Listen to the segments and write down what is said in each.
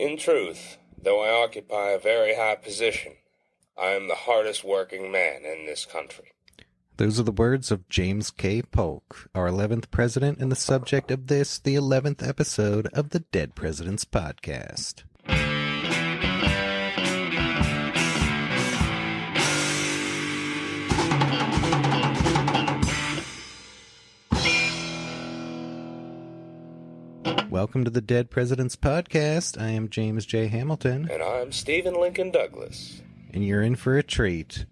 In truth, though I occupy a very high position, I am the hardest working man in this country. Those are the words of James K. Polk, our 11th president and the subject of this, the 11th episode of the Dead Presidents Podcast. Welcome to the Dead Presidents Podcast. I am James J. Hamilton. And I'm Stephen Lincoln Douglas. And you're in for a treat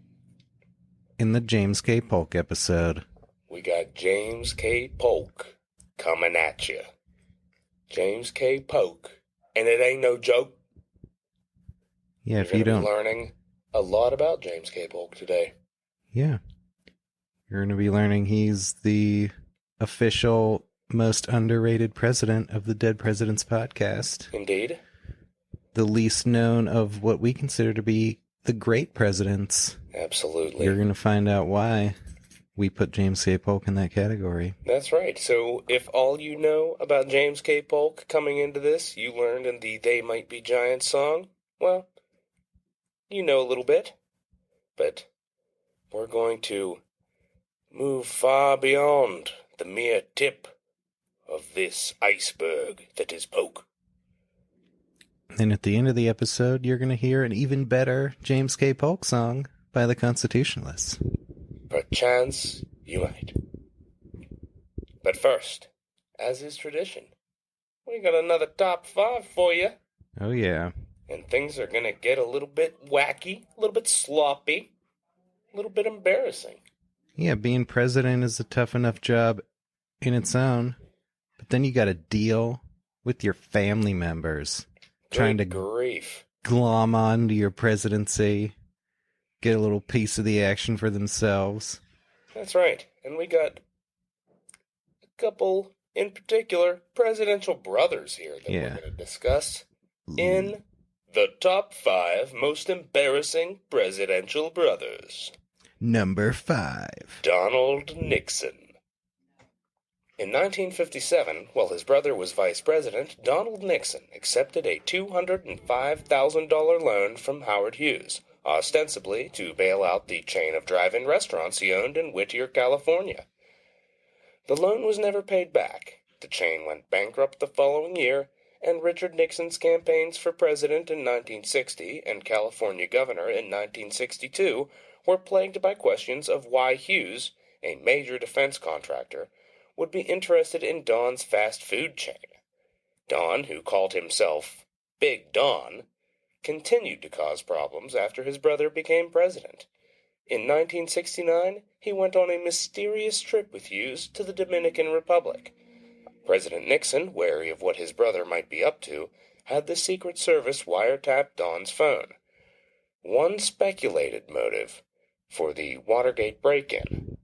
in the James K. Polk episode. We got James K. Polk coming at you. James K. Polk. And it ain't no joke. Yeah, if you don't... You're learning a lot about James K. Polk today. Yeah. You're going to be learning he's the official most underrated president of the Dead Presidents Podcast. Indeed. The least known of what we consider to be the great presidents. Absolutely. You're going to find out why we put James K. Polk in that category. That's right. So if all you know about James K. Polk coming into this, you learned in the They Might Be Giants song, well, you know a little bit. But we're going to move far beyond the mere tip of this iceberg that is Polk. And at the end of the episode, you're going to hear an even better James K. Polk song by the Constitutionalists. Perchance you might. But first, as is tradition, we got another top 5 for you. Oh, yeah. And things are going to get a little bit wacky, a little bit sloppy, a little bit embarrassing. Yeah, being president is a tough enough job in its own. But then you got to deal with your family members trying to grief. Glom onto your presidency, get a little piece of the action for themselves. That's right. And we got a couple, in particular, presidential brothers here that we're going to discuss in the top 5 most embarrassing presidential brothers. Number 5. Donald Nixon. In 1957, while his brother was vice president, Donald Nixon accepted a $205,000 loan from Howard Hughes, ostensibly to bail out the chain of drive-in restaurants he owned in Whittier, California. The loan was never paid back. The chain went bankrupt the following year, and Richard Nixon's campaigns for president in 1960 and California governor in 1962 were plagued by questions of why Hughes, a major defense contractor, would be interested in Don's fast food chain. Don, who called himself Big Don, continued to cause problems after his brother became president. In 1969, he went on a mysterious trip with Hughes to the Dominican Republic. President Nixon, wary of what his brother might be up to, had the Secret Service wiretap Don's phone. One speculated motive for the Watergate break-in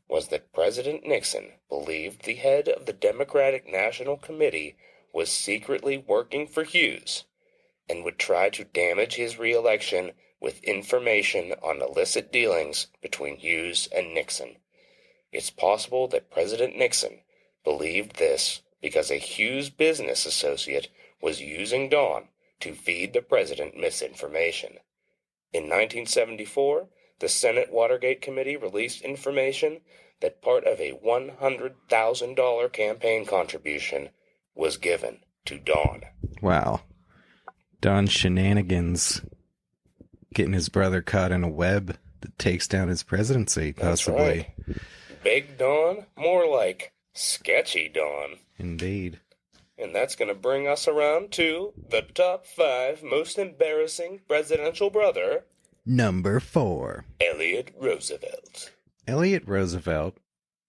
was that President Nixon believed the head of the Democratic National Committee was secretly working for Hughes and would try to damage his re-election with information on illicit dealings between Hughes and Nixon. It's possible that President Nixon believed this because a Hughes business associate was using Don to feed the president misinformation. In 1974, the Senate Watergate Committee released information that part of a $100,000 campaign contribution was given to Don. Wow. Don's shenanigans getting his brother caught in a web that takes down his presidency, possibly. That's right. Big Don? More like Sketchy Don. Indeed. And that's going to bring us around to the top 5 most embarrassing presidential brother. Number 4. Elliot Roosevelt. Elliot Roosevelt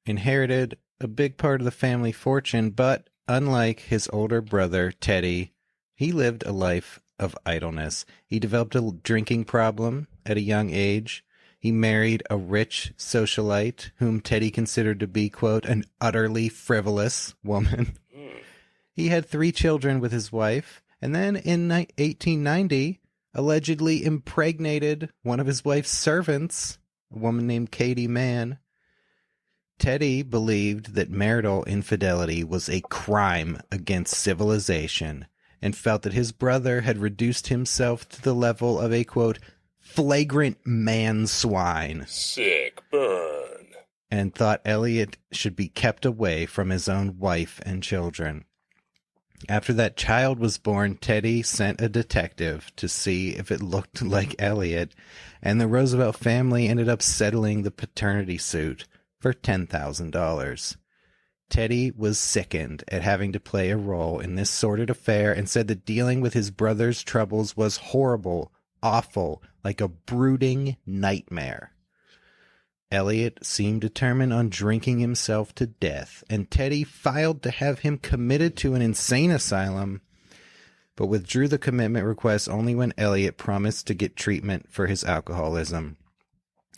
inherited a big part of the family fortune, but unlike his older brother, Teddy, he lived a life of idleness. He developed a drinking problem at a young age. He married a rich socialite whom Teddy considered to be, quote, an utterly frivolous woman. He had 3 children with his wife, and then in 1890, allegedly impregnated one of his wife's servants, a woman named Katie Mann. Teddy believed that marital infidelity was a crime against civilization, and felt that his brother had reduced himself to the level of a, quote, flagrant man-swine. Sick burn. And thought Elliot should be kept away from his own wife and children. After that child was born, Teddy sent a detective to see if it looked like Elliot, and the Roosevelt family ended up settling the paternity suit for $10,000. Teddy was sickened at having to play a role in this sordid affair and said that dealing with his brother's troubles was horrible, awful, like a brooding nightmare. Elliot seemed determined on drinking himself to death, and Teddy filed to have him committed to an insane asylum, but withdrew the commitment request only when Elliot promised to get treatment for his alcoholism.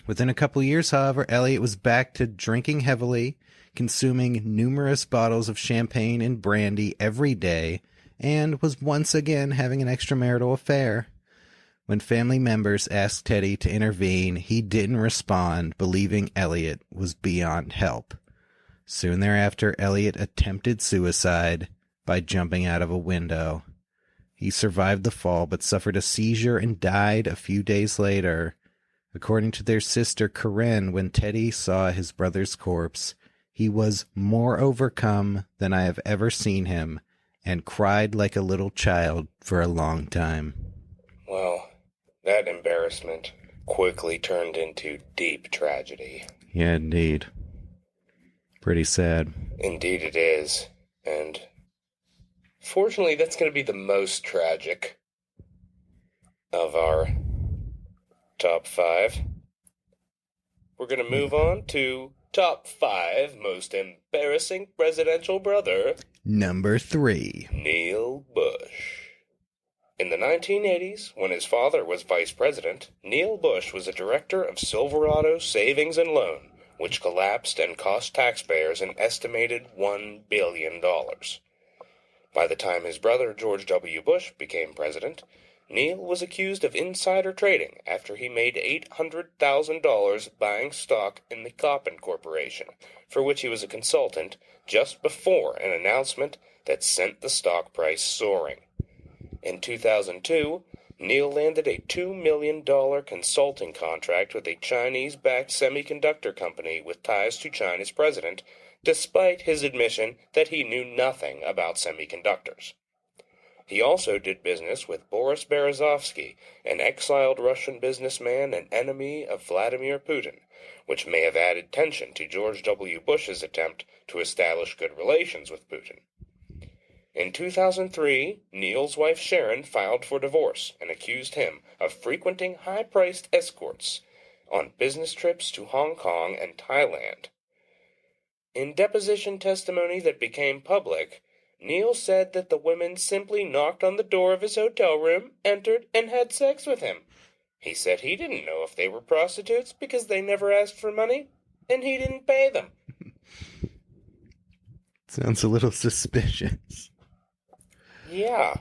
Within a couple years, however, Elliot was back to drinking heavily, consuming numerous bottles of champagne and brandy every day, and was once again having an extramarital affair. When family members asked Teddy to intervene, he didn't respond, believing Elliot was beyond help. Soon thereafter, Elliot attempted suicide by jumping out of a window. He survived the fall, but suffered a seizure and died a few days later. According to their sister, Corinne, when Teddy saw his brother's corpse, he was more overcome than I have ever seen him, and cried like a little child for a long time. Well, that embarrassment quickly turned into deep tragedy. Yeah, indeed. Pretty sad. Indeed it is. And fortunately, that's going to be the most tragic of our top 5. We're going to move on to top 5 most embarrassing presidential brother. Number 3. Neil Bush. In the 1980s, when his father was vice president, Neil Bush was a director of Silverado Savings and Loan, which collapsed and cost taxpayers an estimated $1 billion. By the time his brother George W. Bush became president, Neil was accused of insider trading after he made $800,000 buying stock in the Koppen Corporation, for which he was a consultant, just before an announcement that sent the stock price soaring. In 2002, Neil landed a $2 million consulting contract with a Chinese-backed semiconductor company with ties to China's president, despite his admission that he knew nothing about semiconductors. He also did business with Boris Berezovsky, an exiled Russian businessman and enemy of Vladimir Putin, which may have added tension to George W. Bush's attempt to establish good relations with Putin. In 2003, Neil's wife Sharon filed for divorce and accused him of frequenting high-priced escorts on business trips to Hong Kong and Thailand. In deposition testimony that became public, Neil said that the women simply knocked on the door of his hotel room, entered, and had sex with him. He said he didn't know if they were prostitutes because they never asked for money, and he didn't pay them. Sounds a little suspicious. Yeah.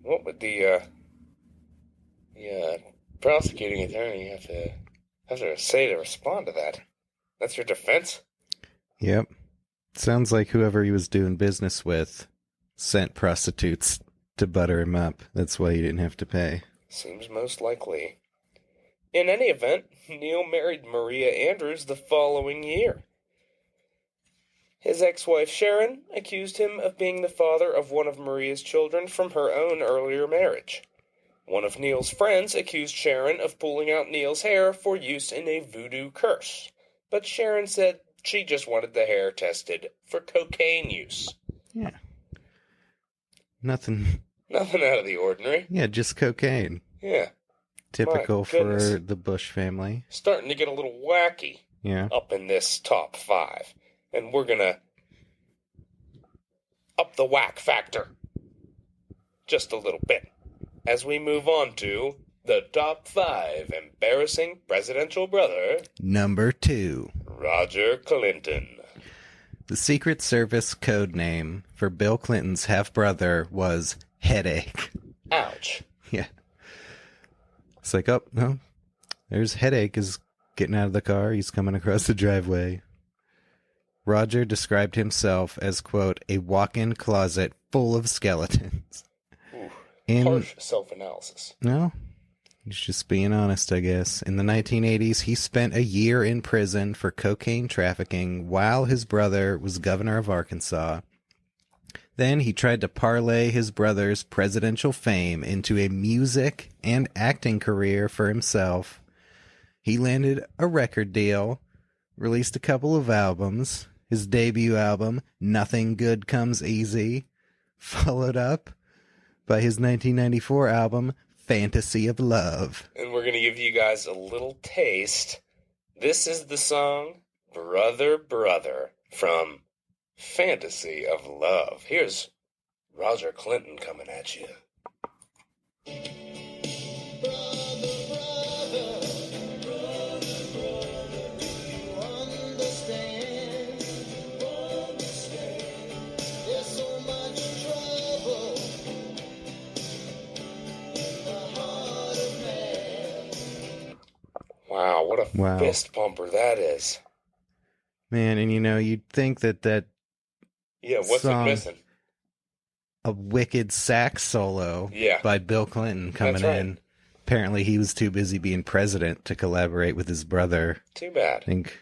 What would the prosecuting attorney have to say to respond to that? That's your defense? Yep. Sounds like whoever he was doing business with sent prostitutes to butter him up. That's why he didn't have to pay. Seems most likely. In any event, Neil married Maria Andrews the following year. His ex-wife Sharon accused him of being the father of one of Maria's children from her own earlier marriage. One of Neil's friends accused Sharon of pulling out Neil's hair for use in a voodoo curse, but Sharon said she just wanted the hair tested for cocaine use. Yeah. Nothing out of the ordinary. Yeah, just cocaine. Yeah. Typical for the Bush family. Starting to get a little wacky. Yeah. Up in this top 5. And we're gonna up the whack factor just a little bit as we move on to the top 5 embarrassing presidential brother. Number 2. Roger Clinton. The Secret Service code name for Bill Clinton's half-brother was Headache. Ouch. Yeah. It's like, oh, no, there's Headache is getting out of the car. He's coming across the driveway. Roger described himself as, quote, a walk-in closet full of skeletons. Ooh, harsh self-analysis. No, he's just being honest, I guess. In the 1980s, he spent a year in prison for cocaine trafficking while his brother was governor of Arkansas. Then he tried to parlay his brother's presidential fame into a music and acting career for himself. He landed a record deal, released a couple of albums. His debut album, Nothing Good Comes Easy, followed up by his 1994 album, Fantasy of Love. And we're going to give you guys a little taste. This is the song, Brother, Brother, from Fantasy of Love. Here's Roger Clinton coming at you. Wow, what a fist pumper that is. Man, and you'd think that yeah, what's song, it missing? A wicked sax solo by Bill Clinton coming in. Apparently he was too busy being president to collaborate with his brother. Too bad. I think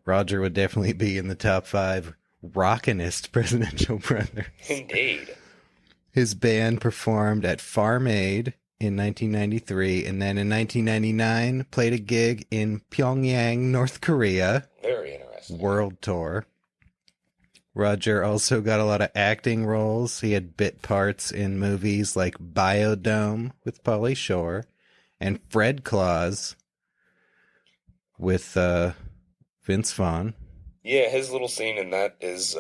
Roger would definitely be in the top 5 rockinist presidential brothers. Indeed. His band performed at Farm Aid in 1993, and then in 1999 played a gig in Pyongyang, North Korea. Very interesting. World tour. Roger also got a lot of acting roles. He had bit parts in movies like Biodome with Pauly Shore and Fred Claus with Vince Vaughn. Yeah, his little scene in that is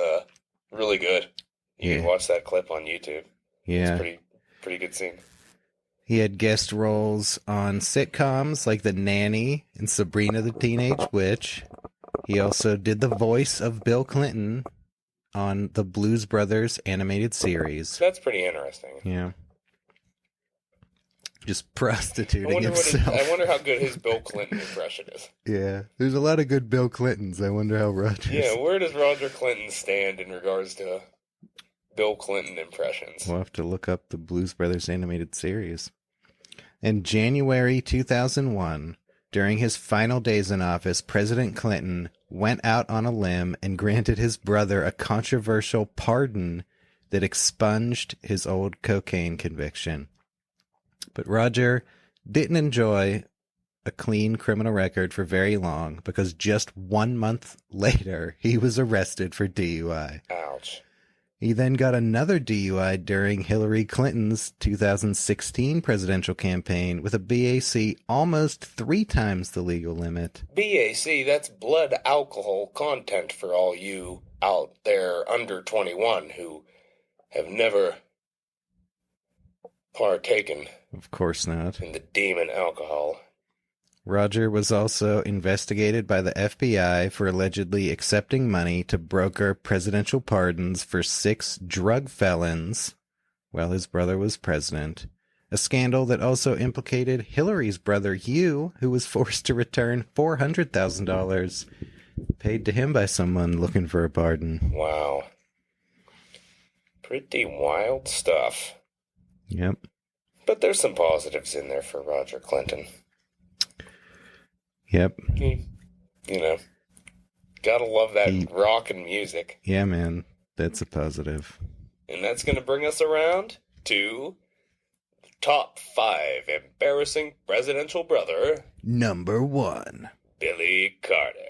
really good. You can watch that clip on YouTube. Yeah. It's pretty good scene. He had guest roles on sitcoms like The Nanny and Sabrina the Teenage Witch. He also did the voice of Bill Clinton on the Blues Brothers animated series. That's pretty interesting. Yeah. Just prostituting himself. I wonder how good his Bill Clinton impression is. Yeah. There's a lot of good Bill Clintons. I wonder how Roger's... Yeah, where does Roger Clinton stand in regards to Bill Clinton impressions? We'll have to look up the Blues Brothers animated series. In January 2001, during his final days in office, President Clinton went out on a limb and granted his brother a controversial pardon that expunged his old cocaine conviction. But Roger didn't enjoy a clean criminal record for very long because just 1 month later, he was arrested for DUI. Ouch. He then got another DUI during Hillary Clinton's 2016 presidential campaign with a BAC almost 3 times the legal limit. BAC, that's blood alcohol content for all you out there under 21 who have never partaken. Of course not. In the demon alcohol. Roger was also investigated by the FBI for allegedly accepting money to broker presidential pardons for 6 drug felons while his brother was president. A scandal that also implicated Hillary's brother Hugh, who was forced to return $400,000 paid to him by someone looking for a pardon. Wow. Pretty wild stuff. Yep. But there's some positives in there for Roger Clinton. Yep. Gotta love that rock and music. Yeah, man. That's a positive. And that's going to bring us around to the top 5 embarrassing presidential brother. Number 1. Billy Carter.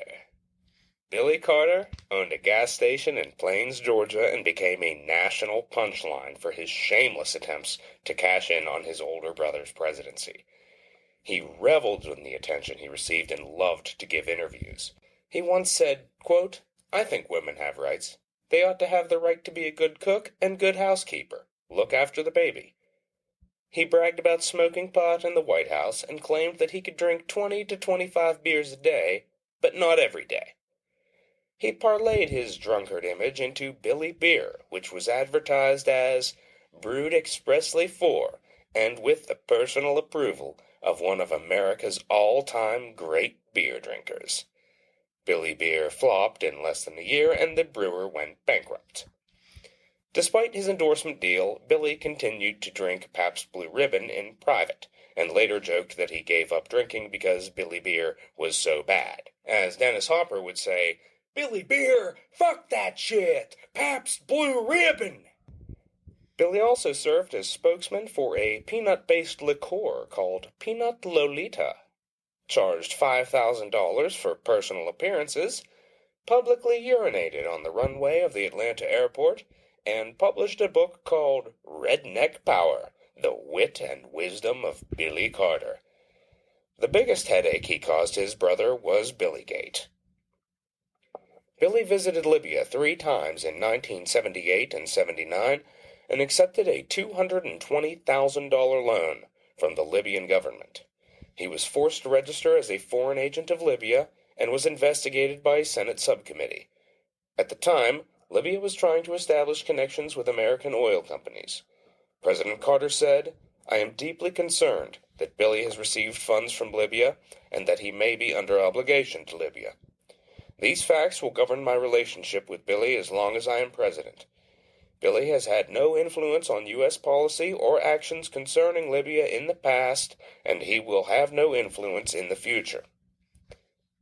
Billy Carter owned a gas station in Plains, Georgia, and became a national punchline for his shameless attempts to cash in on his older brother's presidency. He reveled in the attention he received and loved to give interviews. He once said, quote, "I think women have rights. They ought to have the right to be a good cook and good housekeeper. Look after the baby." He bragged about smoking pot in the White House and claimed that he could drink 20 to 25 beers a day, but not every day. He parlayed his drunkard image into Billy Beer, which was advertised as brewed expressly for and with the personal approval of one of America's all-time great beer drinkers. Billy Beer flopped in less than a year, and the brewer went bankrupt. Despite his endorsement deal, Billy continued to drink Pabst Blue Ribbon in private, and later joked that he gave up drinking because Billy Beer was so bad. As Dennis Hopper would say, "Billy Beer, fuck that shit! Pabst Blue Ribbon!" Billy also served as spokesman for a peanut-based liqueur called Peanut Lolita, charged $5,000 for personal appearances, publicly urinated on the runway of the Atlanta airport, and published a book called Redneck Power, The Wit and Wisdom of Billy Carter. The biggest headache he caused his brother was Billygate. Billy visited Libya 3 times in 1978 and 79 and accepted a $220,000 loan from the Libyan government. He was forced to register as a foreign agent of Libya and was investigated by a Senate subcommittee. At the time, Libya was trying to establish connections with American oil companies. President Carter said, "I am deeply concerned that Billy has received funds from Libya and that he may be under obligation to Libya. These facts will govern my relationship with Billy as long as I am president. Billy has had no influence on U.S. policy or actions concerning Libya in the past, and he will have no influence in the future."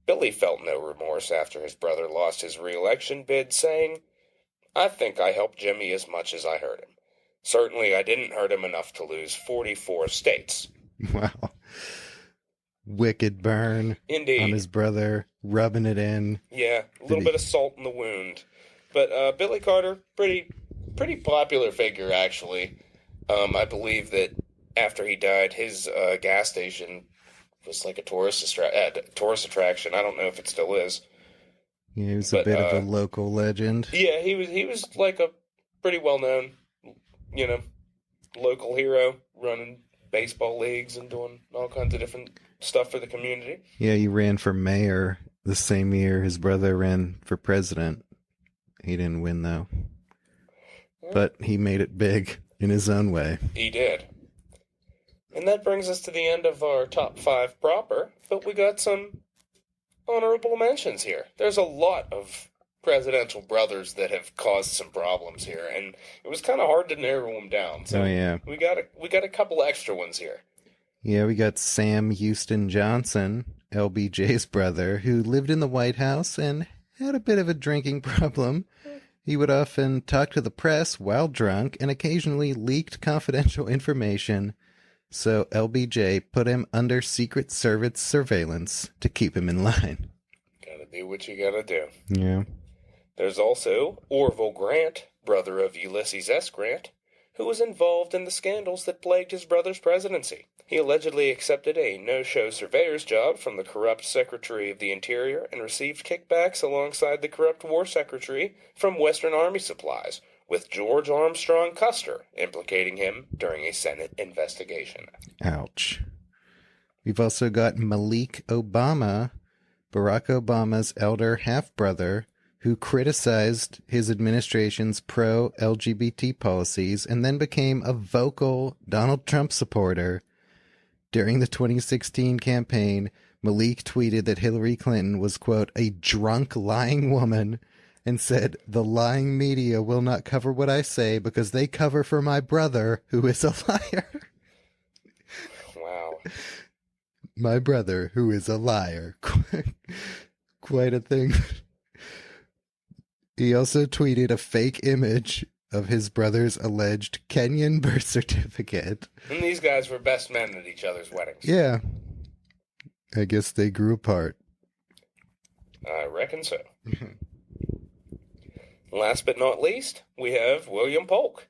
Billy felt no remorse after his brother lost his re-election bid, saying, "I think I helped Jimmy as much as I hurt him. Certainly I didn't hurt him enough to lose 44 states." Wow. Wicked burn. Indeed. On his brother, rubbing it in. Yeah, a little bit of salt in the wound. But Billy Carter, pretty popular figure, actually. I believe that after he died, his gas station was like a tourist attraction. I don't know if it still is. Yeah, he was a bit of a local legend. Yeah, he was like a pretty well-known, local hero, running baseball leagues and doing all kinds of different stuff for the community. Yeah, he ran for mayor the same year his brother ran for president. He didn't win, though. But he made it big in his own way. He did. And that brings us to the end of our top 5 proper, but we got some honorable mentions here. There's a lot of presidential brothers that have caused some problems here, and it was kind of hard to narrow them down. So yeah. We got a couple extra ones here. Yeah, we got Sam Houston Johnson, LBJ's brother, who lived in the White House and had a bit of a drinking problem. He would often talk to the press while drunk and occasionally leaked confidential information, so LBJ put him under Secret Service surveillance to keep him in line. Gotta do what you gotta do. Yeah. There's also Orville Grant, brother of Ulysses S. Grant, who was involved in the scandals that plagued his brother's presidency. He allegedly accepted a no-show surveyor's job from the corrupt Secretary of the Interior and received kickbacks alongside the corrupt War Secretary from Western Army supplies, with George Armstrong Custer implicating him during a Senate investigation. Ouch. We've also got Malik Obama, Barack Obama's elder half-brother, who criticized his administration's pro-LGBT policies and then became a vocal Donald Trump supporter. During the 2016 campaign, Malik tweeted that Hillary Clinton was, quote, "a drunk, lying woman," and said, "The lying media will not cover what I say because they cover for my brother, who is a liar." Wow. My brother, who is a liar. Quite a thing. He also tweeted a fake image of his brother's alleged Kenyan birth certificate. And these guys were best men at each other's weddings. Yeah. I guess they grew apart. I reckon so. Last but not least, we have William Polk.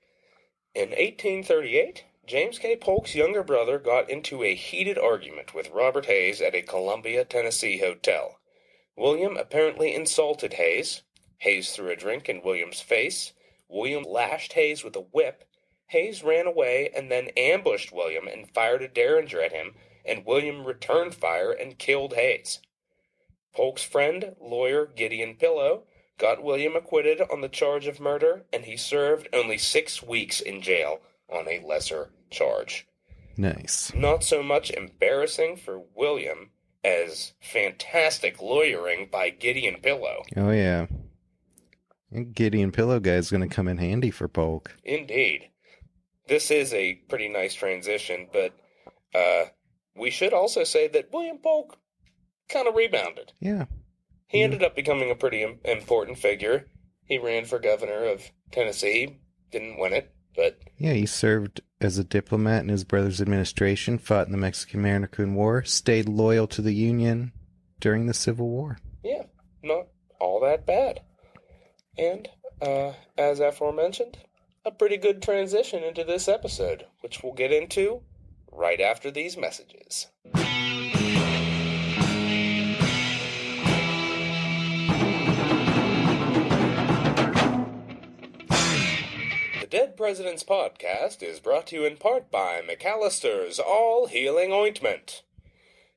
In 1838, James K. Polk's younger brother got into a heated argument with Robert Hayes at a Columbia, Tennessee hotel. William apparently insulted Hayes. Hayes threw a drink in William's face. William lashed Hayes with a whip. Hayes ran away and then ambushed William and fired a derringer at him, and William returned fire and killed Hayes. Polk's friend, lawyer Gideon Pillow, got William acquitted on the charge of murder, and he served only 6 weeks in jail on a lesser charge. Nice. Not so much embarrassing for William, as fantastic lawyering by Gideon Pillow. Oh, yeah. And Gideon Pillow guy is going to come in handy for Polk. Indeed. This is a pretty nice transition, but we should also say that William Polk kind of rebounded. Yeah. He ended up becoming a pretty important figure. He ran for governor of Tennessee, didn't win it, but... Yeah, he served as a diplomat in his brother's administration, fought in the Mexican-American War, stayed loyal to the Union during the Civil War. Yeah, not all that bad. And, as aforementioned, a pretty good transition into this episode, which we'll get into right after these messages. The Dead President's Podcast is brought to you in part by McAllister's All-Healing Ointment.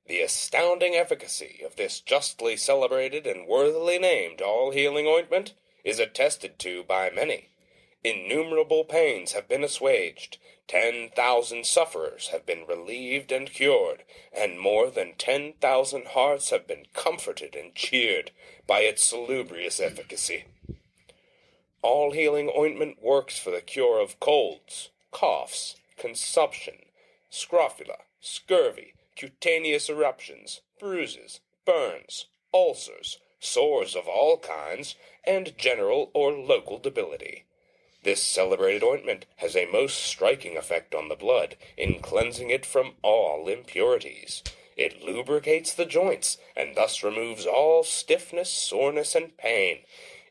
The astounding efficacy of this justly celebrated and worthily named all-healing ointment is attested to by many. Innumerable pains have been assuaged, 10,000 sufferers have been relieved and cured, and more than 10,000 hearts have been comforted and cheered by its salubrious efficacy. All-healing ointment works for the cure of colds, coughs, consumption, scrofula, scurvy, cutaneous eruptions, bruises, burns, ulcers, sores of all kinds, and general or local debility. This celebrated ointment has a most striking effect on the blood in cleansing it from all impurities. It lubricates the joints and thus removes all stiffness, soreness, and pain.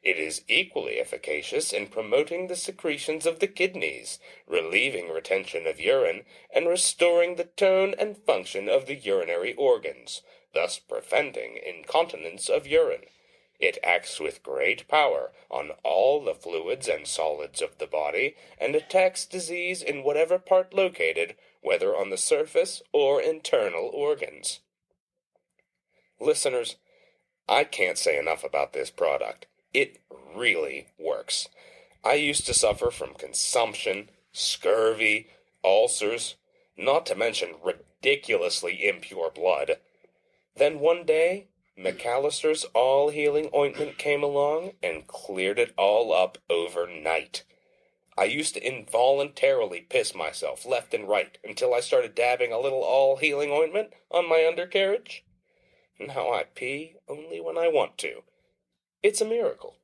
It is equally efficacious in promoting the secretions of the kidneys, relieving retention of urine, and restoring the tone and function of the urinary organs, thus preventing incontinence of urine. It acts with great power on all the fluids and solids of the body, and attacks disease in whatever part located, whether on the surface or internal organs. Listeners, I can't say enough about this product. It really works. I used to suffer from consumption, scurvy, ulcers, not to mention ridiculously impure blood. Then one day, McAllister's all-healing ointment came along and cleared it all up overnight. I used to involuntarily piss myself left and right until I started dabbing a little all-healing ointment on my undercarriage. Now I pee only when I want to. It's a miracle.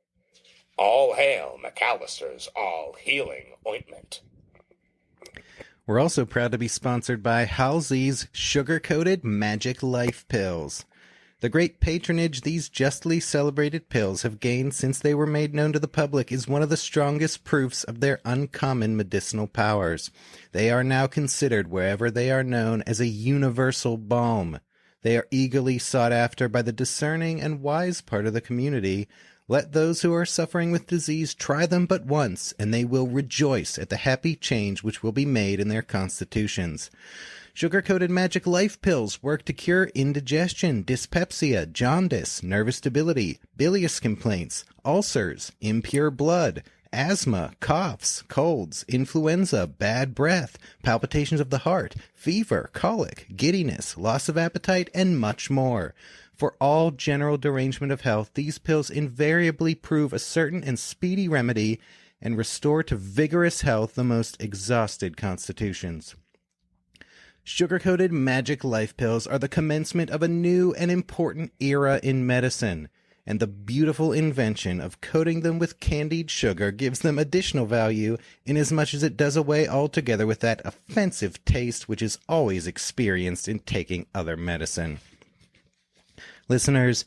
All hail McAllister's all-healing ointment. We're also proud to be sponsored by Halsey's Sugar-Coated Magic Life Pills. The great patronage these justly celebrated pills have gained since they were made known to the public is one of the strongest proofs of their uncommon medicinal powers. They are now considered wherever they are known as a universal balm. They are eagerly sought after by the discerning and wise part of the community. Let those who are suffering with disease try them but once, and they will rejoice at the happy change which will be made in their constitutions. Sugar-coated Magic Life Pills work to cure indigestion, dyspepsia, jaundice, nervous debility, bilious complaints, ulcers, impure blood, asthma, coughs, colds, influenza, bad breath, palpitations of the heart, fever, colic, giddiness, loss of appetite, and much more. For all general derangement of health, these pills invariably prove a certain and speedy remedy and restore to vigorous health the most exhausted constitutions. Sugar-coated Magic Life Pills are the commencement of a new and important era in medicine, and the beautiful invention of coating them with candied sugar gives them additional value inasmuch as it does away altogether with that offensive taste which is always experienced in taking other medicine. Listeners,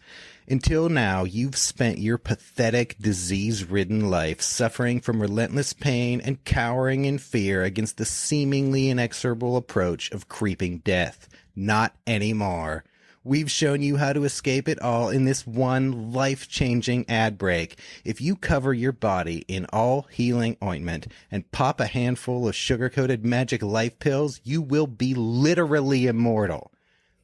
until now, you've spent your pathetic, disease-ridden life suffering from relentless pain and cowering in fear against the seemingly inexorable approach of creeping death. Not anymore. We've shown you how to escape it all in this one life-changing ad break. If you cover your body in all-healing ointment and pop a handful of sugar-coated Magic Life Pills, you will be literally immortal.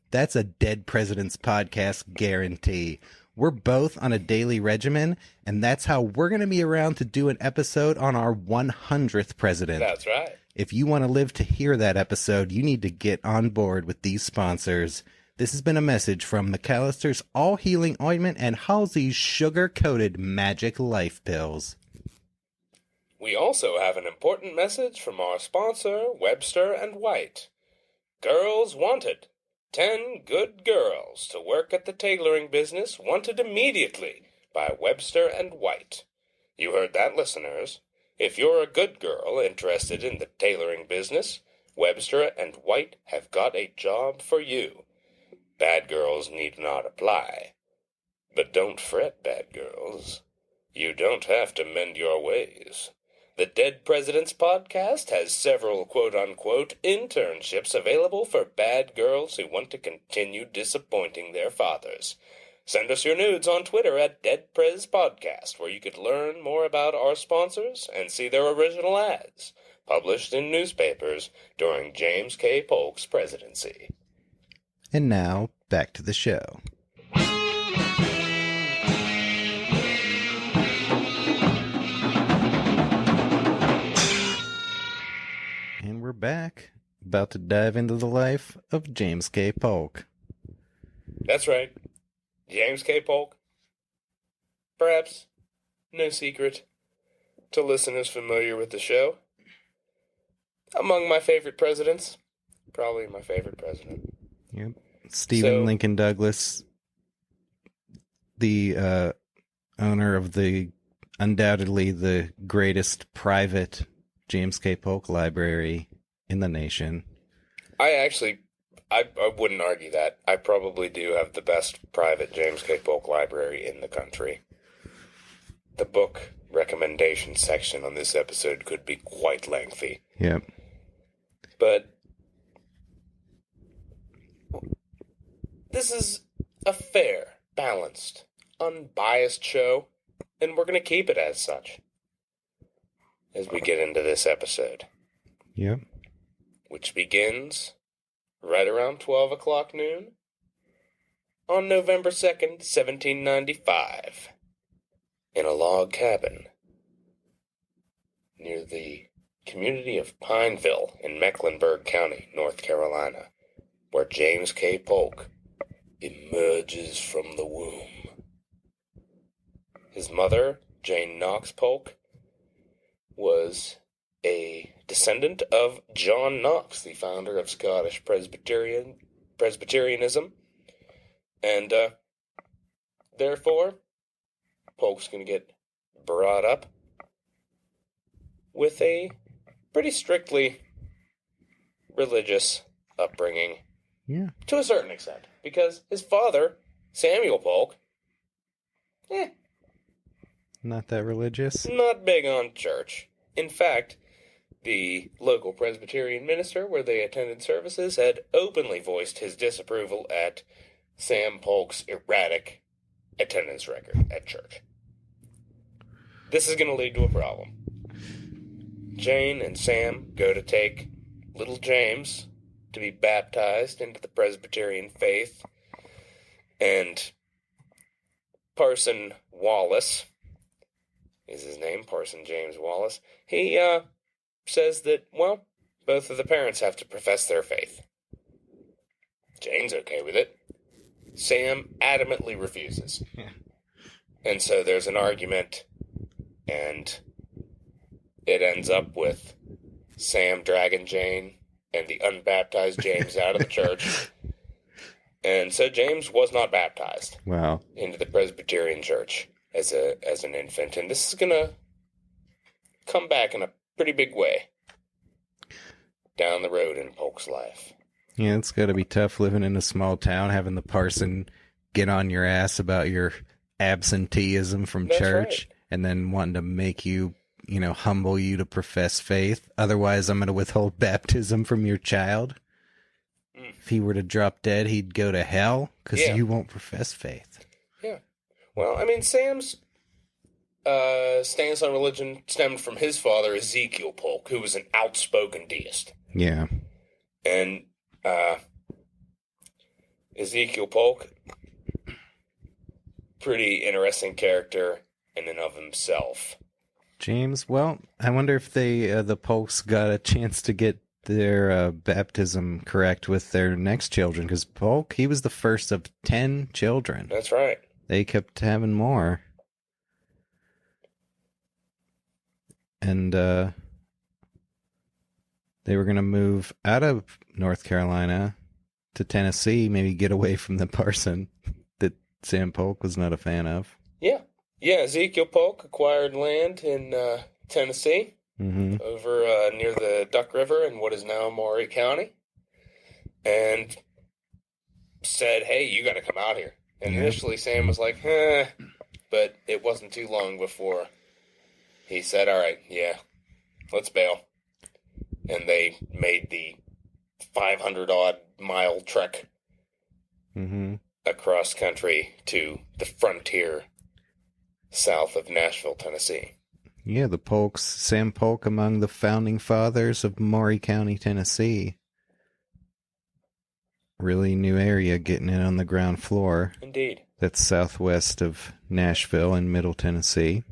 That's a Dead President's Podcast guarantee. We're both on a daily regimen, and that's how we're going to be around to do an episode on our 100th president. That's right. If you want to live to hear that episode, you need to get on board with these sponsors. This has been a message from McAllister's All-Healing Ointment and Halsey's Sugar-Coated Magic Life Pills. We also have an important message from our sponsor, Webster and White. Girls wanted. 10 good girls to work at the tailoring business wanted immediately by Webster and White. You heard that, listeners. If you're a good girl interested in the tailoring business, Webster and White have got a job for you. Bad girls need not apply. But don't fret, bad girls. You don't have to mend your ways. The Dead Presidents podcast has several quote-unquote internships available for bad girls who want to continue disappointing their fathers. Send us your nudes on Twitter at DeadPresPodcast, where you could learn more about our sponsors and see their original ads, published in newspapers during James K. Polk's presidency. And now, back to the show. And we're back, about to dive into the life of James K. Polk. That's right. James K. Polk. Perhaps no secret to listeners familiar with the show. Among my favorite presidents. Probably my favorite president. Yep. Stephen Lincoln Douglas, the owner of undoubtedly the greatest private James K. Polk library in the nation. I wouldn't argue that. I probably do have the best private James K. Polk library in the country. The book recommendation section on this episode could be quite lengthy. Yep. But this is a fair, balanced, unbiased show, and we're going to keep it as such as we get into this episode. Yep. Which begins right around 12 o'clock noon on November 2nd, 1795, in a log cabin near the community of Pineville in Mecklenburg County, North Carolina, where James K. Polk emerges from the womb. His mother, Jane Knox Polk, was a descendant of John Knox, the founder of Scottish Presbyterianism, and therefore, Polk's going to get brought up with a pretty strictly religious upbringing. Yeah. To a certain extent, because his father, Samuel Polk, not that religious. Not big on church. In fact, the local Presbyterian minister where they attended services had openly voiced his disapproval at Sam Polk's erratic attendance record at church. This is going to lead to a problem. Jane and Sam go to take little James to be baptized into the Presbyterian faith, and Parson Wallace is his name, Parson James Wallace. He says that, well, both of the parents have to profess their faith. Jane's okay with it. Sam adamantly refuses. Yeah. And so there's an argument, and it ends up with Sam dragging Jane and the unbaptized James out of the church. And so James was not baptized. Wow. Into the Presbyterian church as an infant. And this is going to come back in a pretty big way down the road in Polk's life. Yeah, it's got to be tough living in a small town, having the parson get on your ass about your absenteeism from That's church, right. And then wanting to make you, humble you to profess faith. Otherwise, I'm going to withhold baptism from your child. If he were to drop dead, he'd go to hell because you won't profess faith. Yeah. Well, I mean, Sam's stance on religion stemmed from his father, Ezekiel Polk, who was an outspoken deist. Yeah. And Ezekiel Polk, pretty interesting character in and of himself. James, well, I wonder if the Polks got a chance to get their baptism correct with their next children, because Polk, he was the first of 10 children. That's right. They kept having more. And they were going to move out of North Carolina to Tennessee, maybe get away from the parson that Sam Polk was not a fan of. Yeah. Ezekiel Polk acquired land in Tennessee, over near the Duck River in what is now Maury County, and said, "Hey, you got to come out here." And initially Sam was like, but it wasn't too long before he said, "All right, yeah, let's bail." And they made the 500-odd mile trek across country to the frontier south of Nashville, Tennessee. Yeah, the Polks, Sam Polk among the founding fathers of Maury County, Tennessee. Really new area, getting in on the ground floor. Indeed. That's southwest of Nashville in Middle Tennessee.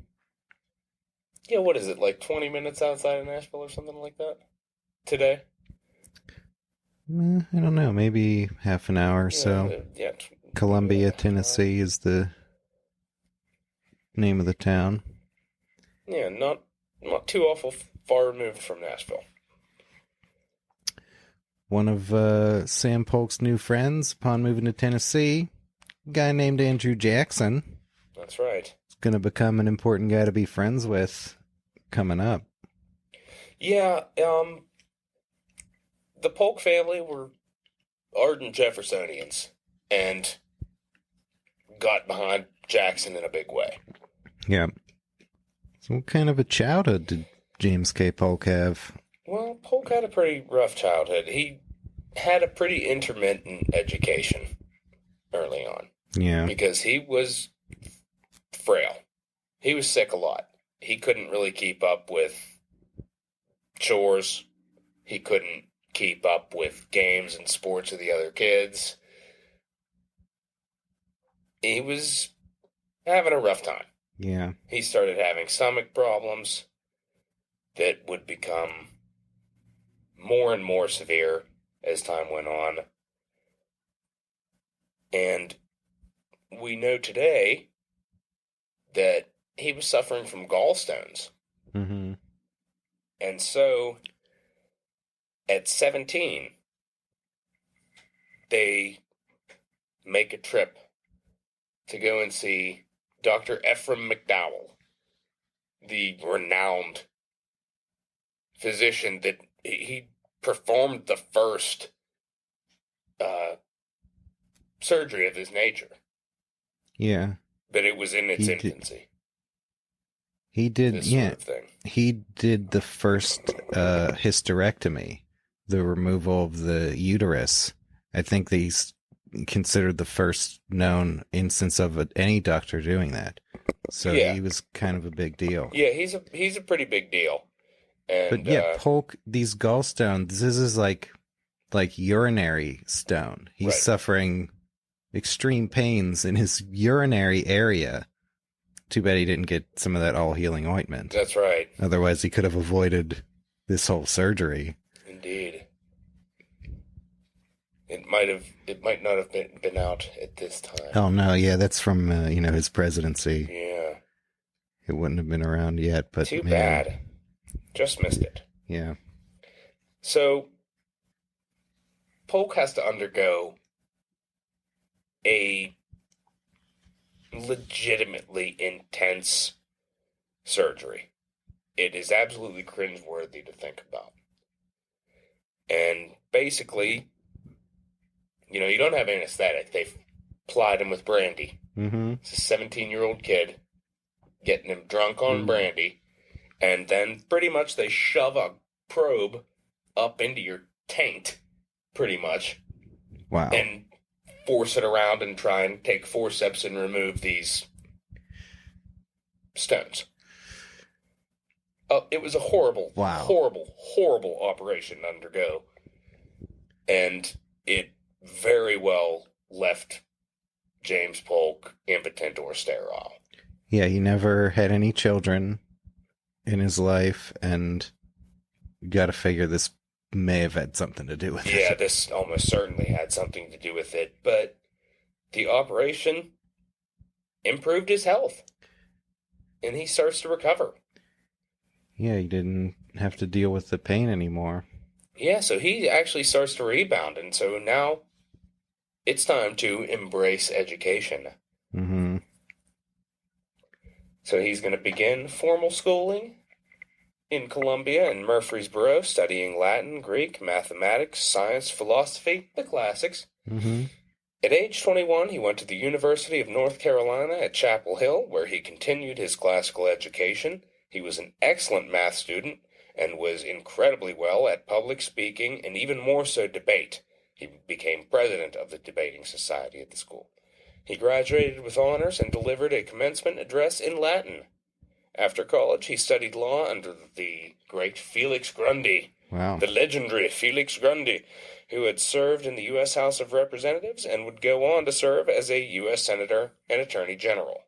Yeah, what is it, like 20 minutes outside of Nashville or something like that today? I don't know, maybe half an hour or so. Yeah. Columbia, Tennessee is the name of the town. Yeah, not too awful far removed from Nashville. One of Sam Polk's new friends, upon moving to Tennessee, a guy named Andrew Jackson. That's right. He's going to become an important guy to be friends with coming up. Yeah, the Polk family were ardent Jeffersonians and got behind Jackson in a big way. Yeah. So what kind of a childhood did James K. Polk have? Well, Polk had a pretty rough childhood. He had a pretty intermittent education early on. Yeah. Because he was frail. He was sick a lot. He couldn't really keep up with chores. He couldn't keep up with games and sports of the other kids. He was having a rough time. Yeah. He started having stomach problems that would become more and more severe as time went on. And we know today that he was suffering from gallstones. Mm-hmm. And so, at 17, they make a trip to go and see Dr. Ephraim McDowell, the renowned physician that he performed the first surgery of this nature. Yeah. But it was in its infancy. He did, this yeah. Sort of thing. He did the first hysterectomy, the removal of the uterus. I think he's considered the first known instance of any doctor doing that. So he was kind of a big deal. Yeah, he's a pretty big deal. And, but yeah, Polk, these gallstones, this is like urinary stone. He's suffering extreme pains in his urinary area. Too bad he didn't get some of that all-healing ointment. That's right. Otherwise, he could have avoided this whole surgery. Indeed. It might not have been out at this time. Oh, no, yeah, that's from, his presidency. Yeah. It wouldn't have been around yet, but Too bad. Just missed it. Yeah. So, Polk has to undergo a legitimately intense surgery. It is absolutely cringeworthy to think about. And basically, you don't have anesthetic. They've plied him with brandy. Mm-hmm. It's a 17-year-old kid getting him drunk on brandy, and then pretty much they shove a probe up into your taint, pretty much. Wow. And force it around and try and take forceps and remove these stones. It was a horrible operation to undergo. And it very well left James Polk impotent or sterile. Yeah, he never had any children in his life, and you got to figure this may have had something to do with it. Yeah, this almost certainly had something to do with it, but the operation improved his health, and he starts to recover. Yeah, he didn't have to deal with the pain anymore. Yeah, so he actually starts to rebound, and so now it's time to embrace education. Mm-hmm. So he's going to begin formal schooling in Columbia and Murfreesboro, studying Latin, Greek, mathematics, science, philosophy, the classics. Mm-hmm. At age 21, he went to the University of North Carolina at Chapel Hill, where he continued his classical education. He was an excellent math student and was incredibly well at public speaking and even more so debate. He became president of the debating society at the school. He graduated with honors and delivered a commencement address in Latin. After college, he studied law under the great Felix Grundy, Wow. the legendary Felix Grundy, who had served in the U.S. House of Representatives and would go on to serve as a U.S. Senator and Attorney General.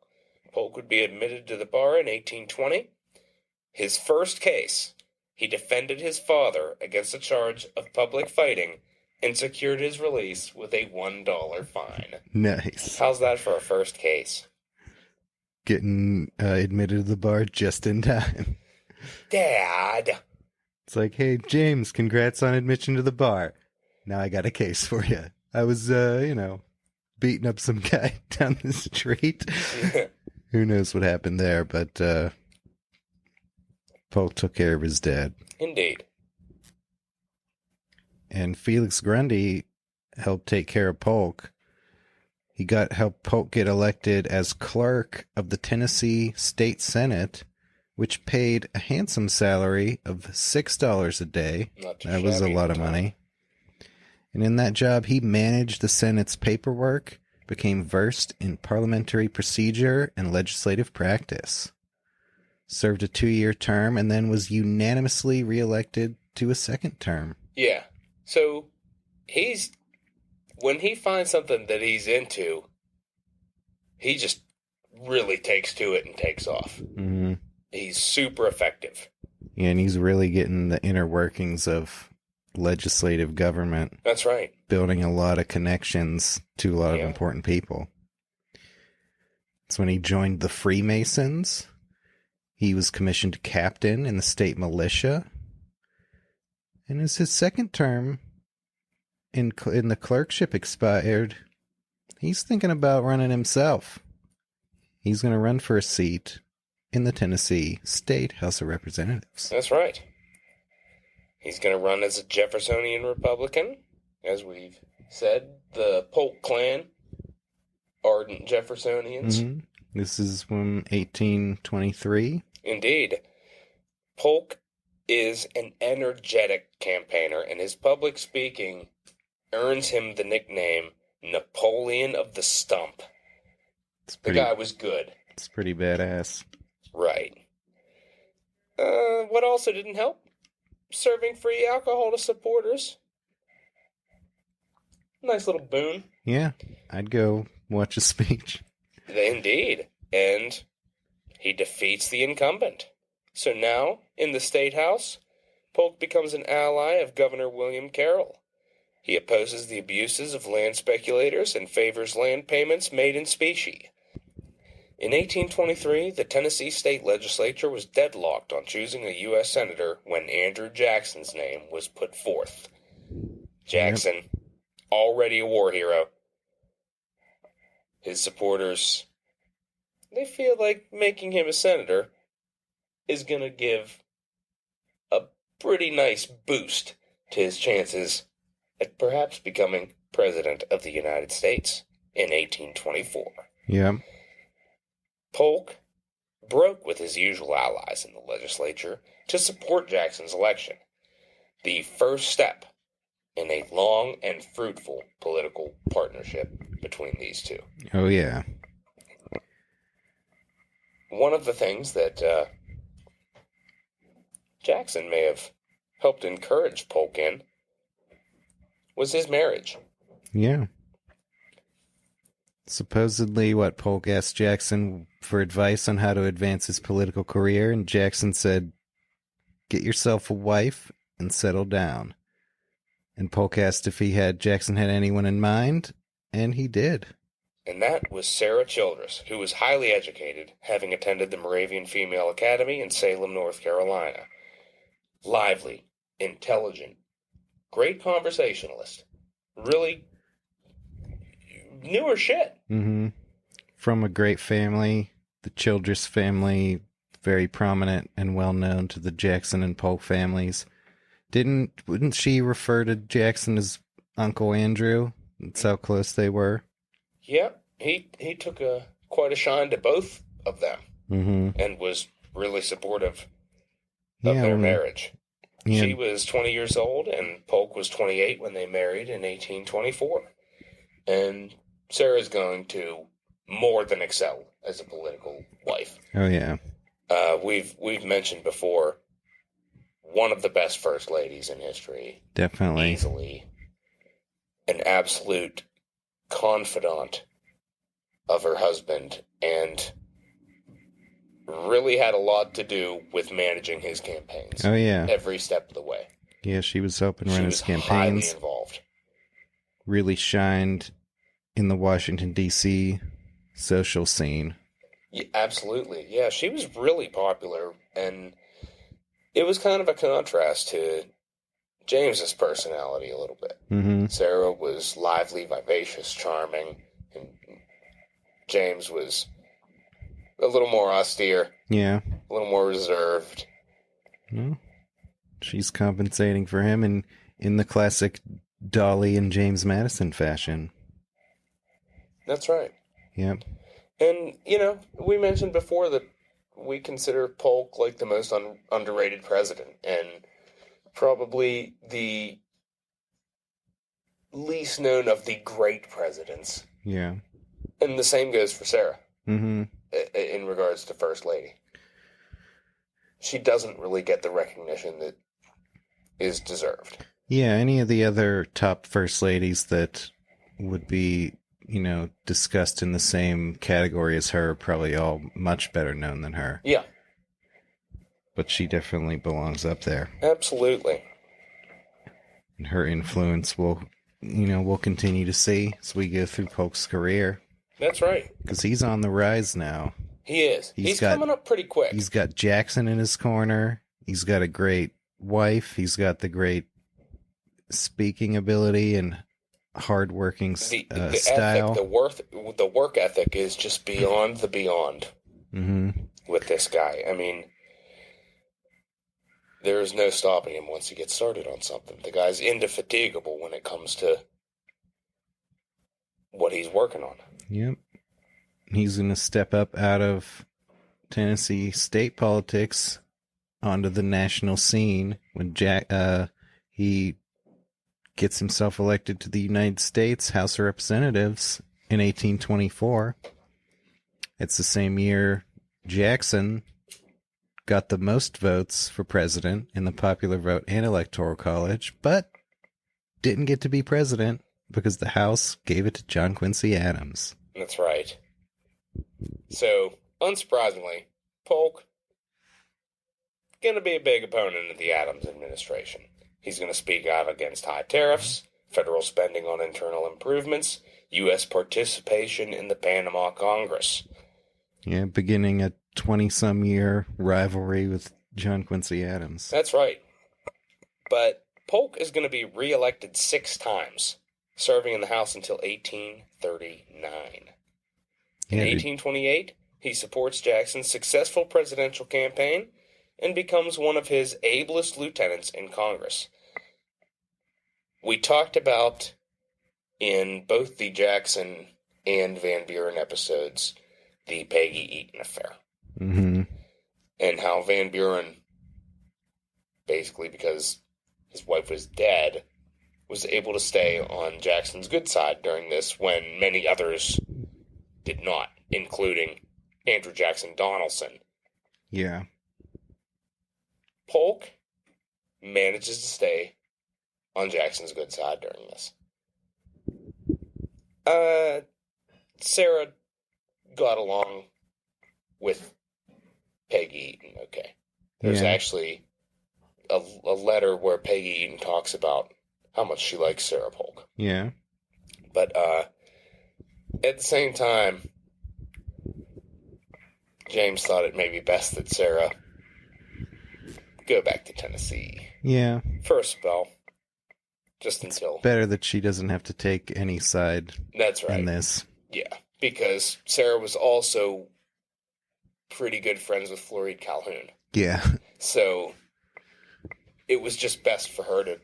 Polk would be admitted to the bar in 1820. His first case, he defended his father against a charge of public fighting and secured his release with a $1 fine. Nice. How's that for a first case? Getting admitted to the bar just in time. Dad! It's like, hey, James, congrats on admission to the bar. Now I got a case for you. I was, beating up some guy down the street. Who knows what happened there, but Polk took care of his dad. Indeed. And Felix Grundy helped take care of Polk. He helped Polk get elected as clerk of the Tennessee State Senate, which paid a handsome salary of $6 a day. That was a lot of money. And in that job, he managed the Senate's paperwork, became versed in parliamentary procedure and legislative practice, served a 2-year term, and then was unanimously reelected to a second term. Yeah. So, when he finds something that he's into, he just really takes to it and takes off. Mm-hmm. He's super effective. Yeah, and he's really getting the inner workings of legislative government. That's right. Building a lot of connections to a lot of important people. That's when he joined the Freemasons. He was commissioned captain in the state militia. And as his second term in the clerkship expired, he's thinking about running himself. He's going to run for a seat in the Tennessee State House of Representatives. That's right. He's going to run as a Jeffersonian Republican, as we've said, the Polk clan, ardent Jeffersonians. Mm-hmm. This is from 1823. Indeed. Polk is an energetic campaigner, and his public speaking earns him the nickname Napoleon of the Stump. The guy was good. It's pretty badass. Right. What also didn't help? Serving free alcohol to supporters. Nice little boon. Yeah, I'd go watch a speech. Indeed. And he defeats the incumbent. So now, in the State House, Polk becomes an ally of Governor William Carroll. He opposes the abuses of land speculators and favors land payments made in specie. In 1823, the Tennessee State Legislature was deadlocked on choosing a U.S. Senator when Andrew Jackson's name was put forth. Jackson, already a war hero. His supporters, they feel like making him a senator is going to give a pretty nice boost to his chances at perhaps becoming President of the United States in 1824. Yeah. Polk broke with his usual allies in the legislature to support Jackson's election, the first step in a long and fruitful political partnership between these two. Oh, yeah. One of the things that Jackson may have helped encourage Polk in was his marriage. Yeah. Supposedly, Polk asked Jackson for advice on how to advance his political career, and Jackson said, "Get yourself a wife and settle down." And Polk asked if Jackson had anyone in mind, and he did. And that was Sarah Childress, who was highly educated, having attended the Moravian Female Academy in Salem, North Carolina. Lively, intelligent, great conversationalist. Really knew her shit. Mm-hmm. From a great family, the Childress family, very prominent and well known to the Jackson and Polk families. Wouldn't she refer to Jackson as Uncle Andrew? That's how close they were. Yeah, he took quite a shine to both of them, and was really supportive of their marriage. Yeah. She was 20 years old, and Polk was 28 when they married in 1824. And Sarah's going to more than excel as a political wife. Oh yeah. We've mentioned before, one of the best first ladies in history. Definitely. Easily. An absolute confidant of her husband, and really had a lot to do with managing his campaigns. Oh yeah. Every step of the way. Yeah, she was helping run his campaigns. Highly involved. Really shined in the Washington, D.C. social scene. Yeah, absolutely. Yeah, she was really popular, and it was kind of a contrast to James's personality a little bit. Mm-hmm. Sarah was lively, vivacious, charming, and James was a little more austere. Yeah. A little more reserved. Well, she's compensating for him in the classic Dolly and James Madison fashion. That's right. Yep. And, we mentioned before that we consider Polk like the most underrated president, and probably the least known of the great presidents. Yeah. And the same goes for Sarah. Mm-hmm. In regards to First Lady. She doesn't really get the recognition that is deserved. Yeah, any of the other top First Ladies that would be, discussed in the same category as her are probably all much better known than her. Yeah. But she definitely belongs up there. Absolutely. And her influence we'll continue to see as we go through Polk's career. That's right. Because he's on the rise now. He is. He's coming up pretty quick. He's got Jackson in his corner. He's got a great wife. He's got the great speaking ability and hardworking the style. Ethic, the work ethic is just beyond the beyond with this guy. I mean, there's no stopping him once he gets started on something. The guy's indefatigable when it comes to what he's working on. Yep. He's going to step up out of Tennessee state politics onto the national scene when he gets himself elected to the United States House of Representatives in 1824. It's the same year Jackson got the most votes for president in the popular vote and electoral college, but didn't get to be president because the House gave it to John Quincy Adams. That's right. So, unsurprisingly, Polk going to be a big opponent of the Adams administration. He's going to speak out against high tariffs, federal spending on internal improvements, U.S. participation in the Panama Congress. Yeah, beginning a 20-some year rivalry with John Quincy Adams. That's right. But Polk is going to be reelected 6 times, serving in the House until 1839. In 1828, he supports Jackson's successful presidential campaign and becomes one of his ablest lieutenants in Congress. We talked about, in both the Jackson and Van Buren episodes, the Peggy Eaton affair. Mm-hmm. And how Van Buren, basically because his wife was dead, was able to stay on Jackson's good side during this when many others did not, including Andrew Jackson Donaldson. Yeah. Polk manages to stay on Jackson's good side during this. Sarah got along with Peggy Eaton, okay. There's actually a letter where Peggy Eaton talks about how much she likes Sarah Polk. Yeah. But at the same time, James thought it may be best that Sarah go back to Tennessee. Yeah. For a spell. Just until... Better that she doesn't have to take any side That's right. in this. Yeah, because Sarah was also pretty good friends with Floyd Calhoun. Yeah. So it was just best for her to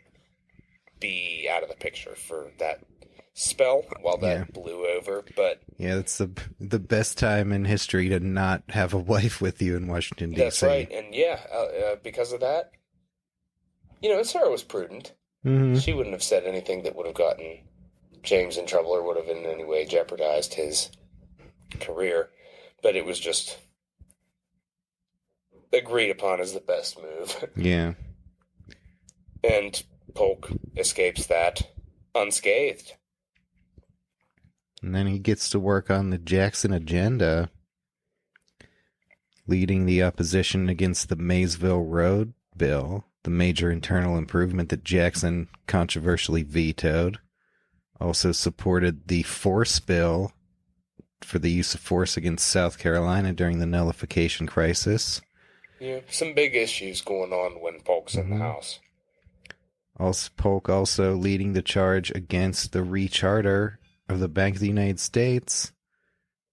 be out of the picture for that spell while that blew over. But yeah, that's the best time in history to not have a wife with you in Washington, D.C. That's right. And yeah, because of that, Sarah was prudent. Mm-hmm. She wouldn't have said anything that would have gotten James in trouble or would have in any way jeopardized his career. But it was just agreed upon as the best move. Yeah. And Polk escapes that unscathed. And then he gets to work on the Jackson agenda, leading the opposition against the Maysville Road bill, the major internal improvement that Jackson controversially vetoed. Also supported the force bill for the use of force against South Carolina during the nullification crisis. Yeah, some big issues going on when Polk's in the House. Polk also leading the charge against the recharter of the Bank of the United States.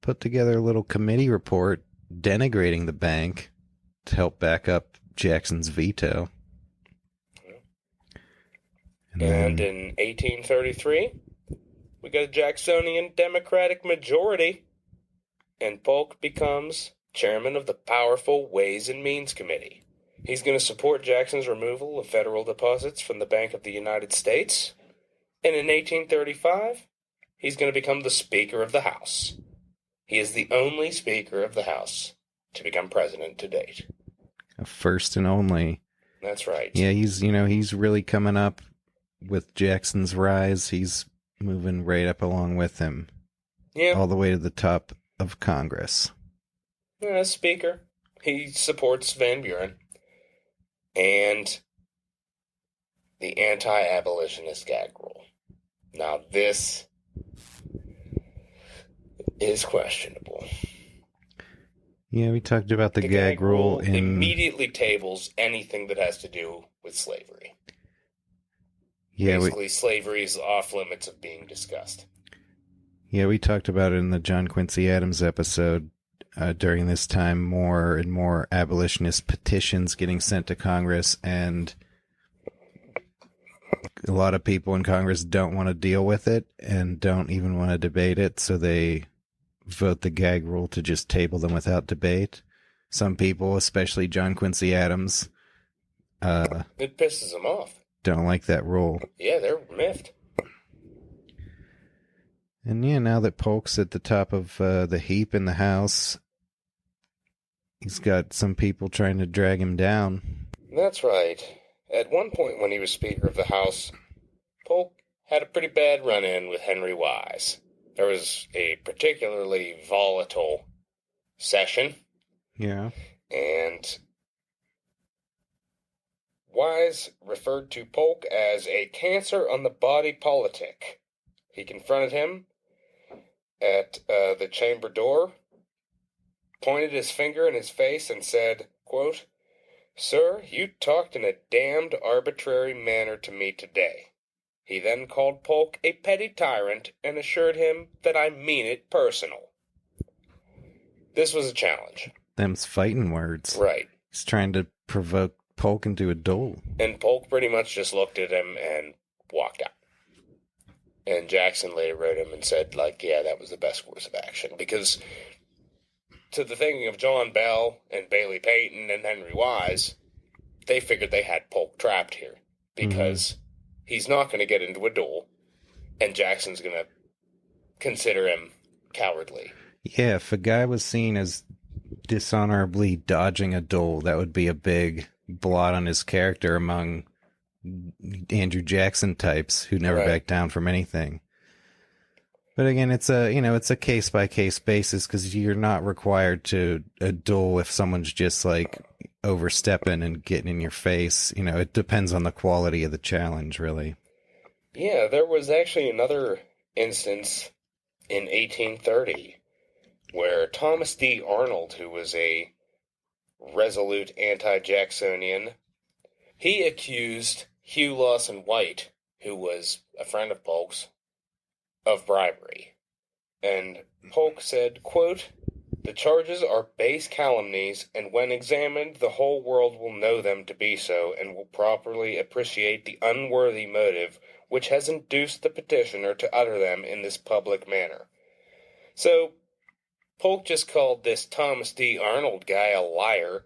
Put together a little committee report denigrating the bank to help back up Jackson's veto. And in 1833, we got a Jacksonian Democratic majority, and Polk becomes chairman of the powerful Ways and Means Committee. He's going to support Jackson's removal of federal deposits from the Bank of the United States. And in 1835, he's going to become the Speaker of the House. He is the only Speaker of the House to become president to date. A first and only. That's right. Yeah, he's really coming up with Jackson's rise. He's moving right up along with him. Yeah. All the way to the top of Congress. As Speaker, he supports Van Buren and the Anti-Abolitionist Gag Rule. Now, this is questionable. Yeah, we talked about the gag rule immediately tables anything that has to do with slavery. Yeah, basically, slavery is off limits of being discussed. Yeah, we talked about it in the John Quincy Adams episode. During this time, more and more abolitionist petitions getting sent to Congress, and a lot of people in Congress don't want to deal with it and don't even want to debate it, so they vote the gag rule to just table them without debate. Some people, especially John Quincy Adams, it pisses them off. Don't like that rule. Yeah, they're miffed. And yeah, now that Polk's at the top of the heap in the House, he's got some people trying to drag him down. That's right. At one point when he was Speaker of the House, Polk had a pretty bad run-in with Henry Wise. There was a particularly volatile session. Yeah. And Wise referred to Polk as a cancer on the body politic. He confronted him at the chamber door, pointed his finger in his face, and said, quote, "Sir, you talked in a damned arbitrary manner to me today." He then called Polk a petty tyrant and assured him that I mean it personal. This was a challenge. Them's fighting words. Right. He's trying to provoke Polk into a duel. And Polk pretty much just looked at him and walked out. And Jackson later wrote him and said, yeah, that was the best course of action. Because to the thinking of John Bell and Bailey Peyton and Henry Wise, they figured they had Polk trapped here. Because he's not going to get into a duel, and Jackson's going to consider him cowardly. Yeah, if a guy was seen as dishonorably dodging a duel, that would be a big blot on his character among Andrew Jackson types who never back down from anything. But again, it's a case by case basis, because you're not required to duel if someone's just overstepping and getting in your face. It depends on the quality of the challenge, really. Yeah, there was actually another instance in 1830 where Thomas D. Arnold, who was a resolute anti-Jacksonian, he accused Hugh Lawson White, who was a friend of Polk's, of bribery. And Polk said, quote, "The charges are base calumnies, and when examined, the whole world will know them to be so, and will properly appreciate the unworthy motive which has induced the petitioner to utter them in this public manner." So, Polk just called this Thomas D. Arnold guy a liar,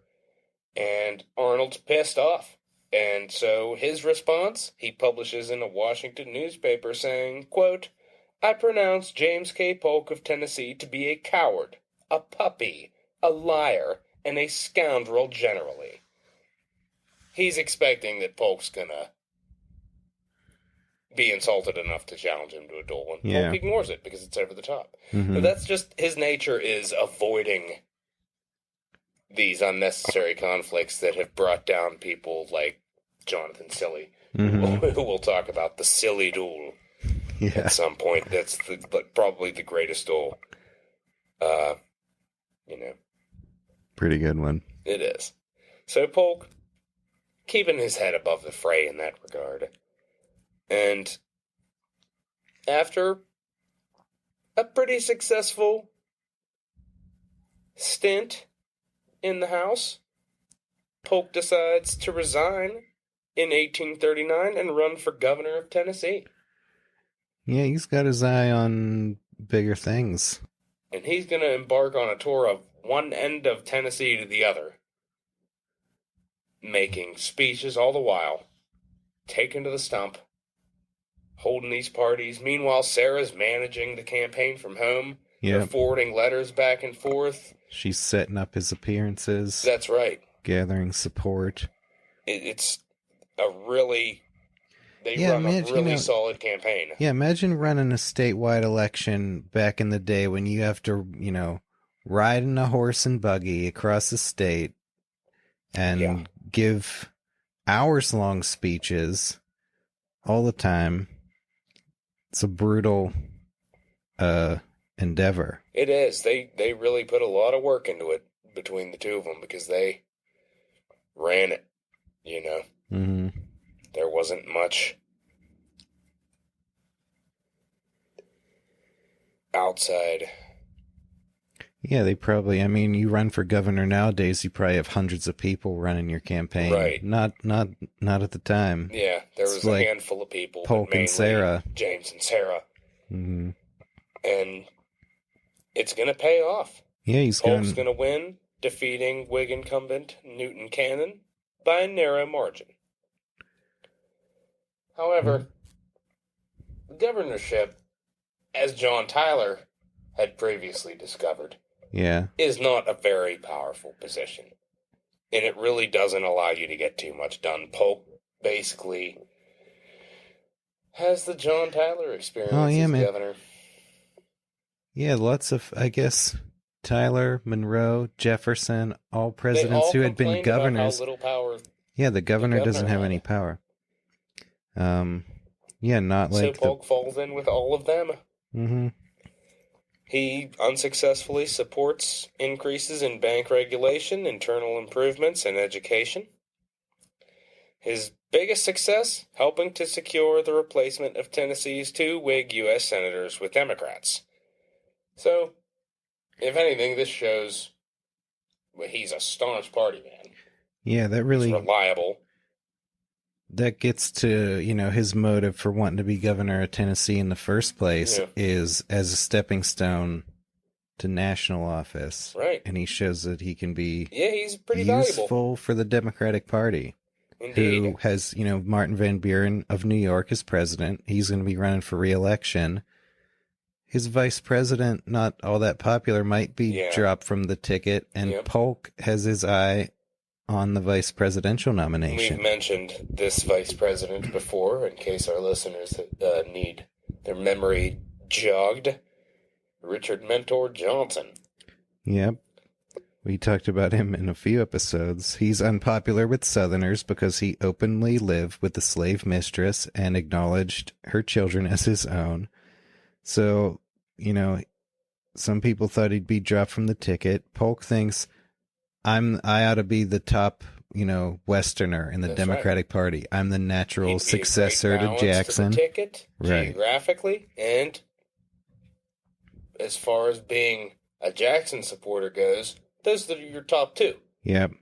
and Arnold's pissed off. And so his response, he publishes in a Washington newspaper saying, quote, "I pronounce James K. Polk of Tennessee to be a coward, a puppy, a liar, and a scoundrel generally." He's expecting that Polk's gonna be insulted enough to challenge him to a duel, and Polk ignores it because it's over the top. But that's just, his nature is avoiding these unnecessary conflicts that have brought down people like Jonathan Silly, who will talk about the Silly duel at some point. That's probably the greatest duel. Pretty good one. It is. So Polk, keeping his head above the fray in that regard. And after a pretty successful stint in the House, Polk decides to resign in 1839 and run for governor of Tennessee. Yeah, he's got his eye on bigger things. And he's going to embark on a tour of one end of Tennessee to the other, making speeches all the while, taken to the stump, holding these parties. Meanwhile, Sarah's managing the campaign from home. They're forwarding letters back and forth. She's setting up his appearances. That's right. Gathering support. It's a really... They run a really solid campaign. Yeah, imagine running a statewide election back in the day when you have to, ride in a horse and buggy across the state and give hours-long speeches all the time. It's a brutal endeavor. It is. They really put a lot of work into it between the two of them because they ran it, Mm-hmm. There wasn't much outside. Yeah, they probably, you run for governor nowadays, you probably have hundreds of people running your campaign. Right. Not at the time. Yeah, there was a handful of people. Polk and Sarah. James and Sarah. Mm-hmm. And it's going to pay off. Yeah, Polk's going to win, defeating Whig incumbent Newton Cannon by a narrow margin. However, the governorship, as John Tyler had previously discovered, is not a very powerful position. And it really doesn't allow you to get too much done. Polk basically has the John Tyler experience as governor. Yeah, lots of, Tyler, Monroe, Jefferson, all presidents who had been governors. About how little power the governor doesn't have any power. Not like... So Polk falls in with all of them. Mm-hmm. He unsuccessfully supports increases in bank regulation, internal improvements, and education. His biggest success, helping to secure the replacement of Tennessee's 2 Whig U.S. senators with Democrats. So, if anything, this shows he's a staunch party man. Yeah, that really... He's reliable. That gets to, his motive for wanting to be governor of Tennessee in the first place is as a stepping stone to national office. Right. And he shows that he can be he's pretty useful valuable for the Democratic Party. Indeed. Who has, Martin Van Buren of New York as president. He's going to be running for re-election. His vice president, not all that popular, might be dropped from the ticket. And Polk has his eye on the vice presidential nomination. We've mentioned this vice president before, in case our listeners need their memory jogged. Richard Mentor Johnson. Yep. We talked about him in a few episodes. He's unpopular with Southerners because he openly lived with the slave mistress and acknowledged her children as his own. So, some people thought he'd be dropped from the ticket. Polk thinks I ought to be the top, Westerner in the That's Democratic Party. I'm the natural He'd be successor a great to balance Jackson. To the ticket, Right. Geographically, and as far as being a Jackson supporter goes, those are your top two. Yep.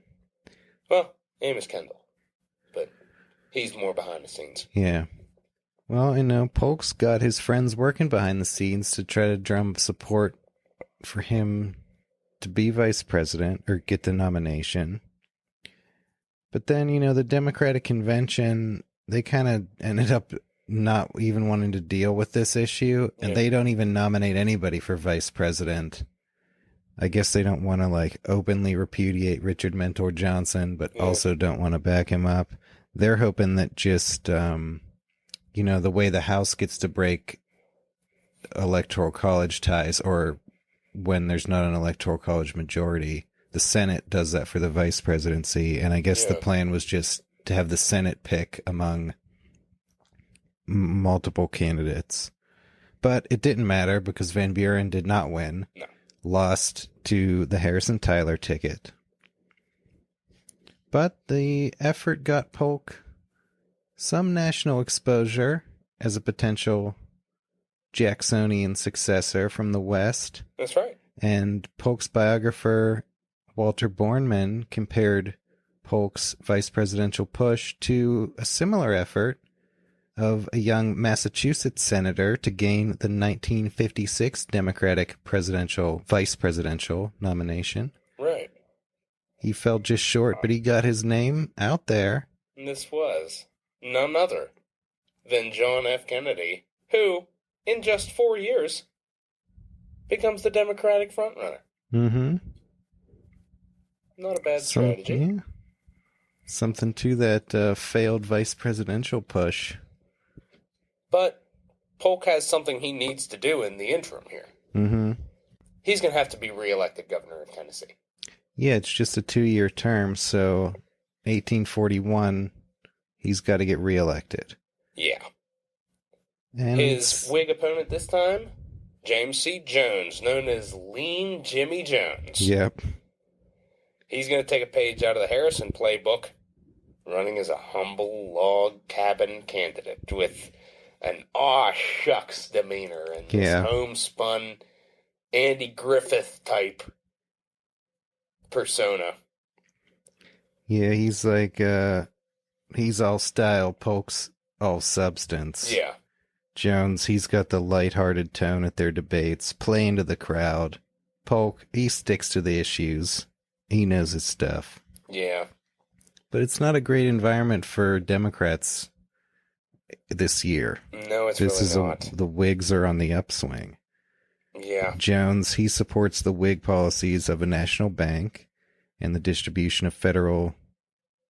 Well, Amos Kendall, but he's more behind the scenes. Yeah. Well, Polk's got his friends working behind the scenes to try to drum support for him to be vice president or get the nomination. But then, the Democratic convention, they kind of ended up not even wanting to deal with this issue, and they don't even nominate anybody for vice president. I guess they don't want to, openly repudiate Richard Mentor Johnson, but also don't want to back him up. They're hoping that just, the way the House gets to break electoral college ties, or when there's not an electoral college majority, the Senate does that for the vice presidency. And I guess the plan was just to have the Senate pick among multiple candidates. But it didn't matter because Van Buren did not win. No. Lost to the Harrison Tyler ticket. But the effort got Polk some national exposure as a potential Jacksonian successor from the West. That's right. And Polk's biographer, Walter Borneman, compared Polk's vice presidential push to a similar effort of a young Massachusetts senator to gain the 1956 Democratic vice presidential nomination. Right. He fell just short, but he got his name out there. And this was none other than John F. Kennedy, who, in just 4 years, becomes the Democratic frontrunner. Mm-hmm. Not a bad strategy. Yeah. Something to that failed vice presidential push. But Polk has something he needs to do in the interim here. Mm-hmm. He's going to have to be reelected governor of Tennessee. Yeah, it's just a 2-year term, so 1841, he's got to get reelected. Yeah. And his Whig opponent this time, James C. Jones, known as Lean Jimmy Jones. Yep. He's going to take a page out of the Harrison playbook, running as a humble log cabin candidate with an aw shucks demeanor and this homespun Andy Griffith type persona. Yeah, he's like, he's all style, Polk's all substance. Yeah. Jones, he's got the lighthearted tone at their debates, playing to the crowd. Polk, he sticks to the issues. He knows his stuff. Yeah. But it's not a great environment for Democrats this year. No, it's really not. The Whigs are on the upswing. Yeah. Jones, he supports the Whig policies of a national bank and the distribution of federal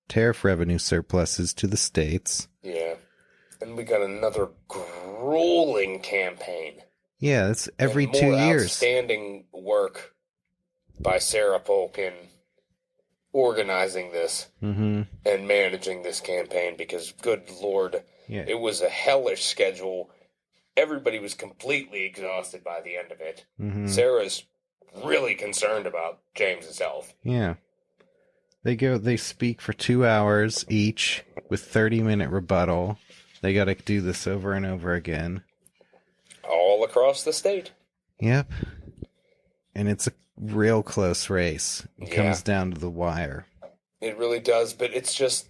tariff revenue surpluses to the states. Yeah. And we got another grueling campaign. Yeah, that's every and 2 years. Outstanding work by Sarah Polk in organizing this and managing this campaign because, good Lord, it was a hellish schedule. Everybody was completely exhausted by the end of it. Sarah's really concerned about James's health. Yeah. They speak for 2 hours each with 30-minute rebuttal. They got to do this over and over again. All across the state. Yep. And it's a real close race. It comes down to the wire. It really does, but it's just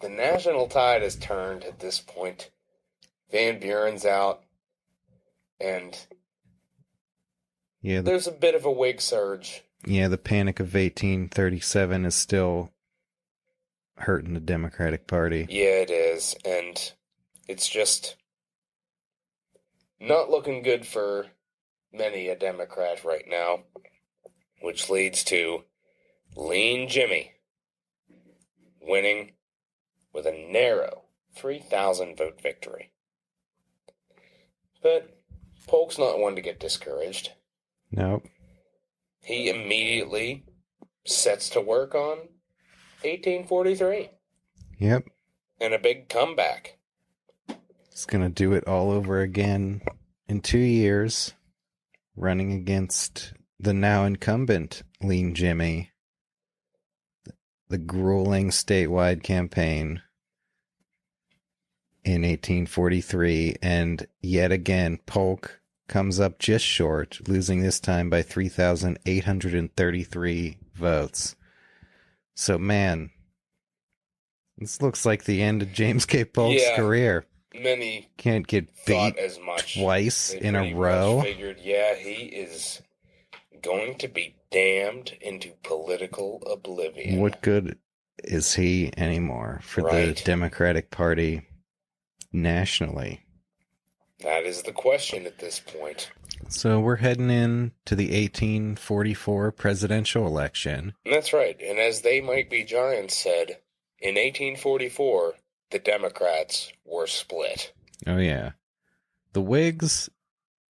the national tide has turned at this point. Van Buren's out, and there's a bit of a Whig surge. Yeah, the Panic of 1837 is still hurting the Democratic Party. Yeah, it is, and it's just not looking good for many a Democrat right now, which leads to Lean Jimmy winning with a narrow 3,000 vote victory. But Polk's not one to get discouraged. Nope. He immediately sets to work on 1843. Yep. And a big comeback. He's going to do it all over again in 2 years, running against the now incumbent Lean Jimmy. The grueling statewide campaign in 1843, and yet again, Polk comes up just short, losing this time by 3,833 votes. So, man, this looks like the end of James K. Polk's career. Many can't get beat as much. Twice in a row. Figured, yeah, he is going to be damned into political oblivion. What good is he anymore for the Democratic Party nationally? That is the question at this point. So we're heading in to the 1844 presidential election. That's right. And as They Might Be Giants said, in 1844, the Democrats were split. Oh, yeah. The Whigs,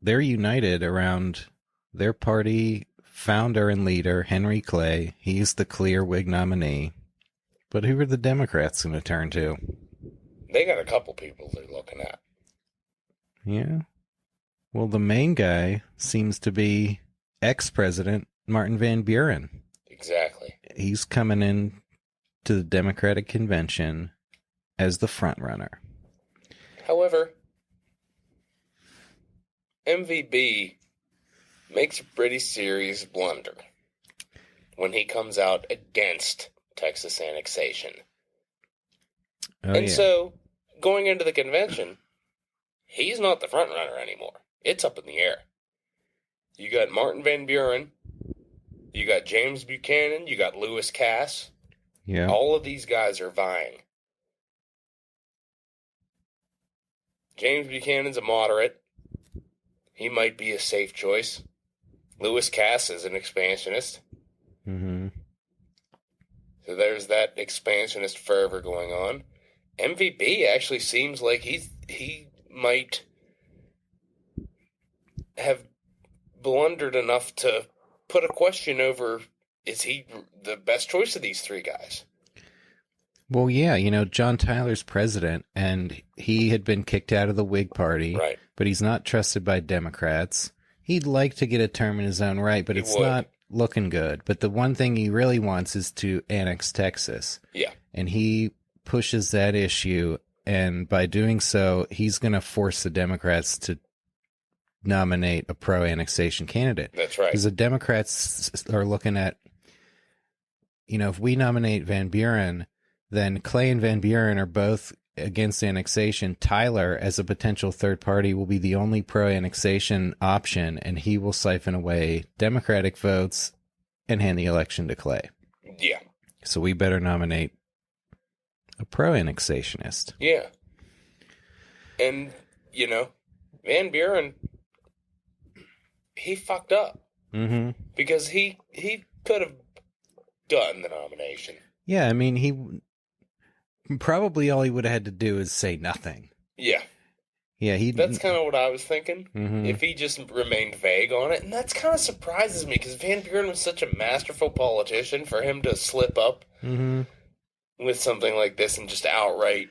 they're united around their party founder and leader, Henry Clay. He's the clear Whig nominee. But who are the Democrats going to turn to? They got a couple people they're looking at. Yeah. Well, the main guy seems to be ex-president Martin Van Buren. Exactly. He's coming in to the Democratic convention as the front runner. However, MVB makes a pretty serious blunder when he comes out against Texas annexation. So, going into the convention, he's not the front runner anymore. It's up in the air. You got Martin Van Buren, you got James Buchanan, you got Lewis Cass. Yeah. All of these guys are vying. James Buchanan's a moderate. He might be a safe choice. Lewis Cass is an expansionist. Mm-hmm. So there's that expansionist fervor going on. MVP actually seems like he might have blundered enough to put a question over, is he the best choice of these three guys? Well, yeah, John Tyler's president, and he had been kicked out of the Whig Party, right? But he's not trusted by Democrats. He'd like to get a term in his own right, but it's not looking good. But the one thing he really wants is to annex Texas. Yeah. And he pushes that issue, and by doing so, he's going to force the Democrats to nominate a pro-annexation candidate. That's right. Because the Democrats are looking at, if we nominate Van Buren, then Clay and Van Buren are both against annexation. Tyler, as a potential third party, will be the only pro-annexation option, and he will siphon away Democratic votes and hand the election to Clay. Yeah. So we better nominate a pro-annexationist. Yeah. And, Van Buren, he fucked up. Mm-hmm. Because he could have gotten the nomination. Yeah, I mean, he probably all he would have had to do is say nothing. Yeah. Yeah, that's kind of what I was thinking. Mm-hmm. If he just remained vague on it. And that kind of surprises me, because Van Buren was such a masterful politician. For him to slip up with something like this and just outright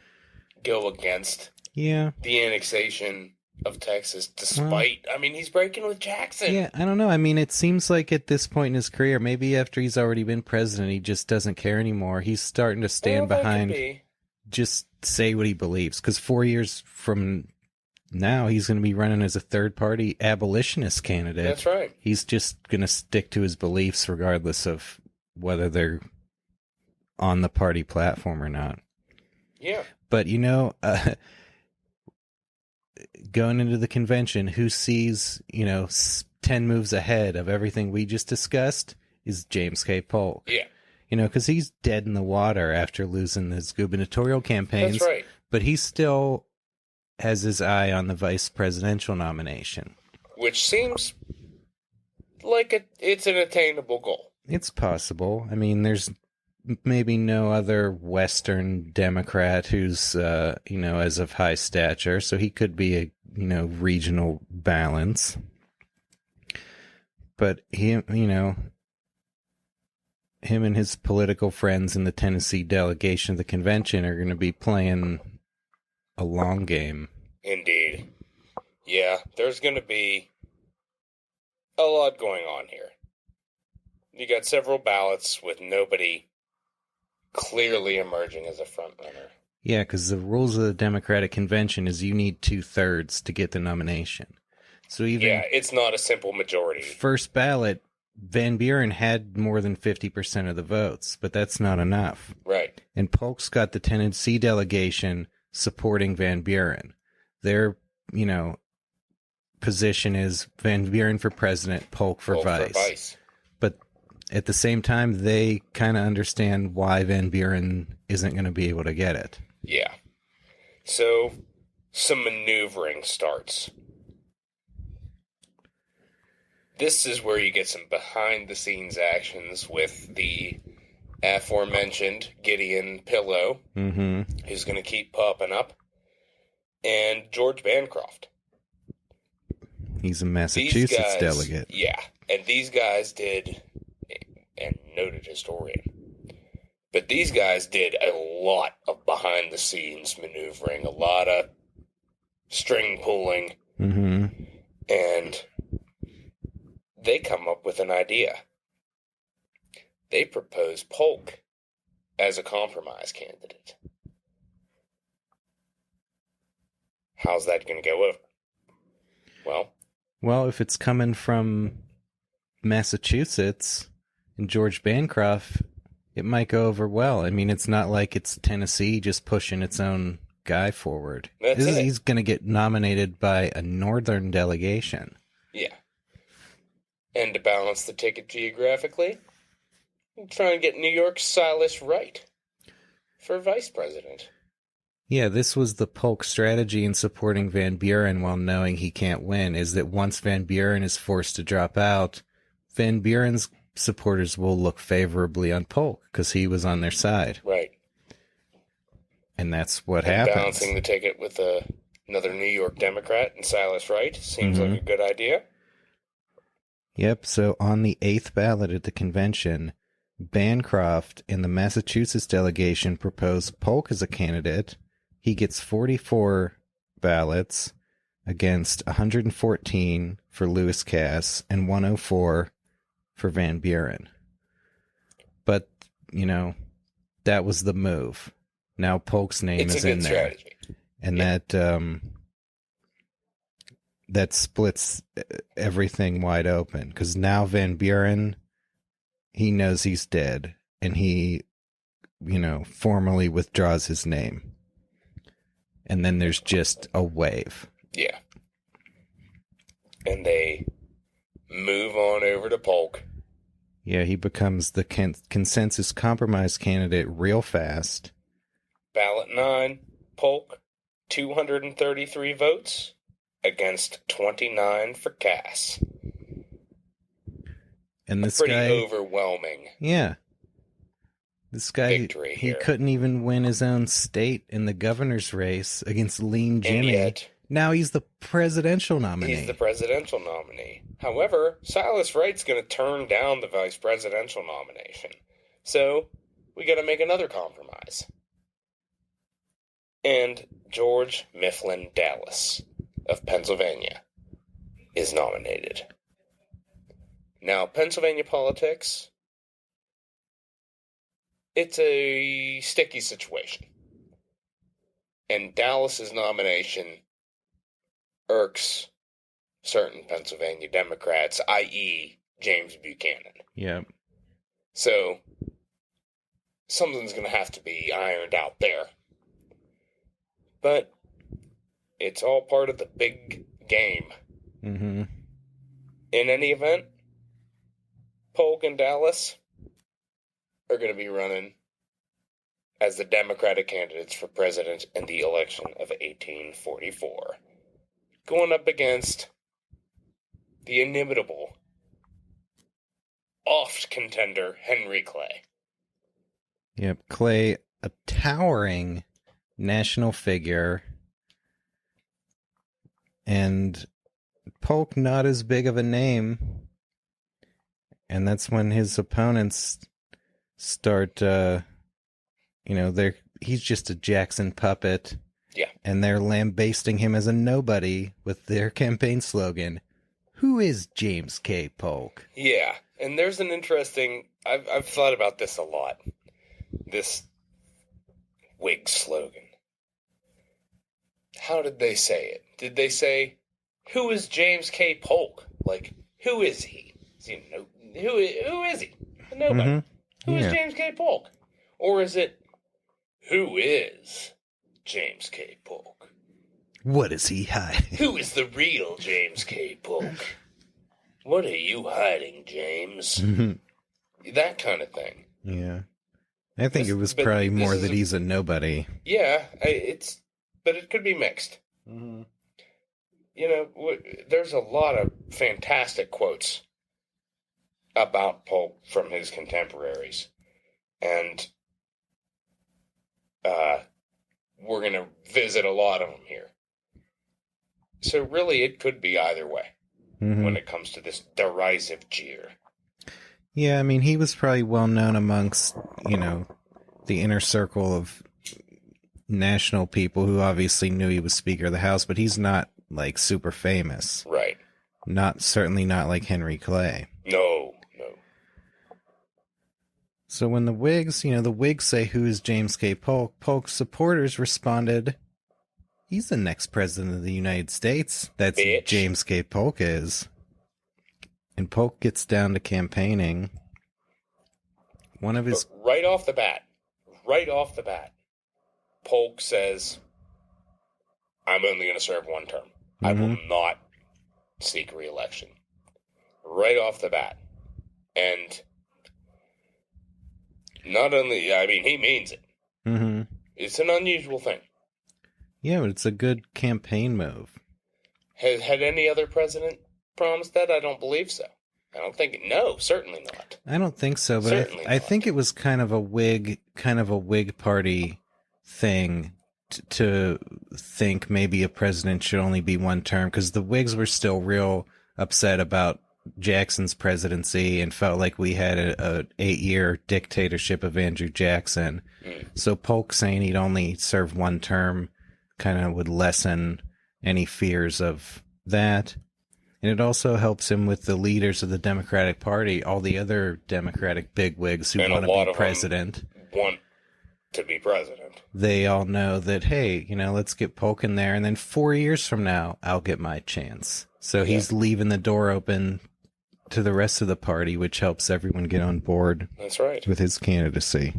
go against the annexation of Texas, despite, he's breaking with Jackson. Yeah, I don't know. I mean, it seems like at this point in his career, maybe after he's already been president, he just doesn't care anymore. He's starting to stand behind, just say what he believes. Because 4 years from now, he's going to be running as a third-party abolitionist candidate. That's right. He's just going to stick to his beliefs regardless of whether they're on the party platform or not. Yeah. But, going into the convention, who sees, 10 moves ahead of everything we just discussed is James K. Polk. Yeah. Because he's dead in the water after losing his gubernatorial campaigns. That's right. But he still has his eye on the vice presidential nomination. Which seems like it's an attainable goal. It's possible. I mean, there's maybe no other Western Democrat who's, as of high stature, so he could be a, regional balance. But he, him and his political friends in the Tennessee delegation of the convention are going to be playing a long game. Indeed. Yeah, there's going to be a lot going on here. You got several ballots with nobody clearly emerging as a frontrunner. Yeah, because the rules of the Democratic Convention is you need 2/3 to get the nomination. So even it's not a simple majority. First ballot, Van Buren had more than 50% of the votes, but that's not enough. Right. And Polk's got the Tennessee delegation supporting Van Buren. Their, position is Van Buren for president, Polk for vice. But at the same time, they kind of understand why Van Buren isn't going to be able to get it. Yeah. So, some maneuvering starts. This is where you get some behind-the-scenes actions with the aforementioned Gideon Pillow, who's going to keep popping up, and George Bancroft. He's a Massachusetts delegate. Yeah, and these guys did, and noted historian, but these guys did a lot of behind-the-scenes maneuvering, a lot of string pulling, and they come up with an idea. They propose Polk as a compromise candidate. How's that going to go over? Well, if it's coming from Massachusetts and George Bancroft, it might go over well. I mean, it's not like it's Tennessee just pushing its own guy forward. He's going to get nominated by a northern delegation. Yeah. And to balance the ticket geographically, I'm trying to get New York's Silas Wright for vice president. Yeah, this was the Polk strategy in supporting Van Buren while knowing he can't win, is that once Van Buren is forced to drop out, Van Buren's supporters will look favorably on Polk because he was on their side. Right. And that's what happens. Balancing the ticket with another New York Democrat and Silas Wright seems like a good idea. Yep, so on the 8th ballot at the convention, Bancroft in the Massachusetts delegation proposed Polk as a candidate. He gets 44 ballots against 114 for Lewis Cass and 104 for Van Buren. But, that was the move. Now Polk's name is in there. Strategy. And that splits everything wide open, because now Van Buren, he knows he's dead, and he, formally withdraws his name. And then there's just a wave. Yeah. And they move on over to Polk. Yeah, he becomes the consensus compromise candidate real fast. Ballot 9, Polk, 233 votes against 29 for Cass. And this pretty guy, overwhelming. Yeah. This guy, victory he here. Couldn't even win his own state in the governor's race against Lean Jimmy. And yet, now he's the presidential nominee. He's the presidential nominee. However, Silas Wright's going to turn down the vice presidential nomination. So, we got to make another compromise. And George Mifflin Dallas of Pennsylvania is nominated. Now, Pennsylvania politics, it's a sticky situation. And Dallas's nomination irks certain Pennsylvania Democrats, i.e. James Buchanan. Yeah. So, something's going to have to be ironed out there. But it's all part of the big game. Mm-hmm. In any event, Polk and Dallas are going to be running as the Democratic candidates for president in the election of 1844. Going up against the inimitable, oft contender Henry Clay. Yep, Clay, a towering national figure, and Polk not as big of a name, and that's when his opponents start, he's just a Jackson puppet. Yeah. And they're lambasting him as a nobody with their campaign slogan, "Who is James K. Polk?" Yeah, and there's an interesting... I've thought about this a lot. This Whig slogan. How did they say it? Did they say, "Who is James K. Polk"? Like, who is he? Is he who is he? Nobody. Mm-hmm. Who is James K. Polk? Or is it, "Who is James K. Polk"? What is he hiding? Who is the real James K. Polk? What are you hiding, James? That kind of thing. Yeah. I think it was probably more that he's a nobody. Yeah, but it could be mixed. Mm-hmm. There's a lot of fantastic quotes about Polk from his contemporaries. And we're going to visit a lot of them here. So really, it could be either way when it comes to this derisive jeer. Yeah, I mean, he was probably well known amongst, the inner circle of national people who obviously knew he was Speaker of the House, but he's not, like, super famous. Right. Certainly not like Henry Clay. No. So when the Whigs say, "Who is James K. Polk?" Polk's supporters responded, "He's the next president of the United States. That's who James K. Polk is." And Polk gets down to campaigning. Right off the bat, Polk says, "I'm only going to serve one term. I will not seek re-election." Right off the bat. And not only, he means it. Mm-hmm. It's an unusual thing. Yeah, but it's a good campaign move. Had any other president promised that? I don't believe so. No, certainly not. I don't think so, but I think it was kind of a Whig Party thing to think maybe a president should only be one term, because the Whigs were still real upset about Jackson's presidency and felt like we had a 8-year dictatorship of Andrew Jackson. So Polk saying he'd only serve one term kind of would lessen any fears of that. And it also helps him with the leaders of the Democratic Party, all the other Democratic bigwigs who want to be president. Want to be president. They all know that, hey, let's get Polk in there, and then 4 years from now, I'll get my chance. So he's leaving the door open to the rest of the party, which helps everyone get on board. That's right. With his candidacy.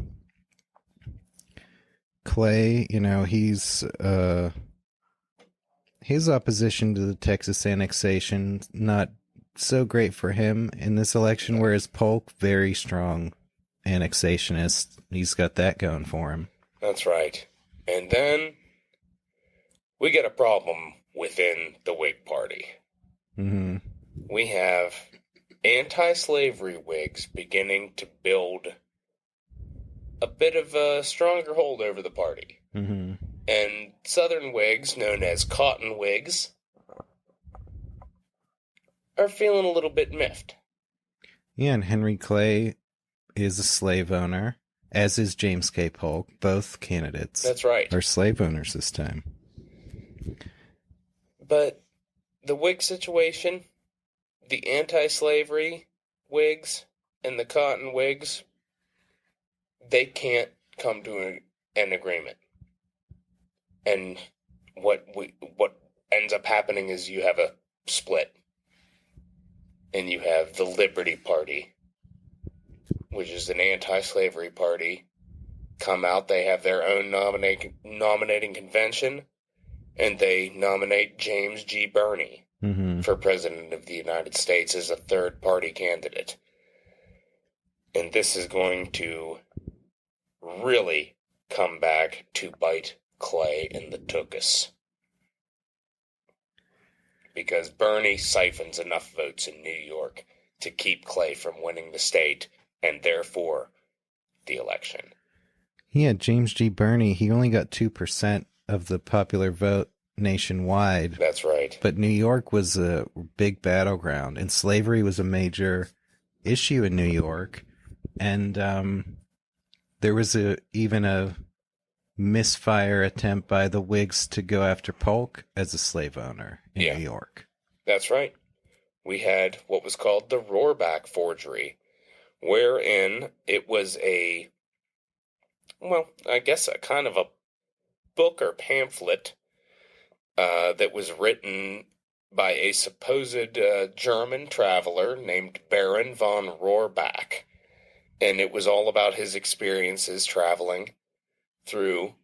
Clay, he's his opposition to the Texas annexation, not so great for him in this election, whereas Polk, very strong annexationist. He's got that going for him. That's right. And then we get a problem within the Whig Party. Mm-hmm. We have anti-slavery Whigs beginning to build a bit of a stronger hold over the party. Mm-hmm. And Southern Whigs, known as Cotton Whigs, are feeling a little bit miffed. Yeah, and Henry Clay is a slave owner, as is James K. Polk. Both candidates. That's right. Are slave owners this time. But the Whig situation, the anti-slavery Whigs and the Cotton Whigs, they can't come to an agreement. And what ends up happening is you have a split. And you have the Liberty Party, which is an anti-slavery party, come out. They have their own nominating convention, and they nominate James G. Birney for President of the United States as a third-party candidate. And this is going to really come back to bite Clay in the tuchus. Because Birney siphons enough votes in New York to keep Clay from winning the state, and therefore the election. Yeah, James G. Birney, he only got 2% of the popular vote nationwide. That's right. But New York was a big battleground, and slavery was a major issue in New York. And There was even a misfire attempt by the Whigs to go after Polk as a slave owner in New York. That's right. We had what was called the Rohrback Forgery, wherein it was a kind of a book or pamphlet that was written by a supposed German traveler named Baron von Rohrback. And it was all about his experiences traveling through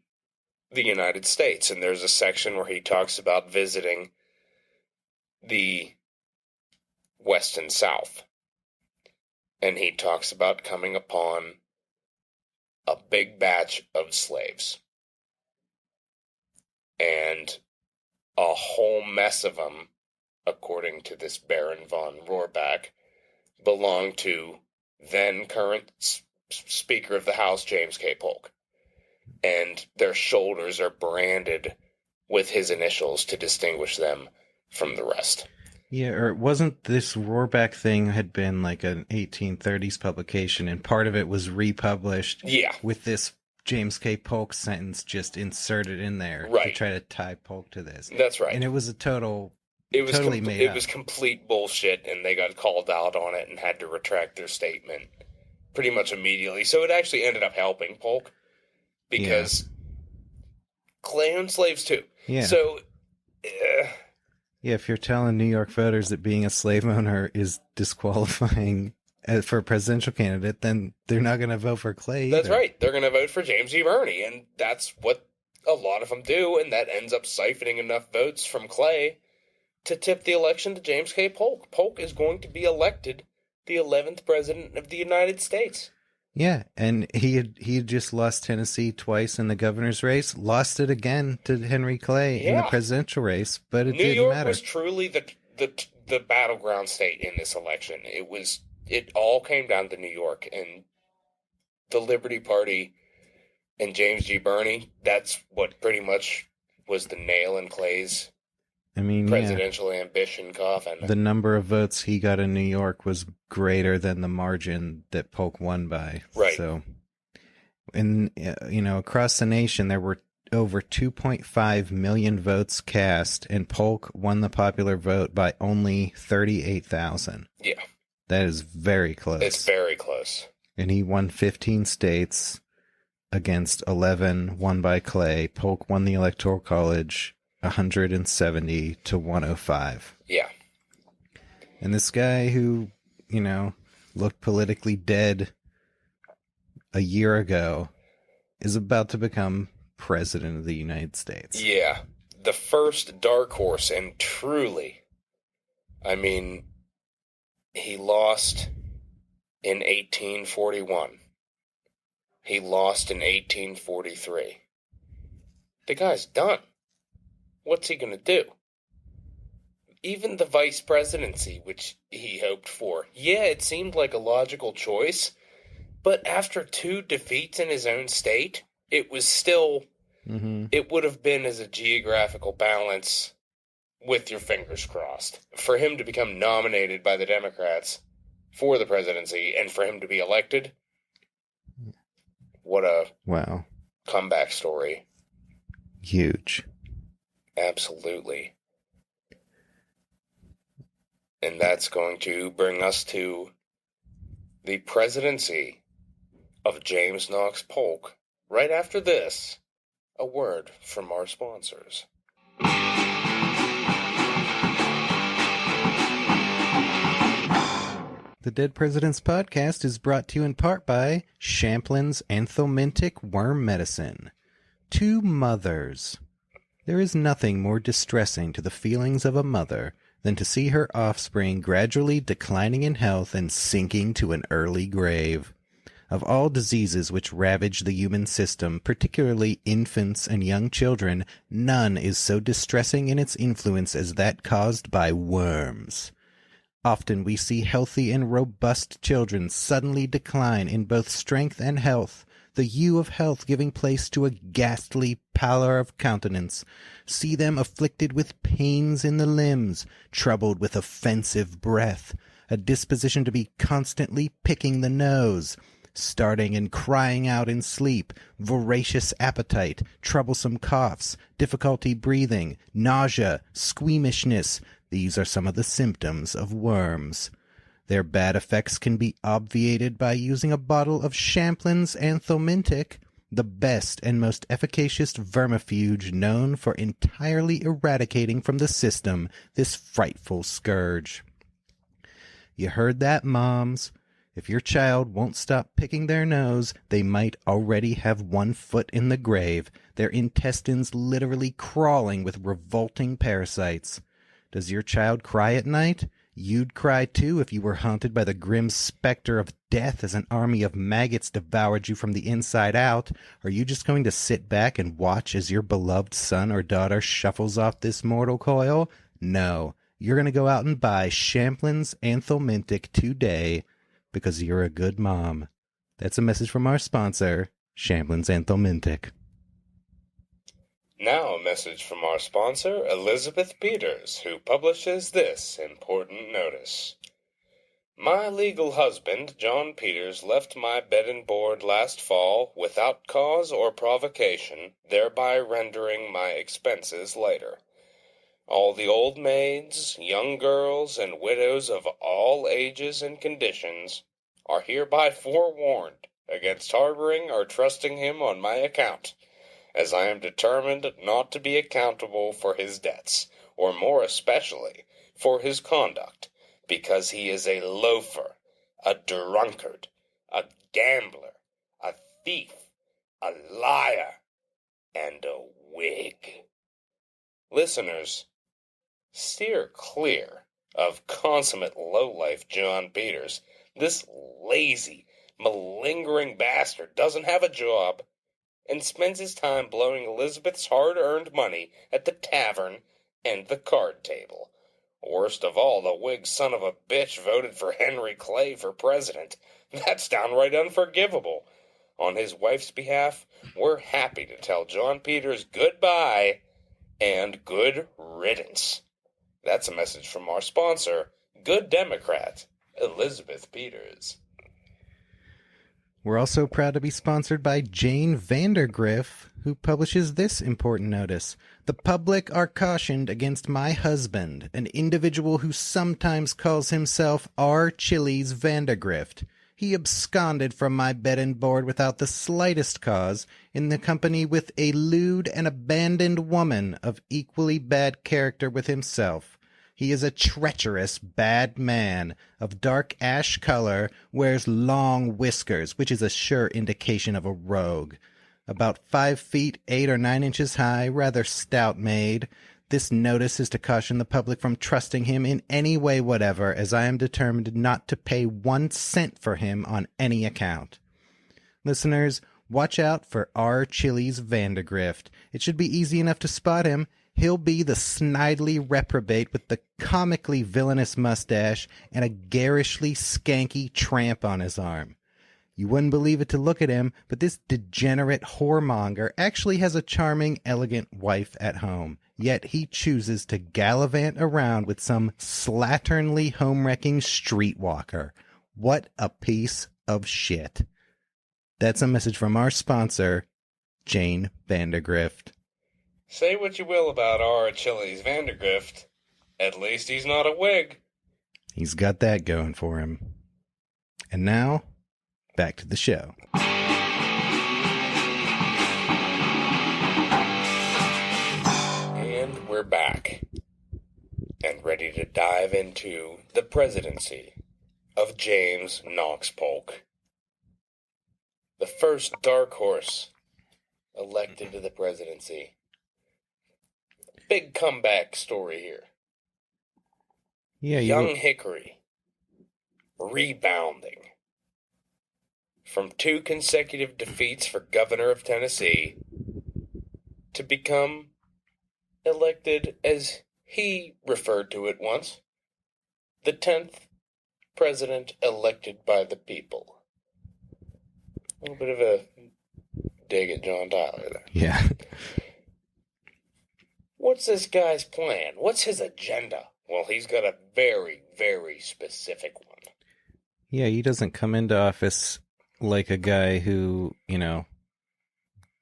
the United States. And there's a section where he talks about visiting the West and South. And he talks about coming upon a big batch of slaves. And a whole mess of them, according to this Baron von Rohrback, belonged to then current Speaker of the House, James K. Polk. And their shoulders are branded with his initials to distinguish them from the rest. Yeah, or wasn't this Rohrback thing had been like an 1830s publication, and part of it was republished with this James K. Polk sentence just inserted in there to try to tie Polk to this. That's right. And it was a totally made up. It was complete bullshit, and they got called out on it and had to retract their statement pretty much immediately. So it actually ended up helping Polk because Clay owned slaves too. Yeah. So... yeah, if you're telling New York voters that being a slave owner is disqualifying for a presidential candidate, then they're not going to vote for Clay either. That's right. They're going to vote for James G. Birney, and that's what a lot of them do, and that ends up siphoning enough votes from Clay to tip the election to James K. Polk. Polk is going to be elected the 11th president of the United States. Yeah, and he had just lost Tennessee twice in the governor's race, lost it again to Henry Clay in the presidential race, but it didn't matter. New York was truly the battleground state in this election. It all came down to New York, and the Liberty Party and James G. Birney, that's what pretty much was the nail in Clay's presidential ambition coffin. The number of votes he got in New York was greater than the margin that Polk won by. Right. So, across the nation, there were over 2.5 million votes cast, and Polk won the popular vote by only 38,000. Yeah. That is very close. It's very close. And he won 15 states against 11 won by Clay. Polk won the Electoral College 170 to 105. Yeah. And this guy who, looked politically dead a year ago is about to become president of the United States. Yeah. The first dark horse, and truly, he lost in 1841. He lost in 1843. The guy's done. What's he going to do? Even the vice presidency, which he hoped for, it seemed like a logical choice, but after 2 defeats in his own state, it was still, it would have been as a geographical balance with your fingers crossed. For him to become nominated by the Democrats for the presidency and for him to be elected, what a comeback story. Huge. Absolutely. And that's going to bring us to the presidency of James Knox Polk. Right after this, a word from our sponsors. The Dead Presidents Podcast is brought to you in part by Champlin's Anthelmintic Worm Medicine. To mothers. There is nothing more distressing to the feelings of a mother than to see her offspring gradually declining in health and sinking to an early grave. Of all diseases which ravage the human system, particularly infants and young children, none is so distressing in its influence as that caused by worms. Often we see healthy and robust children suddenly decline in both strength and health, the hue of health giving place to a ghastly pallor of countenance. See them afflicted with pains in the limbs, troubled with offensive breath, a disposition to be constantly picking the nose, starting and crying out in sleep, voracious appetite, troublesome coughs, difficulty breathing, nausea, squeamishness. These are some of the symptoms of worms. Their bad effects can be obviated by using a bottle of Champlin's anthelmintic, the best and most efficacious vermifuge known for entirely eradicating from the system this frightful scourge. You heard that, moms? If your child won't stop picking their nose, they might already have 1 foot in the grave, their intestines literally crawling with revolting parasites. Does your child cry at night? You'd cry too if you were haunted by the grim specter of death as an army of maggots devoured you from the inside out. Are you just going to sit back and watch as your beloved son or daughter shuffles off this mortal coil? No. You're going to go out and buy Champlin's anthelmintic today because you're a good mom. That's a message from our sponsor, Champlin's anthelmintic. Now a message from our sponsor, Elizabeth Peters, who publishes this important notice. My legal husband, John Peters, left my bed and board last fall without cause or provocation, thereby rendering my expenses lighter. All the old maids, young girls, and widows of all ages and conditions are hereby forewarned against harboring or trusting him on my account, as I am determined not to be accountable for his debts, or more especially for his conduct, because he is a loafer, a drunkard, a gambler, a thief, a liar, and a Whig. Listeners, steer clear of consummate lowlife John Peters. This lazy, malingering bastard doesn't have a job and spends his time blowing Elizabeth's hard-earned money at the tavern and the card table. Worst of all, the Whig son of a bitch voted for Henry Clay for president. That's downright unforgivable. On his wife's behalf, we're happy to tell John Peters goodbye and good riddance. That's a message from our sponsor, Good Democrat, Elizabeth Peters. We're also proud to be sponsored by Jane Vandergriff, who publishes this important notice. The public are cautioned against my husband, an individual who sometimes calls himself R. Chili's Vandergrift. He absconded from my bed and board without the slightest cause, in the company with a lewd and abandoned woman of equally bad character with himself. He is a treacherous, bad man, of dark ash color, wears long whiskers, which is a sure indication of a rogue. About 5 feet 8 or 9 inches high, rather stout made. This notice is to caution the public from trusting him in any way whatever, as I am determined not to pay 1 cent for him on any account. Listeners, watch out for R. Chili's Vandergrift. It should be easy enough to spot him. He'll be the snidely reprobate with the comically villainous mustache and a garishly skanky tramp on his arm. You wouldn't believe it to look at him, but this degenerate whoremonger actually has a charming, elegant wife at home. Yet he chooses to gallivant around with some slatternly, home-wrecking streetwalker. What a piece of shit. That's a message from our sponsor, Jane Vandergrift. Say what you will about R. Chili's Vandergrift. At least he's not a Whig. He's got that going for him. And now, back to the show. And we're back. And ready to dive into the presidency of James Knox Polk. The first dark horse elected to the presidency. Big comeback story here. Yeah, Young Hickory rebounding from 2 consecutive defeats for governor of Tennessee to become elected, as he referred to it once, the 10th president elected by the people. A little bit of a dig at John Tyler there. Yeah. What's this guy's plan? What's his agenda? Well, he's got a very, very specific one. Yeah, he doesn't come into office like a guy who,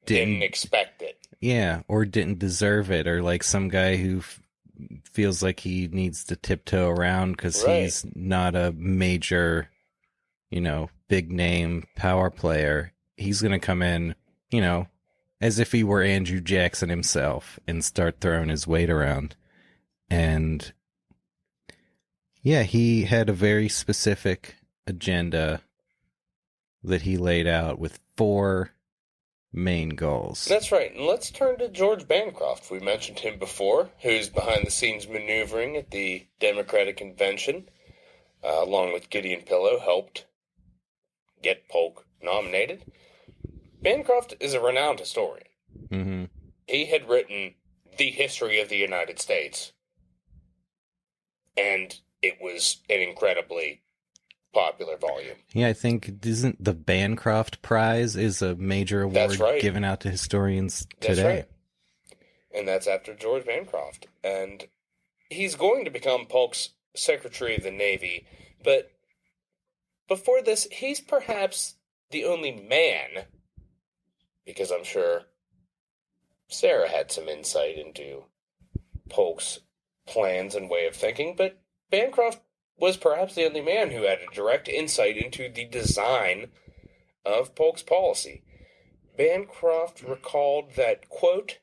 Didn't expect it. yeah, or didn't deserve it, or like some guy who feels like he needs to tiptoe around because he's not a major, big name power player. He's going to come in, as if he were Andrew Jackson himself and start throwing his weight around. And yeah, he had a very specific agenda that he laid out with 4 main goals. That's right. And let's turn to George Bancroft. We mentioned him before, who's behind the scenes maneuvering at the Democratic Convention, along with Gideon Pillow, helped get Polk nominated. Bancroft is a renowned historian. Mm-hmm. He had written The History of the United States, and it was an incredibly popular volume. Yeah, I think isn't the Bancroft Prize is a major award given out to historians today. That's right. And that's after George Bancroft. And he's going to become Polk's Secretary of the Navy, but before this, he's perhaps the only man, because I'm sure Sarah had some insight into Polk's plans and way of thinking, but Bancroft was perhaps the only man who had a direct insight into the design of Polk's policy. Bancroft recalled that, quote,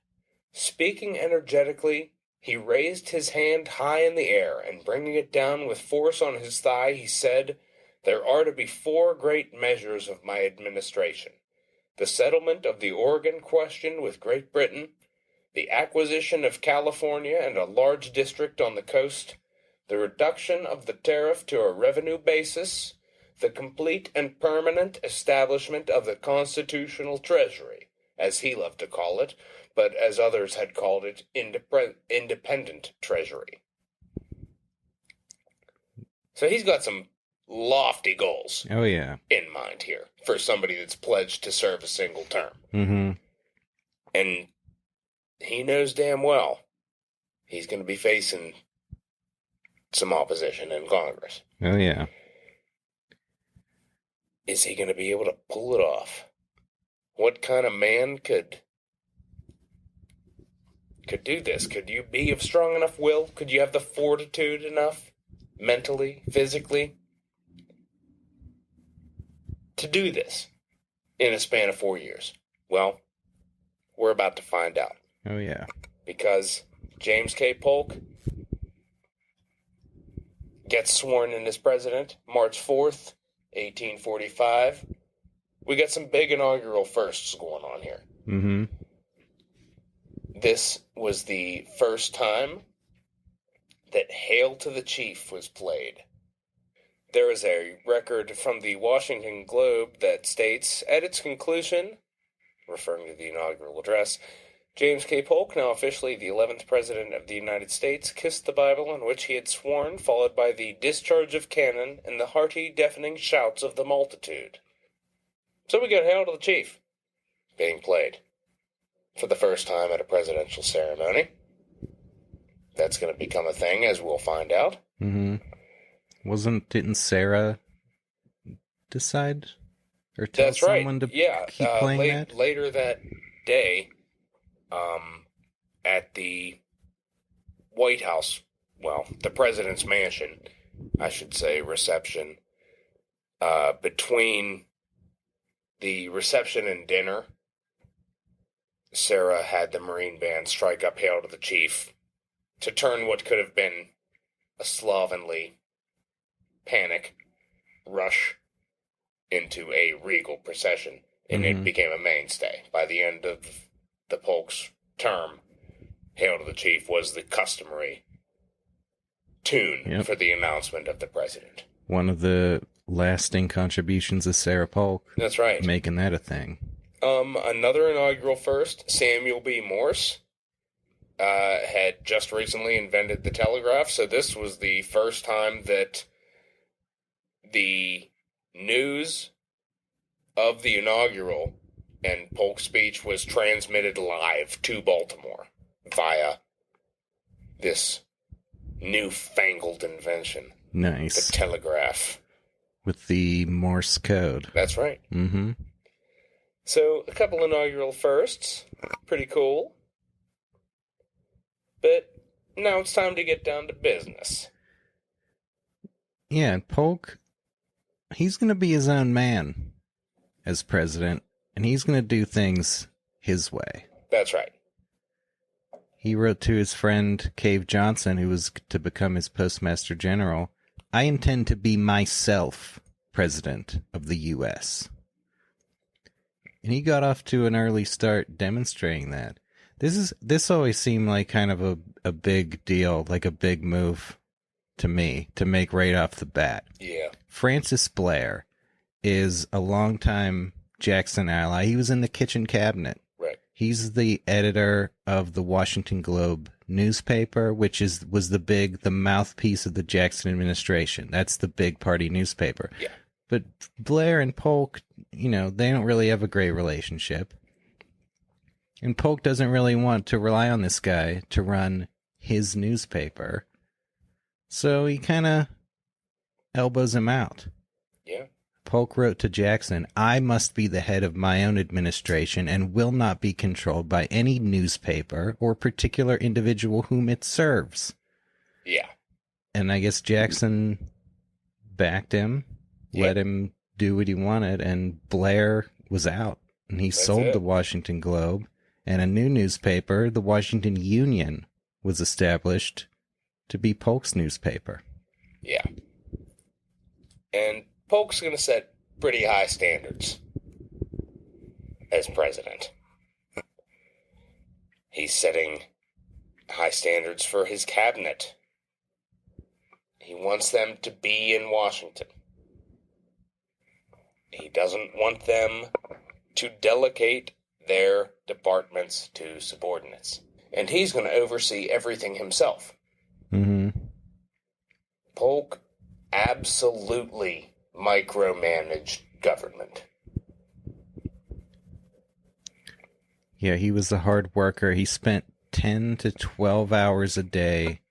speaking energetically, he raised his hand high in the air, and bringing it down with force on his thigh, he said, there are to be 4 great measures of my administration: the settlement of the Oregon question with Great Britain, the acquisition of California and a large district on the coast, the reduction of the tariff to a revenue basis, the complete and permanent establishment of the constitutional treasury, as he loved to call it, but as others had called it, independent treasury. So he's got some lofty goals in mind here for somebody that's pledged to serve a single term. Mm-hmm. And he knows damn well he's going to be facing some opposition in Congress. Oh, yeah. Is he going to be able to pull it off? What kind of man could do this? Could you be of strong enough will? Could you have the fortitude enough, mentally, physically, to do this in a span of 4 years? Well, we're about to find out. Oh, yeah. Because James K. Polk gets sworn in as president March 4th, 1845. We got some big inaugural firsts going on here. Mm-hmm. This was the first time that Hail to the Chief was played. There is a record from the Washington Globe that states, at its conclusion, referring to the inaugural address, James K. Polk, now officially the 11th President of the United States, kissed the Bible on which he had sworn, followed by the discharge of cannon and the hearty, deafening shouts of the multitude. So we got Hail to the Chief being played for the first time at a presidential ceremony. That's going to become a thing, as we'll find out. Mm-hmm. Didn't Sarah decide or tell someone to keep playing that? Later that day, at the White House, well, the president's mansion, I should say, reception, between the reception and dinner, Sarah had the Marine Band strike up Hail to the Chief to turn what could have been a slovenly panic rush into a regal procession, and it became a mainstay. By the end of the Polk's term, Hail to the Chief was the customary tune for the announcement of the president. One of the lasting contributions of Sarah Polk. That's right. Making that a thing. Another inaugural first, Samuel B. Morse had just recently invented the telegraph, so this was the first time that the news of the inaugural and Polk's speech was transmitted live to Baltimore via this newfangled invention. Nice. The telegraph. With the Morse code. That's right. Mm-hmm. So, a couple inaugural firsts. Pretty cool. But now it's time to get down to business. Yeah, Polk, he's going to be his own man as president, and he's going to do things his way. That's right. He wrote to his friend Cave Johnson, who was to become his postmaster general, "I intend to be myself president of the U.S." And he got off to an early start demonstrating that. This always seemed like kind of a big deal, like a big move to me to make right off the bat. Yeah. Francis Blair is a longtime Jackson ally. He was in the kitchen cabinet. Right. He's the editor of the Washington Globe newspaper, which was the mouthpiece of the Jackson administration. That's the big party newspaper. Yeah. But Blair and Polk, they don't really have a great relationship. And Polk doesn't really want to rely on this guy to run his newspaper. So he kind of elbows him out. Yeah. Polk wrote to Jackson, "I must be the head of my own administration and will not be controlled by any newspaper or particular individual whom it serves." Yeah. And I guess Jackson backed him, let him do what he wanted, and Blair was out. And he sold the Washington Globe, and a new newspaper, the Washington Union, was established to be Polk's newspaper. Yeah. And Polk's going to set pretty high standards as president. He's setting high standards for his cabinet. He wants them to be in Washington. He doesn't want them to delegate their departments to subordinates. And he's going to oversee everything himself. Mm-hmm. Polk absolutely micromanaged government. Yeah, he was a hard worker. He spent 10 to 12 hours a day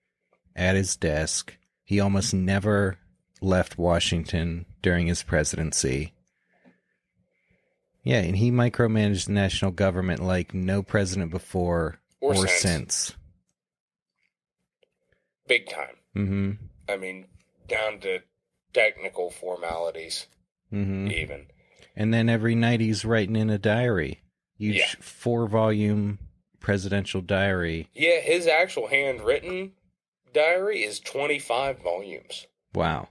at his desk. He almost never left Washington during his presidency. Yeah, and he micromanaged the national government like no president before or since. Big time. Mm-hmm. I mean, down to technical formalities, even. And then every night he's writing in a diary. Huge 4-volume presidential diary. Yeah, his actual handwritten diary is 25 volumes. Wow.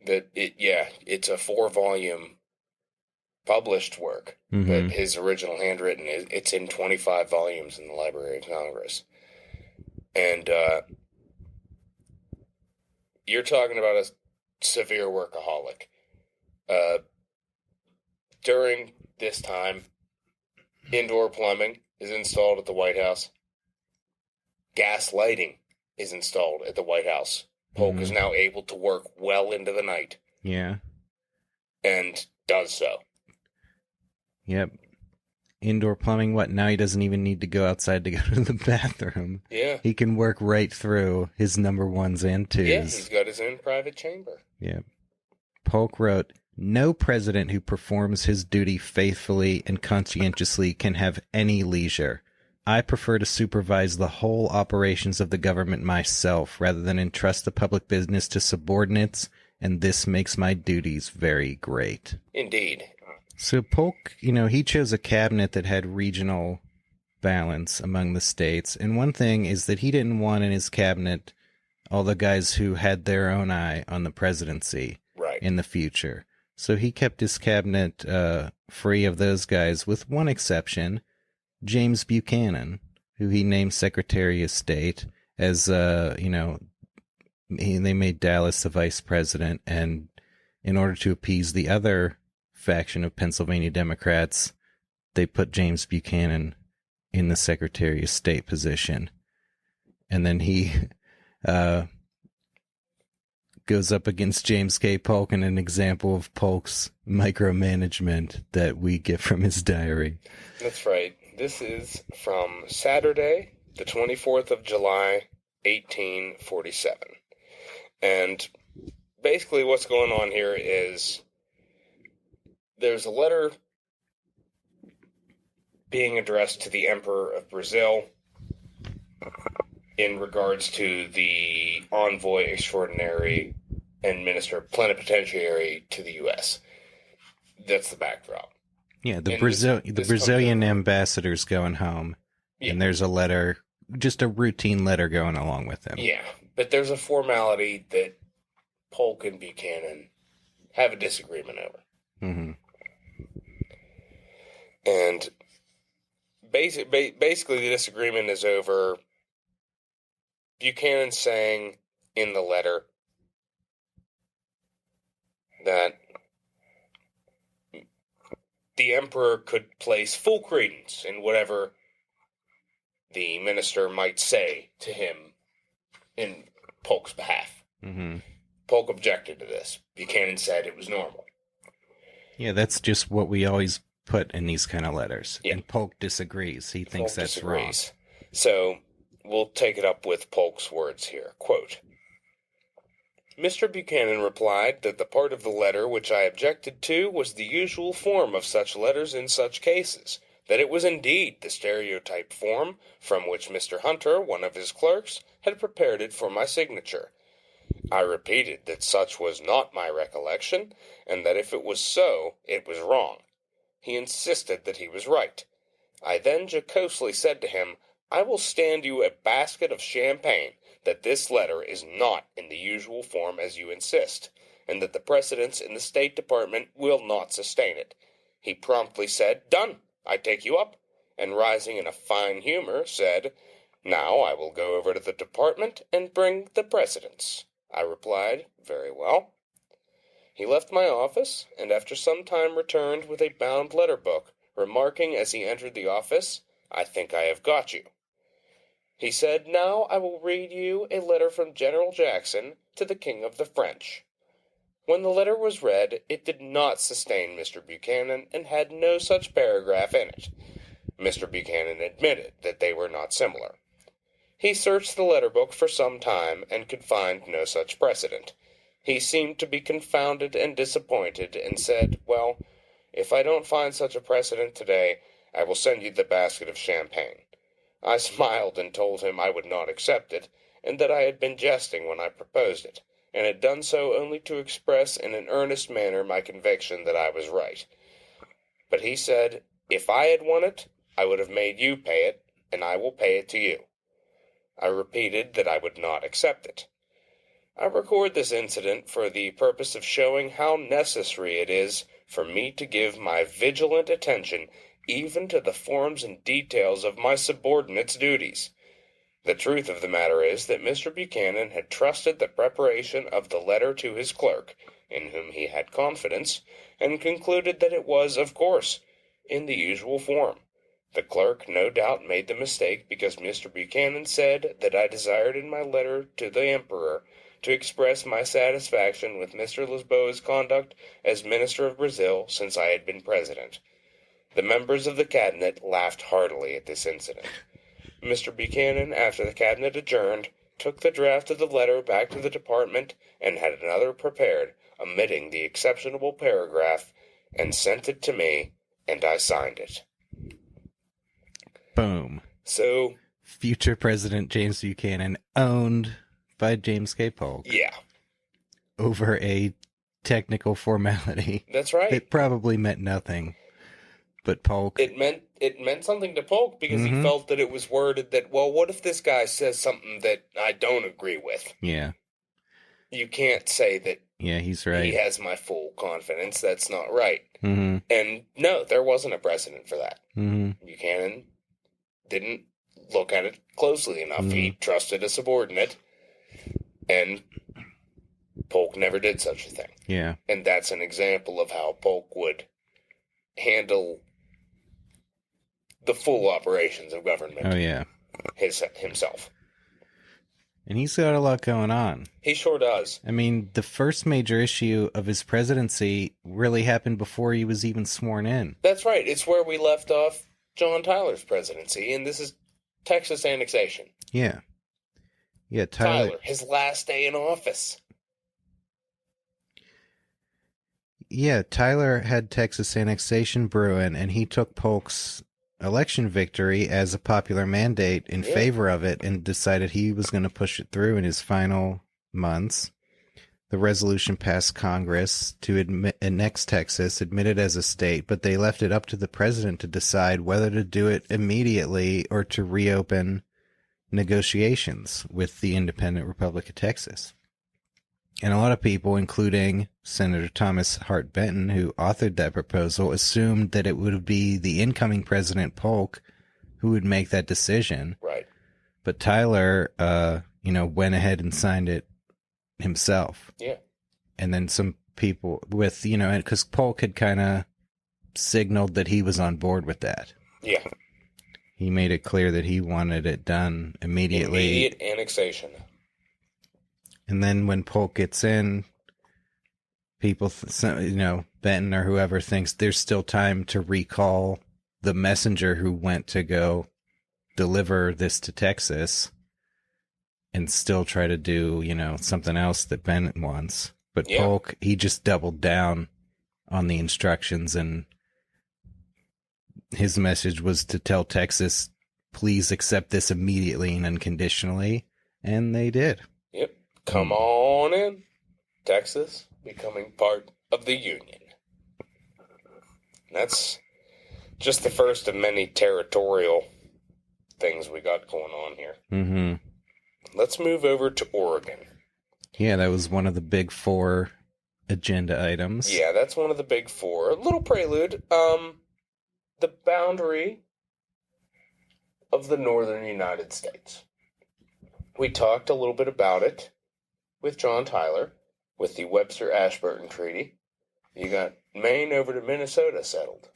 It's a 4-volume published work. But his original handwritten, it's in 25 volumes in the Library of Congress. And you're talking about a severe workaholic. During this time, indoor plumbing is installed at the White House. Gas lighting is installed at the White House. Polk is now able to work well into the night. Yeah. And does so. Yep. Indoor plumbing, now he doesn't even need to go outside to go to the bathroom. Yeah. He can work right through his number 1s and 2s. Yeah, he's got his own private chamber. Yeah. Polk wrote, "No president who performs his duty faithfully and conscientiously can have any leisure. I prefer to supervise the whole operations of the government myself rather than entrust the public business to subordinates, and this makes my duties very great." Indeed. So Polk, he chose a cabinet that had regional balance among the states. And one thing is that he didn't want in his cabinet all the guys who had their own eye on the presidency in the future. So he kept his cabinet free of those guys, with one exception, James Buchanan, who he named Secretary of State, as, they made Dallas the vice president. And in order to appease the other faction of Pennsylvania Democrats, they put James Buchanan in the Secretary of State position. And then he goes up against James K. Polk in an example of Polk's micromanagement that we get from his diary. That's right. This is from Saturday, the 24th of July, 1847. And basically what's going on here is there's a letter being addressed to the Emperor of Brazil in regards to the envoy extraordinary and minister plenipotentiary to the U.S. That's the backdrop. Yeah, the Brazilian ambassador's going home, and there's a letter, just a routine letter going along with him. Yeah, but there's a formality that Polk and Buchanan have a disagreement over. Mm-hmm. And basically the disagreement is over Buchanan saying in the letter that the emperor could place full credence in whatever the minister might say to him in Polk's behalf. Mm-hmm. Polk objected to this. Buchanan said it was normal. Yeah, that's just what we always put in these kind of letters. Yeah. And Polk disagrees. He thinks that's wrong. So we'll take it up with Polk's words here. Quote, Mr. Buchanan replied that the part of the letter which I objected to was the usual form of such letters in such cases, that it was indeed the stereotype form from which Mr. Hunter, one of his clerks, had prepared it for my signature. I repeated that such was not my recollection, and that if it was so, it was wrong. He insisted that he was right. I then jocosely said to him, I will stand you a basket of champagne that this letter is not in the usual form as you insist, and that the precedents in the State Department will not sustain it. He promptly said, Done, I take you up, and rising in a fine humor, said, Now I will go over to the department and bring the precedents. I replied, Very well. He left my office, and after some time returned with a bound letter book, remarking as he entered the office, I think I have got you. He said, Now I will read you a letter from General Jackson to the King of the French. When the letter was read, it did not sustain Mr. Buchanan and had no such paragraph in it. Mr. Buchanan admitted that they were not similar. He searched the letter book for some time and could find no such precedent. He seemed to be confounded and disappointed and said, Well, if I don't find such a precedent today, I will send you the basket of champagne. I smiled and told him I would not accept it, and that I had been jesting when I proposed it, and had done so only to express in an earnest manner my conviction that I was right. But he said, If I had won it, I would have made you pay it, and I will pay it to you. I repeated that I would not accept it. I record this incident for the purpose of showing how necessary it is for me to give my vigilant attention even to the forms and details of my subordinates' duties. The truth of the matter is that Mr. Buchanan had trusted the preparation of the letter to his clerk, in whom he had confidence, and concluded that it was, of course, in the usual form. The clerk no doubt made the mistake because Mr. Buchanan said that I desired in my letter to the Emperor to express my satisfaction with Mr. Lisboa's conduct as Minister of Brazil since I had been President. The members of the Cabinet laughed heartily at this incident. Mr. Buchanan, after the Cabinet adjourned, took the draft of the letter back to the department and had another prepared, omitting the exceptionable paragraph, and sent it to me, and I signed it. Boom. So, future President James Buchanan owned by James K. Polk. Yeah. Over a technical formality. That's right. It probably meant nothing. But Polk... It meant something to Polk because he felt that it was worded that, well, what if this guy says something that I don't agree with? Yeah. You can't say that he's right. He has my full confidence. That's not right. Mm-hmm. And no, there wasn't a precedent for that. Mm-hmm. Buchanan didn't look at it closely enough. Mm-hmm. He trusted a subordinate, and Polk never did such a thing. Yeah. And that's an example of how Polk would handle the full operations of government. Oh, yeah. Himself. And he's got a lot going on. He sure does. I mean, the first major issue of his presidency really happened before he was even sworn in. That's right. It's where we left off John Tyler's presidency, and this is Texas annexation. Yeah. Yeah, Tyler, his last day in office. Yeah, Tyler had Texas annexation brewing, and he took Polk's election victory as a popular mandate in favor of it and decided he was going to push it through in his final months. The resolution passed Congress to annex Texas, admit it as a state, but they left it up to the president to decide whether to do it immediately or to reopen negotiations with the independent Republic of Texas. And a lot of people, including Senator Thomas Hart Benton, who authored that proposal, assumed that it would be the incoming President Polk who would make that decision. Right. But Tyler, went ahead and signed it himself. Yeah. And then some people with, because Polk had kind of signaled that he was on board with that. Yeah. He made it clear that he wanted it done immediately. Immediate annexation. And then when Polk gets in, people, Benton or whoever thinks there's still time to recall the messenger who went to go deliver this to Texas and still try to do, something else that Bennett wants. But Polk, he just doubled down on the instructions, and his message was to tell Texas, please accept this immediately and unconditionally. And they did. Yep. Come on in. Texas becoming part of the Union. That's just the first of many territorial things we got going on here. Mm-hmm. Let's move over to Oregon. Yeah, that was one of the big four agenda items. Yeah, that's one of the big four. A little prelude. The boundary of the northern United States. We talked a little bit about it with John Tyler, with the Webster-Ashburton Treaty. You got Maine over to Minnesota settled.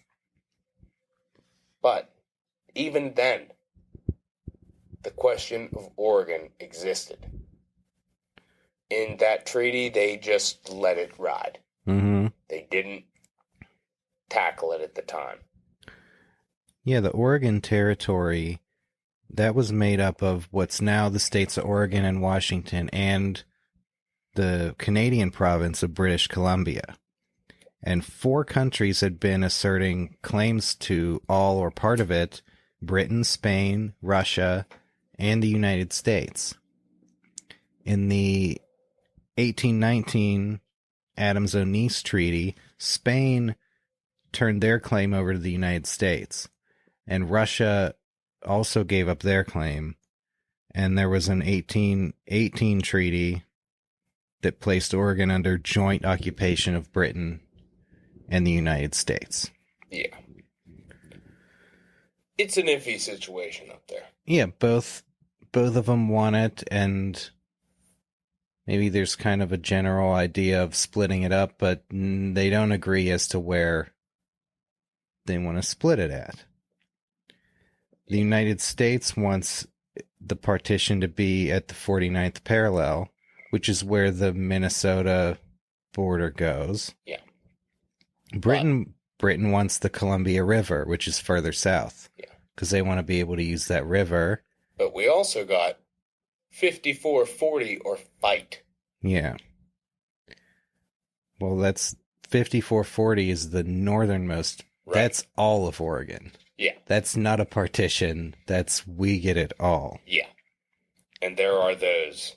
But even then, the question of Oregon existed. In that treaty, they just let it ride. Mm-hmm. They didn't tackle it at the time. Yeah, the Oregon Territory, that was made up of what's now the states of Oregon and Washington and the Canadian province of British Columbia. And 4 countries had been asserting claims to all or part of it: Britain, Spain, Russia, and the United States. In the 1819 Adams-Onis Treaty, Spain turned their claim over to the United States, and Russia also gave up their claim. And there was an 1818 treaty that placed Oregon under joint occupation of Britain and the United States. Yeah. It's an iffy situation up there. Yeah, both of them want it, and maybe there's kind of a general idea of splitting it up, but they don't agree as to where they want to split it at. The United States wants the partition to be at the 49th parallel, which is where the Minnesota border goes. Yeah. Britain wants the Columbia River, which is further south. Yeah. Because they want to be able to use that river. But we also got 5440 or fight. Yeah. Well, that's 5440 is the northernmost. Right. That's all of Oregon. Yeah. That's not a partition. That's we get it all. Yeah. And there are those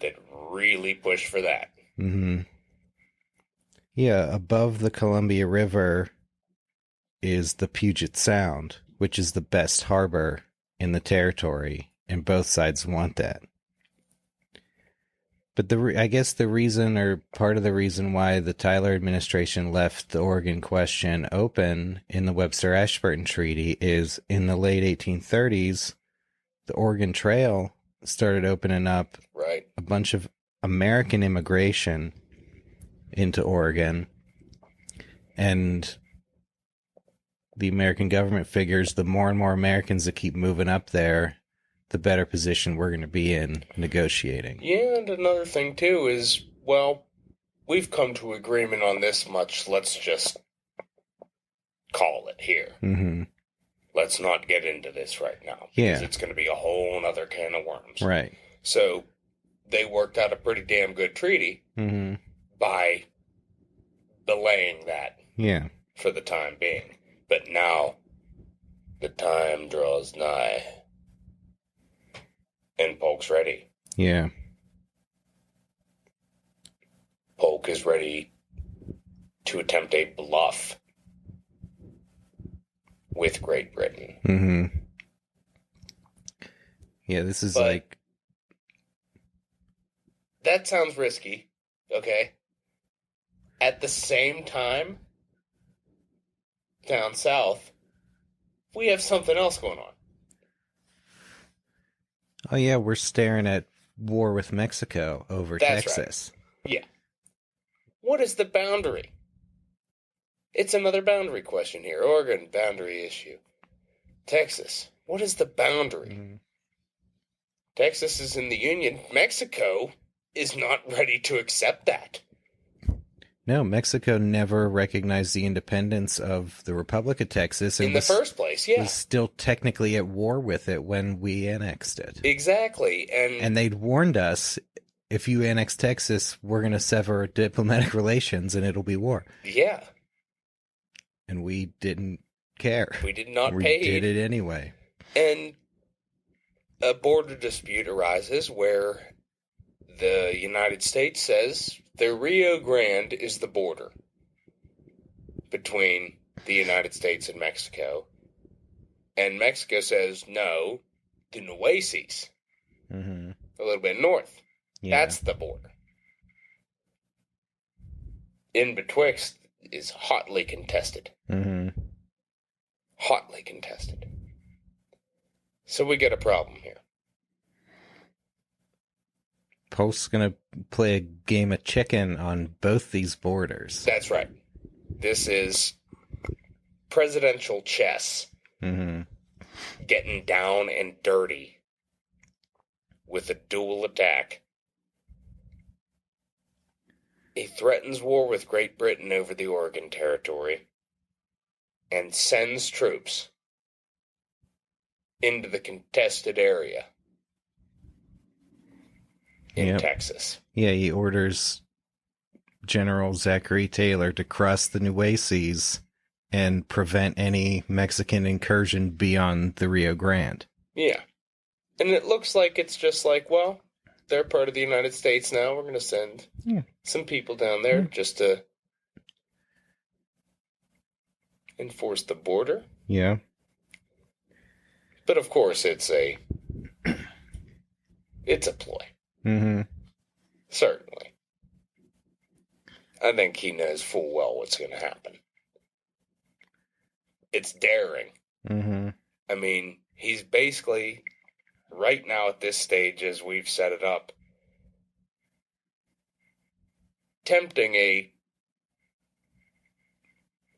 that really push for that. Mm-hmm. Yeah, above the Columbia River is the Puget Sound, which is the best harbor in the territory, and both sides want that. But I guess the reason, or part of the reason why the Tyler administration left the Oregon question open in the Webster-Ashburton Treaty is in the late 1830s, the Oregon Trail started opening up a bunch of American immigration into Oregon, and the American government figures the more and more Americans that keep moving up there, the better position we're going to be in negotiating. Yeah, and another thing, too, is, well, we've come to agreement on this much. Let's just call it here. Mm-hmm. Let's not get into this right now. Yeah. Because it's going to be a whole other can of worms. Right. So they worked out a pretty damn good treaty mm-hmm. by belaying that Yeah. for the time being. But now, the time draws nigh. And Polk's ready. Yeah. Polk is ready to attempt a bluff with Great Britain. Mm-hmm. Yeah, this is But like... that sounds risky, okay? At the same time, down south, we have something else going on. Oh, yeah, we're staring at war with Mexico over That's Texas. Right. Yeah. What is the boundary? It's another boundary question here. Oregon, boundary issue. Texas, what is the boundary? Mm-hmm. Texas is in the Union. Mexico is not ready to accept that. No, Mexico never recognized the independence of the Republic of Texas. In the first place, yeah. Was still technically at war with it when we annexed it. Exactly. And they'd warned us, if you annex Texas, we're going to sever diplomatic relations and it'll be war. Yeah. And we didn't care. We did not we pay. We did it anyway. And a border dispute arises where the United States says the Rio Grande is the border between the United States and Mexico. And Mexico says, no, the Nueces, Mm-hmm. a little bit north. Yeah. That's the border. In betwixt is hotly contested. Mm-hmm. Hotly contested. So we get a problem here. Polk's going to play a game of chicken on both these borders. That's right. This is presidential chess. Mm-hmm. Getting down and dirty with a dual attack. He threatens war with Great Britain over the Oregon Territory and sends troops into the contested area in Texas. Yeah, he orders General Zachary Taylor to cross the Nueces and prevent any Mexican incursion beyond the Rio Grande. Yeah. And it looks like it's just like, well, they're part of the United States now. We're going to send some people down there just to enforce the border. Yeah. But of course, it's a ploy. Mm-hmm. Certainly. I think he knows full well what's going to happen. It's daring. Mm-hmm. I mean, he's basically, right now at this stage, as we've set it up, tempting a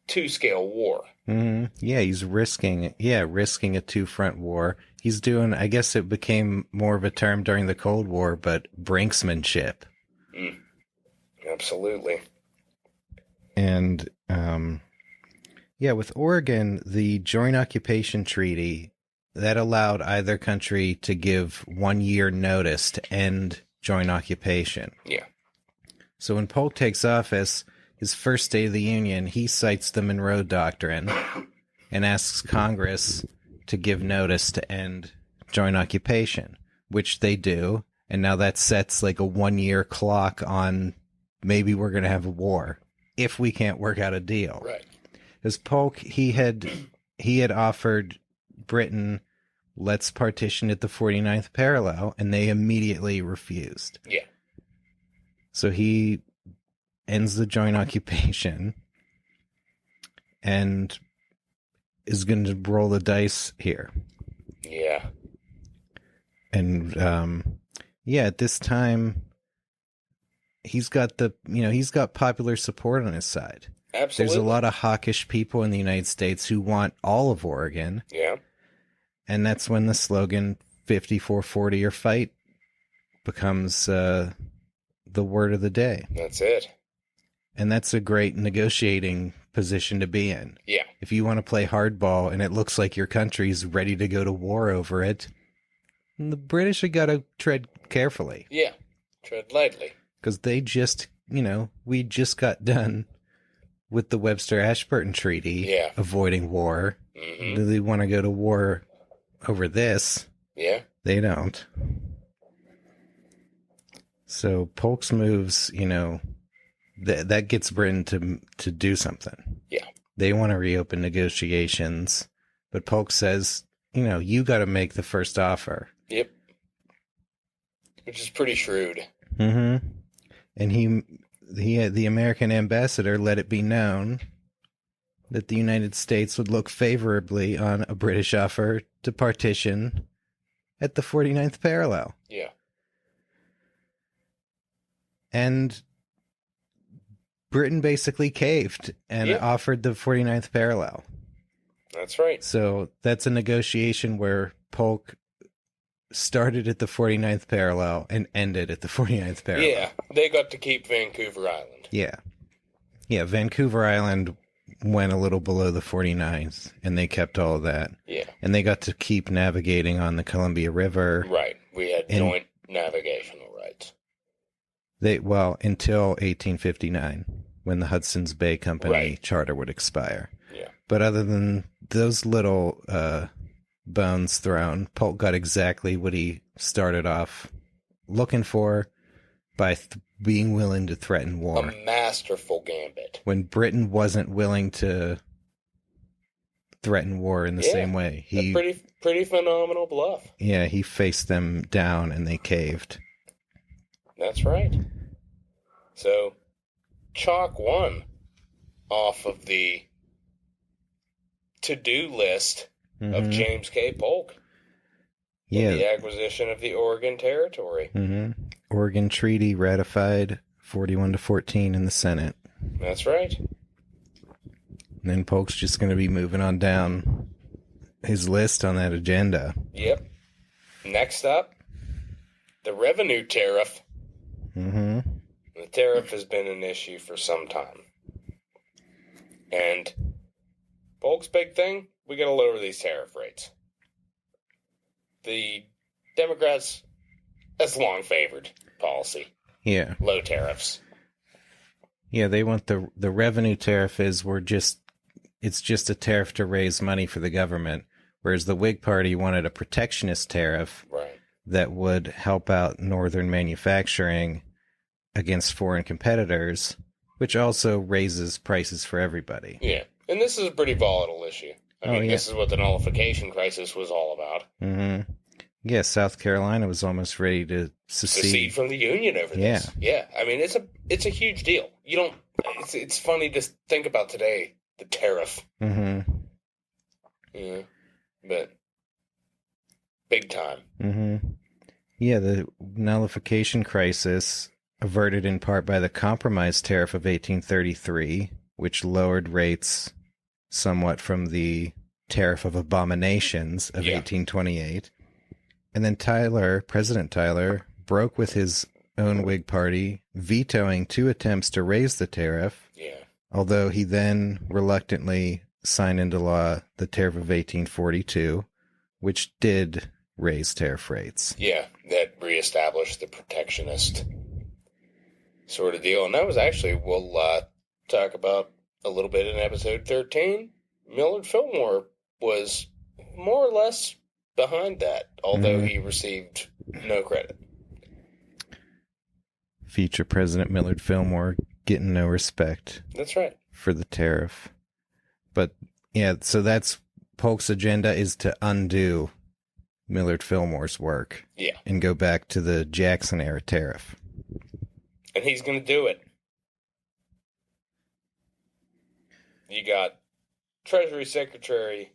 two-scale war. Mm-hmm. Yeah, he's risking a two-front war. He's doing, I guess it became more of a term during the Cold War, but brinksmanship. Absolutely. And, with Oregon, the Joint Occupation Treaty, that allowed either country to give 1 year notice to end joint occupation. Yeah. So when Polk takes office, his first State of the Union, he cites the Monroe Doctrine and asks Congress to give notice to end joint occupation, which they do. And now that sets like a 1 year clock on maybe we're going to have a war if we can't work out a deal. Right. Because Polk, he had offered Britain, let's partition at the 49th parallel, and they immediately refused. Yeah. So he ends the joint occupation and is going to roll the dice here. Yeah. And, at this time, he's got popular support on his side. Absolutely. There's a lot of hawkish people in the United States who want all of Oregon. Yeah. And that's when the slogan 54-40 or fight becomes the word of the day. That's it. And that's a great negotiating position to be in. Yeah. If you want to play hardball and it looks like your country's ready to go to war over it, the British have got to tread carefully. Yeah. Tread lightly. Because they just, we just got done with the Webster-Ashburton Treaty, avoiding war. Mm-hmm. Do they want to go to war over this? Yeah. They don't. So Polk's moves, that gets Britain to do something. Yeah. They want to reopen negotiations, but Polk says, you got to make the first offer. Yep. Which is pretty shrewd. Mm-hmm. And the American ambassador let it be known that the United States would look favorably on a British offer to partition at the 49th parallel. Yeah. And Britain basically caved and offered the 49th parallel. That's right. So that's a negotiation where Polk started at the 49th parallel and ended at the 49th parallel. Yeah, they got to keep Vancouver Island. Yeah. Yeah, Vancouver Island went a little below the 49th, and they kept all of that. Yeah. And they got to keep navigating on the Columbia River. Right. We had joint navigational rights. Until 1859, when the Hudson's Bay Company charter would expire. Yeah. But other than those little bones thrown, Polk got exactly what he started off looking for by being willing to threaten war. A masterful gambit. When Britain wasn't willing to threaten war in the same way. A pretty phenomenal bluff. Yeah, he faced them down and they caved. That's right. So, chalk one off of the to-do list of James K. Polk. Yeah. The acquisition of the Oregon Territory. Mm-hmm. Oregon Treaty ratified 41-14 in the Senate. That's right. And then Polk's just going to be moving on down his list on that agenda. Yep. Next up, the Revenue Tariff. Mm-hmm. The tariff has been an issue for some time. And Polk's big thing, we got to lower these tariff rates. The Democrats, that's long favored policy. Yeah. Low tariffs. Yeah, they want the revenue tariff it's just a tariff to raise money for the government, whereas the Whig Party wanted a protectionist tariff that would help out northern manufacturing against foreign competitors, which also raises prices for everybody. Yeah, and this is a pretty volatile issue. I mean, this is what the nullification crisis was all about. Mm-hmm. Yeah, South Carolina was almost ready to secede from the Union over this. Yeah, I mean, it's a huge deal. You don't. It's funny to think about today, the tariff. Mm-hmm. Yeah, but big time. Mm-hmm. Yeah, the nullification crisis, averted in part by the Compromise Tariff of 1833, which lowered rates somewhat from the Tariff of Abominations of 1828. And then President Tyler, broke with his own Whig Party, vetoing 2 attempts to raise the tariff. Yeah. Although he then reluctantly signed into law the Tariff of 1842, which did raise tariff rates. Yeah, that reestablished the protectionist sort of deal. And that was actually, we'll talk about a little bit in episode 13. Millard Fillmore was more or less behind that, although he received no credit. Future President Millard Fillmore getting no respect. That's right. For the tariff. But, yeah, so that's Polk's agenda, is to undo Millard Fillmore's work. Yeah. And go back to the Jackson-era tariff. And he's going to do it. You got Treasury Secretary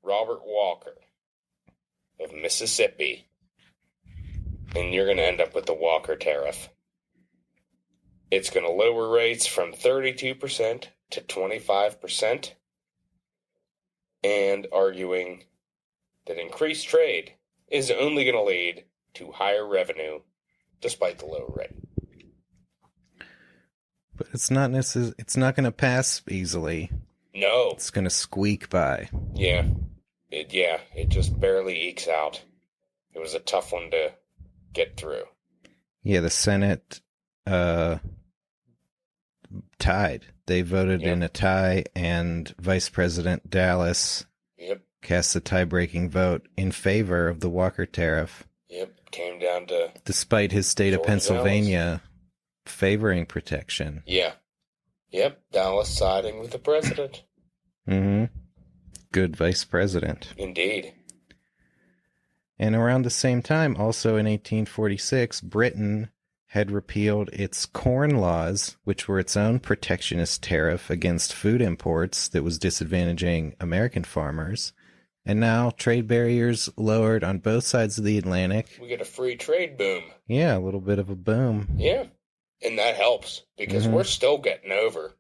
Robert Walker of Mississippi, and you're going to end up with the Walker tariff. It's going to lower rates from 32% to 25%, and arguing that increased trade is only going to lead to higher revenue despite the lower rate. But it's not going to pass easily. No. It's going to squeak by. Yeah. It just barely ekes out. It was a tough one to get through. Yeah, the Senate tied. They voted Yep. in a tie, and Vice President Dallas Yep. cast the tie-breaking vote in favor of the Walker Tariff, Yep. Came down to despite his state of George Pennsylvania favoring protection. yeah. Yep. Dallas siding with the president. Mm-hmm. Good vice president. Indeed. And around the same time, also in 1846, Britain had repealed its corn laws, which were its own protectionist tariff against food imports that was disadvantaging American farmers. And now trade barriers lowered on both sides of the Atlantic. We get a free trade boom. Yeah, a little bit of a boom. Yeah. And that helps because we're still getting over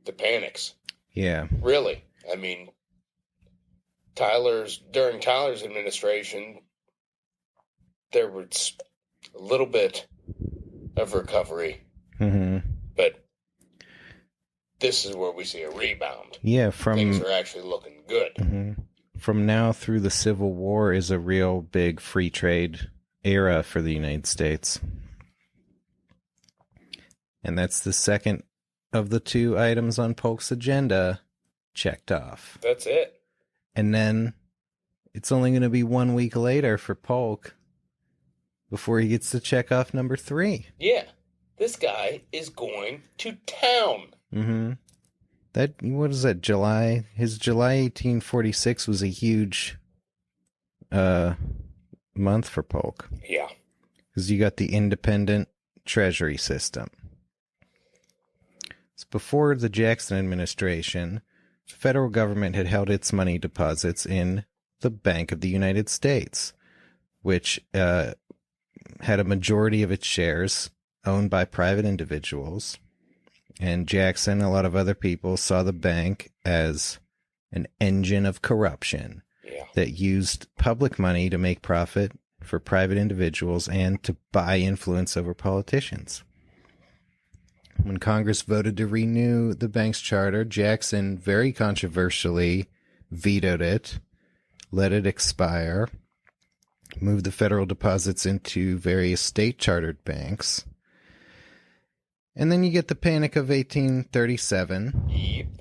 the panics. Yeah. Really. I mean, during Tyler's administration, there was a little bit of recovery, but this is where we see a rebound. Yeah, things are actually looking good. From now through the Civil War is a real big free trade era for the United States. And that's the second of the two items on Polk's agenda checked off. That's it. And then it's only going to be 1 week later for Polk before he gets to check off number 3. Yeah. This guy is going to town. What is that, July? His July 1846 was a huge month for Polk. Yeah. Because you got the independent treasury system. So before the Jackson administration, the federal government had held its money deposits in the Bank of the United States, which had a majority of its shares owned by private individuals. And Jackson, a lot of other people, saw the bank as an engine of corruption that used public money to make profit for private individuals and to buy influence over politicians. When Congress voted to renew the bank's charter, Jackson very controversially vetoed it, let it expire, moved the federal deposits into various state-chartered banks. And then you get the Panic of 1837,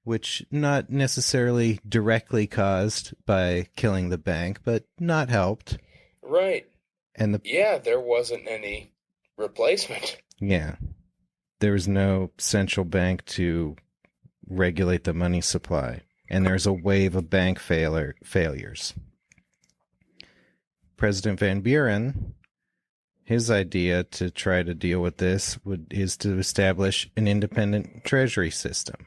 which not necessarily directly caused by killing the bank, but not helped. Right. And there wasn't any replacement. Yeah. There was no central bank to regulate the money supply. And there's a wave of bank failures. President Van Buren, his idea to try to deal with this is to establish an independent treasury system,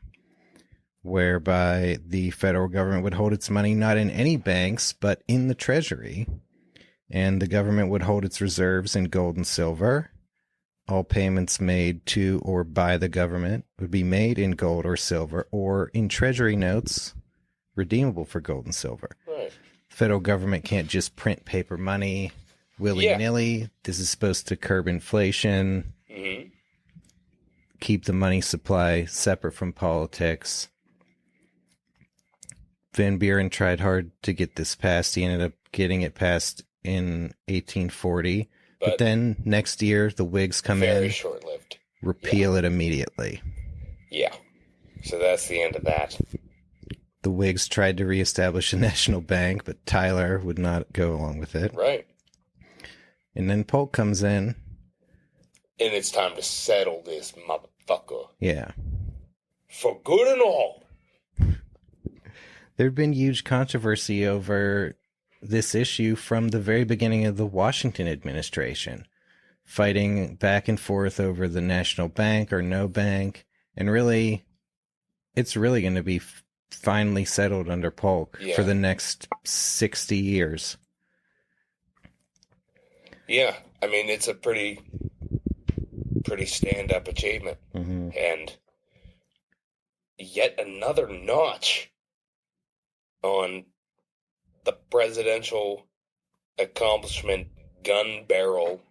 whereby the federal government would hold its money not in any banks, but in the treasury, and the government would hold its reserves in gold and silver. All payments made to or by the government would be made in gold or silver or in treasury notes redeemable for gold and silver. Right. The federal government can't just print paper money willy-nilly. This is supposed to curb inflation, keep the money supply separate from politics. Van Buren tried hard to get this passed. He ended up getting it passed in 1840. But then next year, the Whigs come in. Very short-lived. Repeal it immediately. Yeah. So that's the end of that. The Whigs tried to reestablish a national bank, but Tyler would not go along with it. Right. And then Polk comes in. And it's time to settle this motherfucker. Yeah. For good and all. There'd been huge controversy over this issue from the very beginning of the Washington administration, fighting back and forth over the national bank or no bank. And really, it's really going to be finally settled under Polk for the next 60 years. Yeah. I mean, it's a pretty stand-up achievement. And yet another notch on the presidential accomplishment gun barrel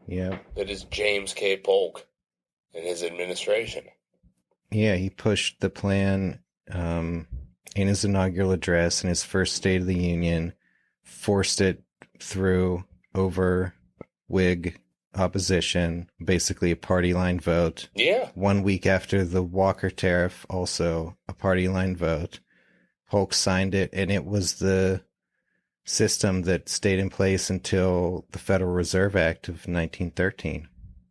that is James K. Polk and his administration. Yeah, he pushed the plan in his inaugural address in his first State of the Union, forced it through over Whig opposition, basically a party line vote. Yeah. 1 week after the Walker Tariff, also a party line vote. Polk signed it, and it was the system that stayed in place until the Federal Reserve Act of 1913.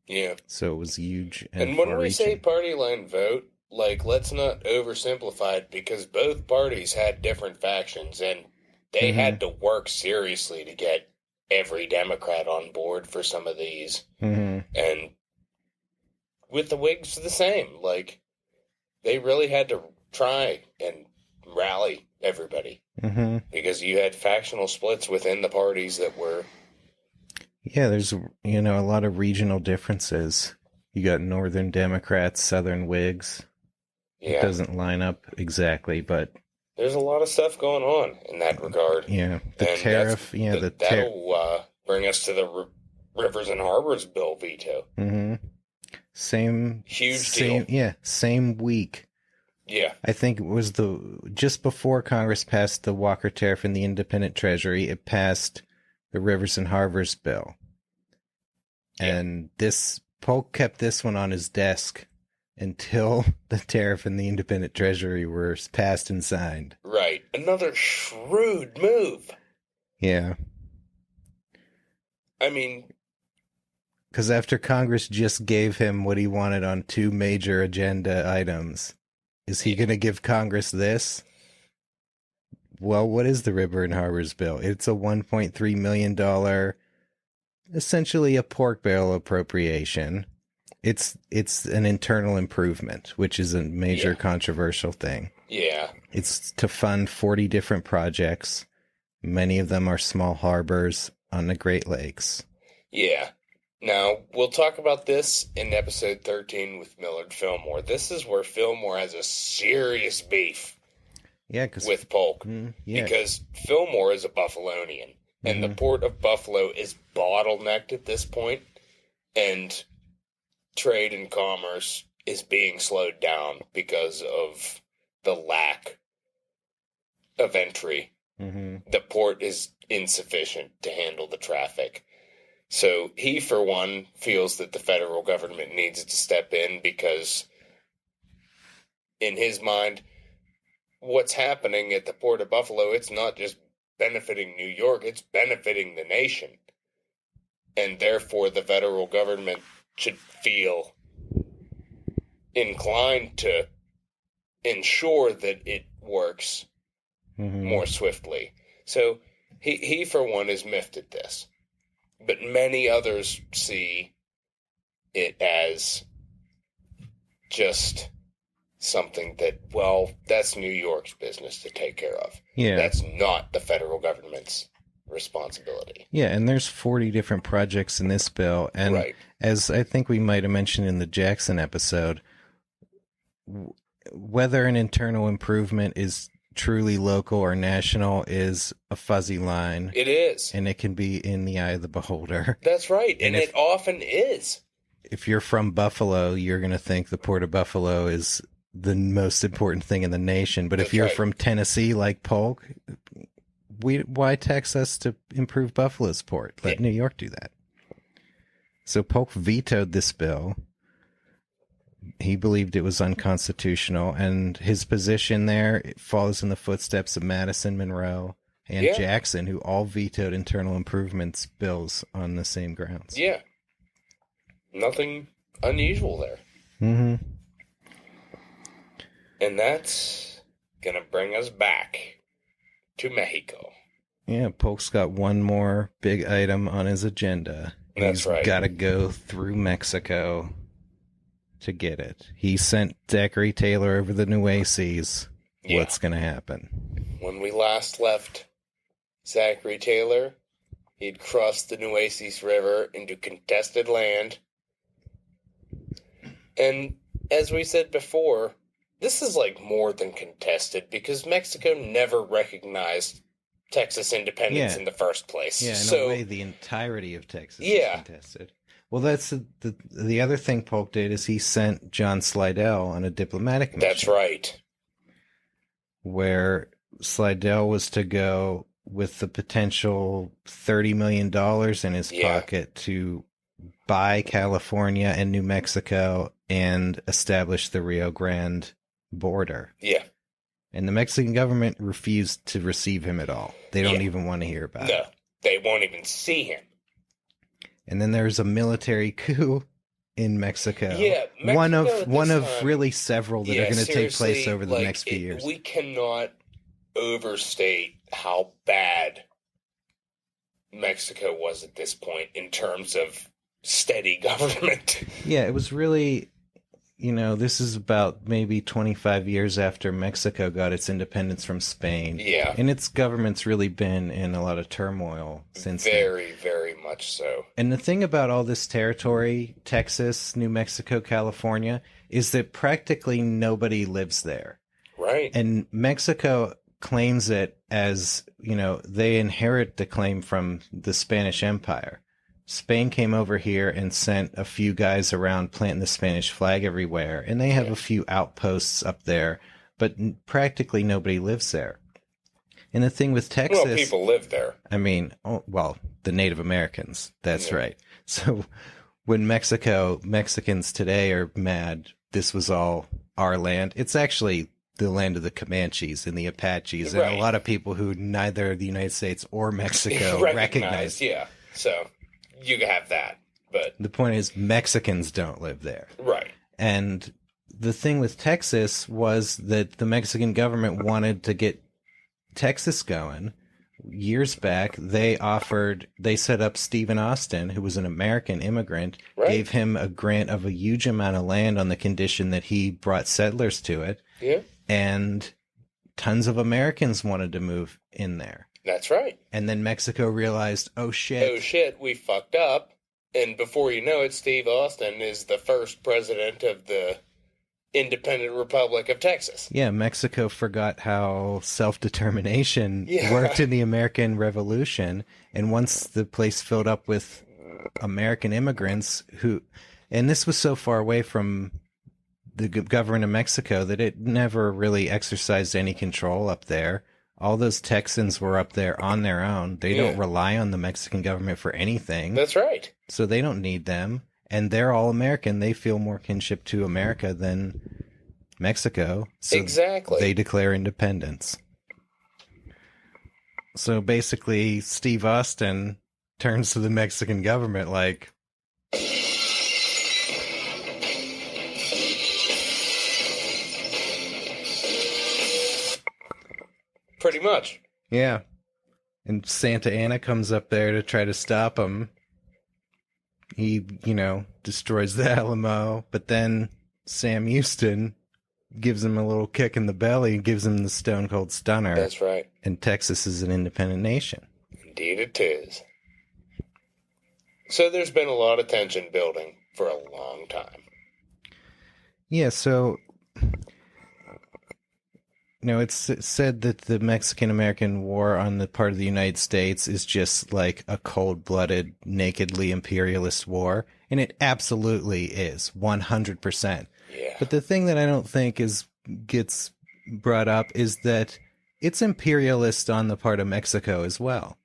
Yeah. So it was huge and And when we far-reaching. say party line vote, like, let's not oversimplify it, because both parties had different factions, and they had to work seriously to get every Democrat on board for some of these. And with the Whigs, the same. Like, they really had to try and rally everybody. Because you had factional splits within the parties that were... Yeah, there's, a lot of regional differences. You got Northern Democrats, Southern Whigs. Yeah. It doesn't line up exactly, but... There's a lot of stuff going on in that regard. Yeah, the tariff, that'll bring us to the Rivers and Harbors Bill veto. Same... Huge deal. Yeah, same week. Yeah. I think it was just before Congress passed the Walker Tariff and the Independent Treasury, it passed the Rivers and Harbors Bill. Yeah. And Polk kept this one on his desk until the tariff and the Independent Treasury were passed and signed. Right. Another shrewd move. Yeah. I mean... Because after Congress just gave him what he wanted on 2 major agenda items, is he going to give Congress this? Well, what is the River and Harbors Bill? It's a $1.3 million, essentially a pork barrel appropriation. It's an internal improvement, which is a major controversial thing. Yeah. It's to fund 40 different projects. Many of them are small harbors on the Great Lakes. Yeah. Now, we'll talk about this in episode 13 with Millard Fillmore. This is where Fillmore has a serious beef with Polk. Because Fillmore is a Buffalonian, and the port of Buffalo is bottlenecked at this point, and trade and commerce is being slowed down because of the lack of entry. The port is insufficient to handle the traffic. So he, for one, feels that the federal government needs to step in because, in his mind, what's happening at the Port of Buffalo, it's not just benefiting New York, it's benefiting the nation. And therefore, the federal government should feel inclined to ensure that it works more swiftly. So he, for one, is miffed at this. But many others see it as just something that, well, that's New York's business to take care of. Yeah. That's not the federal government's responsibility. Yeah, and there's 40 different projects in this bill. And as I think we might have mentioned in the Jackson episode, whether an internal improvement is truly local or national is a fuzzy line. It is. And it can be in the eye of the beholder. That's right. And it often is. If you're from Buffalo, you're going to think the Port of Buffalo is the most important thing in the nation. But if you're from Tennessee, like Polk, why tax us to improve Buffalo's port? Let New York do that. So Polk vetoed this bill. He believed it was unconstitutional, and his position there follows in the footsteps of Madison, Monroe, and Jackson, who all vetoed internal improvements bills on the same grounds. Yeah. Nothing unusual there. And that's going to bring us back to Mexico. Yeah, Polk's got one more big item on his agenda. That's right. He's got to go through Mexico to get it. He sent Zachary Taylor over the Nueces. What's going to happen? When we last left Zachary Taylor, he'd crossed the Nueces River into contested land. And as we said before, this is like more than contested because Mexico never recognized Texas independence in the first place. Yeah, in a way, the entirety of Texas is contested. Well, that's the other thing Polk did is he sent John Slidell on a diplomatic mission. That's right. Where Slidell was to go with the potential $30 million in his pocket to buy California and New Mexico and establish the Rio Grande border. Yeah. And the Mexican government refused to receive him at all. They don't even want to hear about it. No, they won't even see him. And then there's a military coup in Mexico. Yeah, Mexico one of really several that are going to take place over the next few years. We cannot overstate how bad Mexico was at this point in terms of steady government. Yeah, it was really, this is about maybe 25 years after Mexico got its independence from Spain. Yeah. And its government's really been in a lot of turmoil since then. Very, very much so. And the thing about all this territory, Texas, New Mexico, California, is that practically nobody lives there. Right. And Mexico claims it as, they inherit the claim from the Spanish Empire. Spain came over here and sent a few guys around planting the Spanish flag everywhere, and they have a few outposts up there, but practically nobody lives there. And the thing with Texas... Well, people live there. I mean, the Native Americans. That's right. So when Mexicans today are mad, this was all our land. It's actually the land of the Comanches and the Apaches, and a lot of people who neither the United States or Mexico recognize. Yeah, so you have that, but the point is Mexicans don't live there. Right. And the thing with Texas was that the Mexican government wanted to get Texas going. Years back, they set up Stephen Austin, who was an American immigrant, gave him a grant of a huge amount of land on the condition that he brought settlers to it. Yeah. And tons of Americans wanted to move in there. That's right. And then Mexico realized, oh shit, we fucked up. And before you know it, Steve Austin is the first president of the independent Republic of Texas. Yeah, Mexico forgot how self-determination worked in the American Revolution. And once the place filled up with American immigrants and this was so far away from the government of Mexico that it never really exercised any control up there. All those Texans were up there on their own. They don't rely on the Mexican government for anything. That's right. So they don't need them. And they're all American. They feel more kinship to America than Mexico. So exactly. They declare independence. So basically, Steve Austin turns to the Mexican government like, pretty much. Yeah. And Santa Anna comes up there to try to stop him. He, destroys the Alamo, but then Sam Houston gives him a little kick in the belly and gives him the Stone Cold Stunner. That's right. And Texas is an independent nation. Indeed it is. So there's been a lot of tension building for a long time. Yeah, so... it's said that the Mexican-American War on the part of the United States is just like a cold-blooded, nakedly imperialist war. And it absolutely is, 100%. Yeah. But the thing that I don't think gets brought up is that it's imperialist on the part of Mexico as well.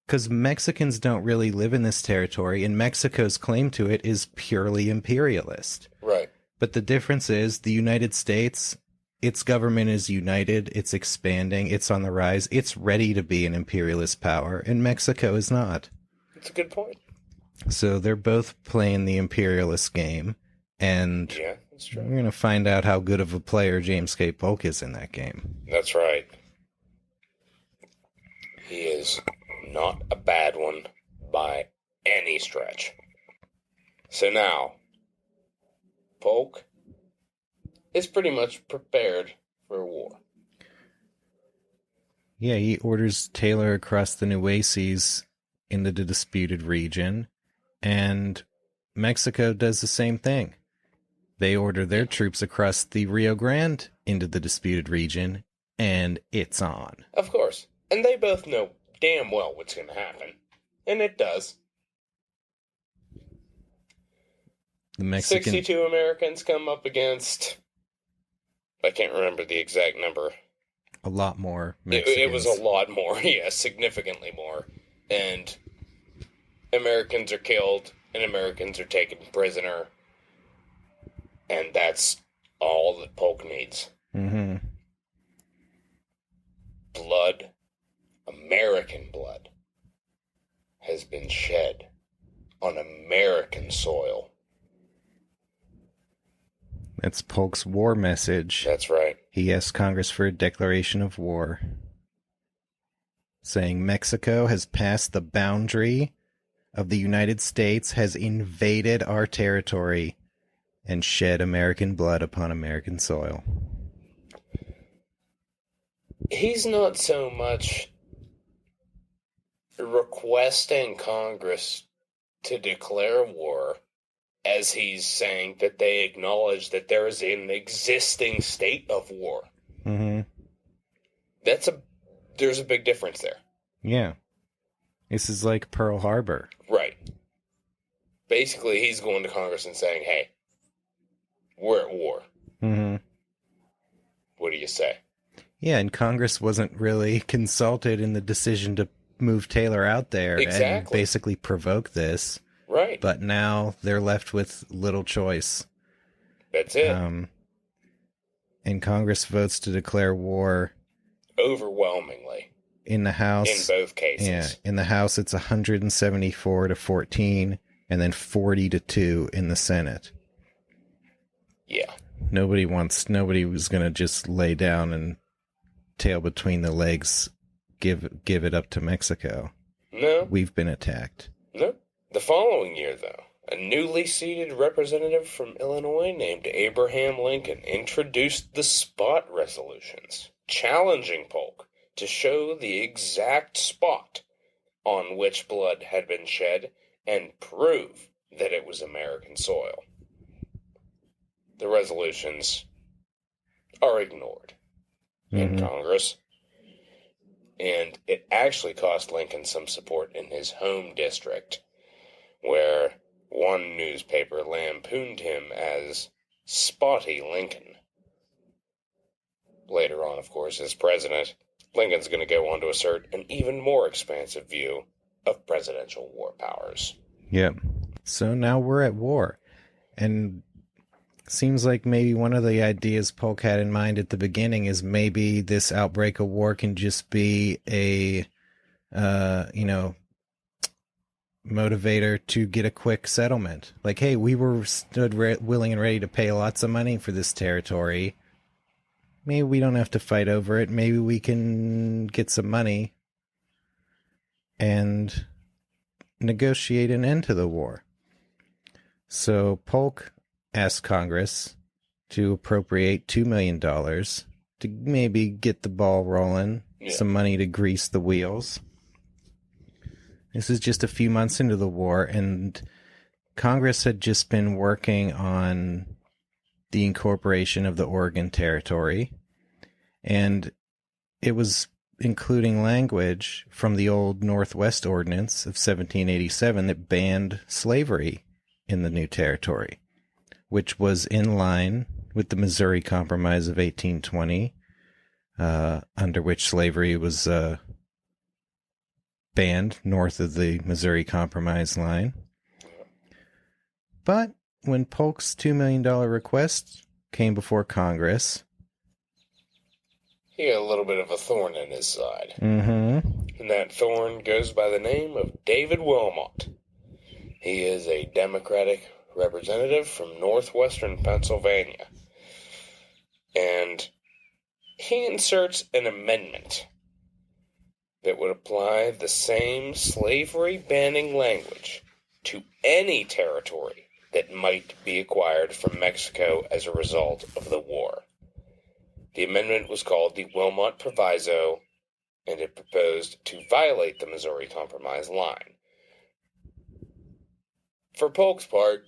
Because Mexicans don't really live in this territory, and Mexico's claim to it is purely imperialist. Right. But the difference is the United States... its government is united, it's expanding, it's on the rise, it's ready to be an imperialist power, and Mexico is not. That's a good point. So they're both playing the imperialist game, and yeah, that's true. We're going to find out how good of a player James K. Polk is in that game. That's right. He is not a bad one by any stretch. So now, Polk is pretty much prepared for war. Yeah, he orders Taylor across the Nueces into the disputed region, and Mexico does the same thing. They order their troops across the Rio Grande into the disputed region, and it's on. Of course. And they both know damn well what's going to happen. And it does. The Mexican... 62 Americans come up against... I can't remember the exact number. A lot more Mexicans. It was a lot more, yeah, significantly more. And Americans are killed, and Americans are taken prisoner, and that's all that Polk needs. Mm-hmm. Blood, American blood, has been shed on American soil. That's Polk's war message. That's right. He asked Congress for a declaration of war, saying Mexico has passed the boundary of the United States, has invaded our territory, and shed American blood upon American soil. He's not so much requesting Congress to declare war as he's saying that they acknowledge that there is an existing state of war. Mm-hmm. There's a big difference there. Yeah. This is like Pearl Harbor. Right. Basically, he's going to Congress and saying, hey, we're at war. Mm-hmm. What do you say? Yeah, and Congress wasn't really consulted in the decision to move Taylor out there and basically provoke this. Right. But now they're left with little choice. That's it. And Congress votes to declare war. Overwhelmingly. In the House. In both cases. Yeah, in the House it's 174 to 14, and then 40 to 2 in the Senate. Yeah. Nobody was going to just lay down and tail between the legs, give it up to Mexico. No. We've been attacked. No. The following year, though, a newly seated representative from Illinois named Abraham Lincoln introduced the spot resolutions, challenging Polk to show the exact spot on which blood had been shed and prove that it was American soil. The resolutions are ignored in Congress, and it actually cost Lincoln some support in his home district, where one newspaper lampooned him as Spotty Lincoln. Later on, of course, as president, Lincoln's going to go on to assert an even more expansive view of presidential war powers. Yep. So now we're at war. And seems like maybe one of the ideas Polk had in mind at the beginning is maybe this outbreak of war can just be a, motivator to get a quick settlement. Like, hey, we were willing and ready to pay lots of money for this territory. Maybe we don't have to fight over it. Maybe we can get some money and negotiate an end to the war. So Polk asked Congress to appropriate $2 million to maybe get the ball rolling, some money to grease the wheels. This is just a few months into the war, and Congress had just been working on the incorporation of the Oregon Territory, and it was including language from the old Northwest Ordinance of 1787 that banned slavery in the new territory, which was in line with the Missouri Compromise of 1820, under which slavery was banned north of the Missouri Compromise line. But when Polk's $2 million request came before Congress, he had a little bit of a thorn in his side. Mm-hmm. And that thorn goes by the name of David Wilmot. He is a Democratic representative from northwestern Pennsylvania. And he inserts an amendment that would apply the same slavery-banning language to any territory that might be acquired from Mexico as a result of the war. The amendment was called the Wilmot Proviso, and it proposed to violate the Missouri Compromise line. For Polk's part,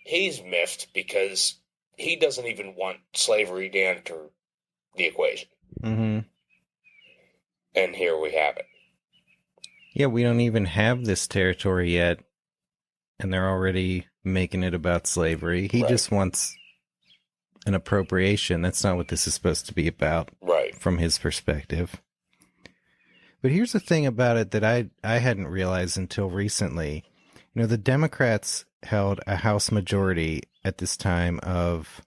he's miffed because he doesn't even want slavery to enter the equation. Mm-hmm. And here we have it. Yeah, we don't even have this territory yet, and they're already making it about slavery. He just wants an appropriation. That's not what this is supposed to be about, from his perspective. But here's the thing about it that I hadn't realized until recently, The Democrats held a House majority at this time of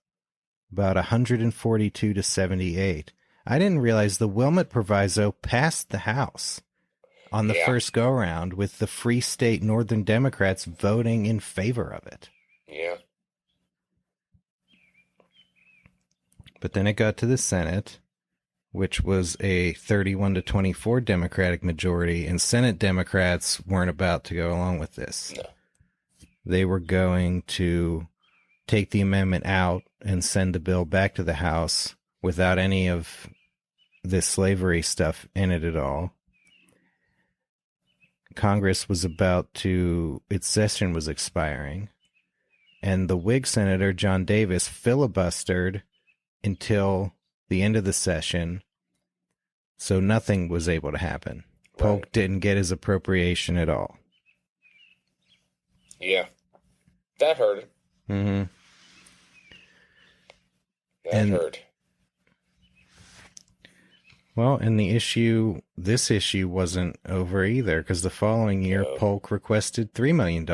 about 142 to 78. I didn't realize the Wilmot Proviso passed the House on the first go-round, with the Free State Northern Democrats voting in favor of it. Yeah. But then it got to the Senate, which was a 31 to 24 Democratic majority, and Senate Democrats weren't about to go along with this. No. They were going to take the amendment out and send the bill back to the House without any of this slavery stuff in it at all. Congress was its session was expiring, and the Whig Senator John Davis filibustered until the end of the session, so nothing was able to happen. Polk didn't get his appropriation at all. Yeah. That hurt. Mm-hmm. That hurt. Well, and this issue wasn't over either, because the following year, Polk requested $3 million,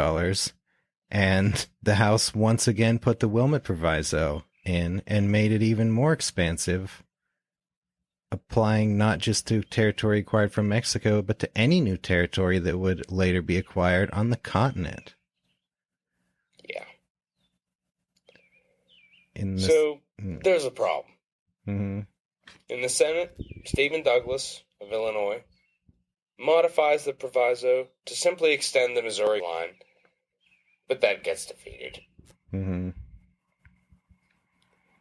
and the House once again put the Wilmot Proviso in and made it even more expansive, applying not just to territory acquired from Mexico, but to any new territory that would later be acquired on the continent. Yeah. There's a problem. Mm-hmm. In the Senate, Stephen Douglas of Illinois modifies the proviso to simply extend the Missouri line, but that gets defeated. Mm-hmm.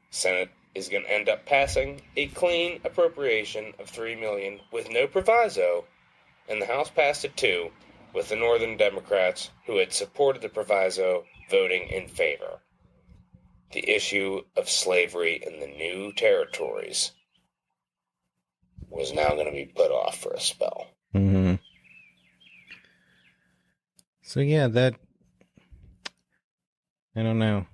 Senate is going to end up passing a clean appropriation of $3 million with no proviso, and the House passed it too, with the Northern Democrats who had supported the proviso voting in favor. The issue of slavery in the new territories was now going to be put off for a spell. Mm-hmm. So yeah, I don't know.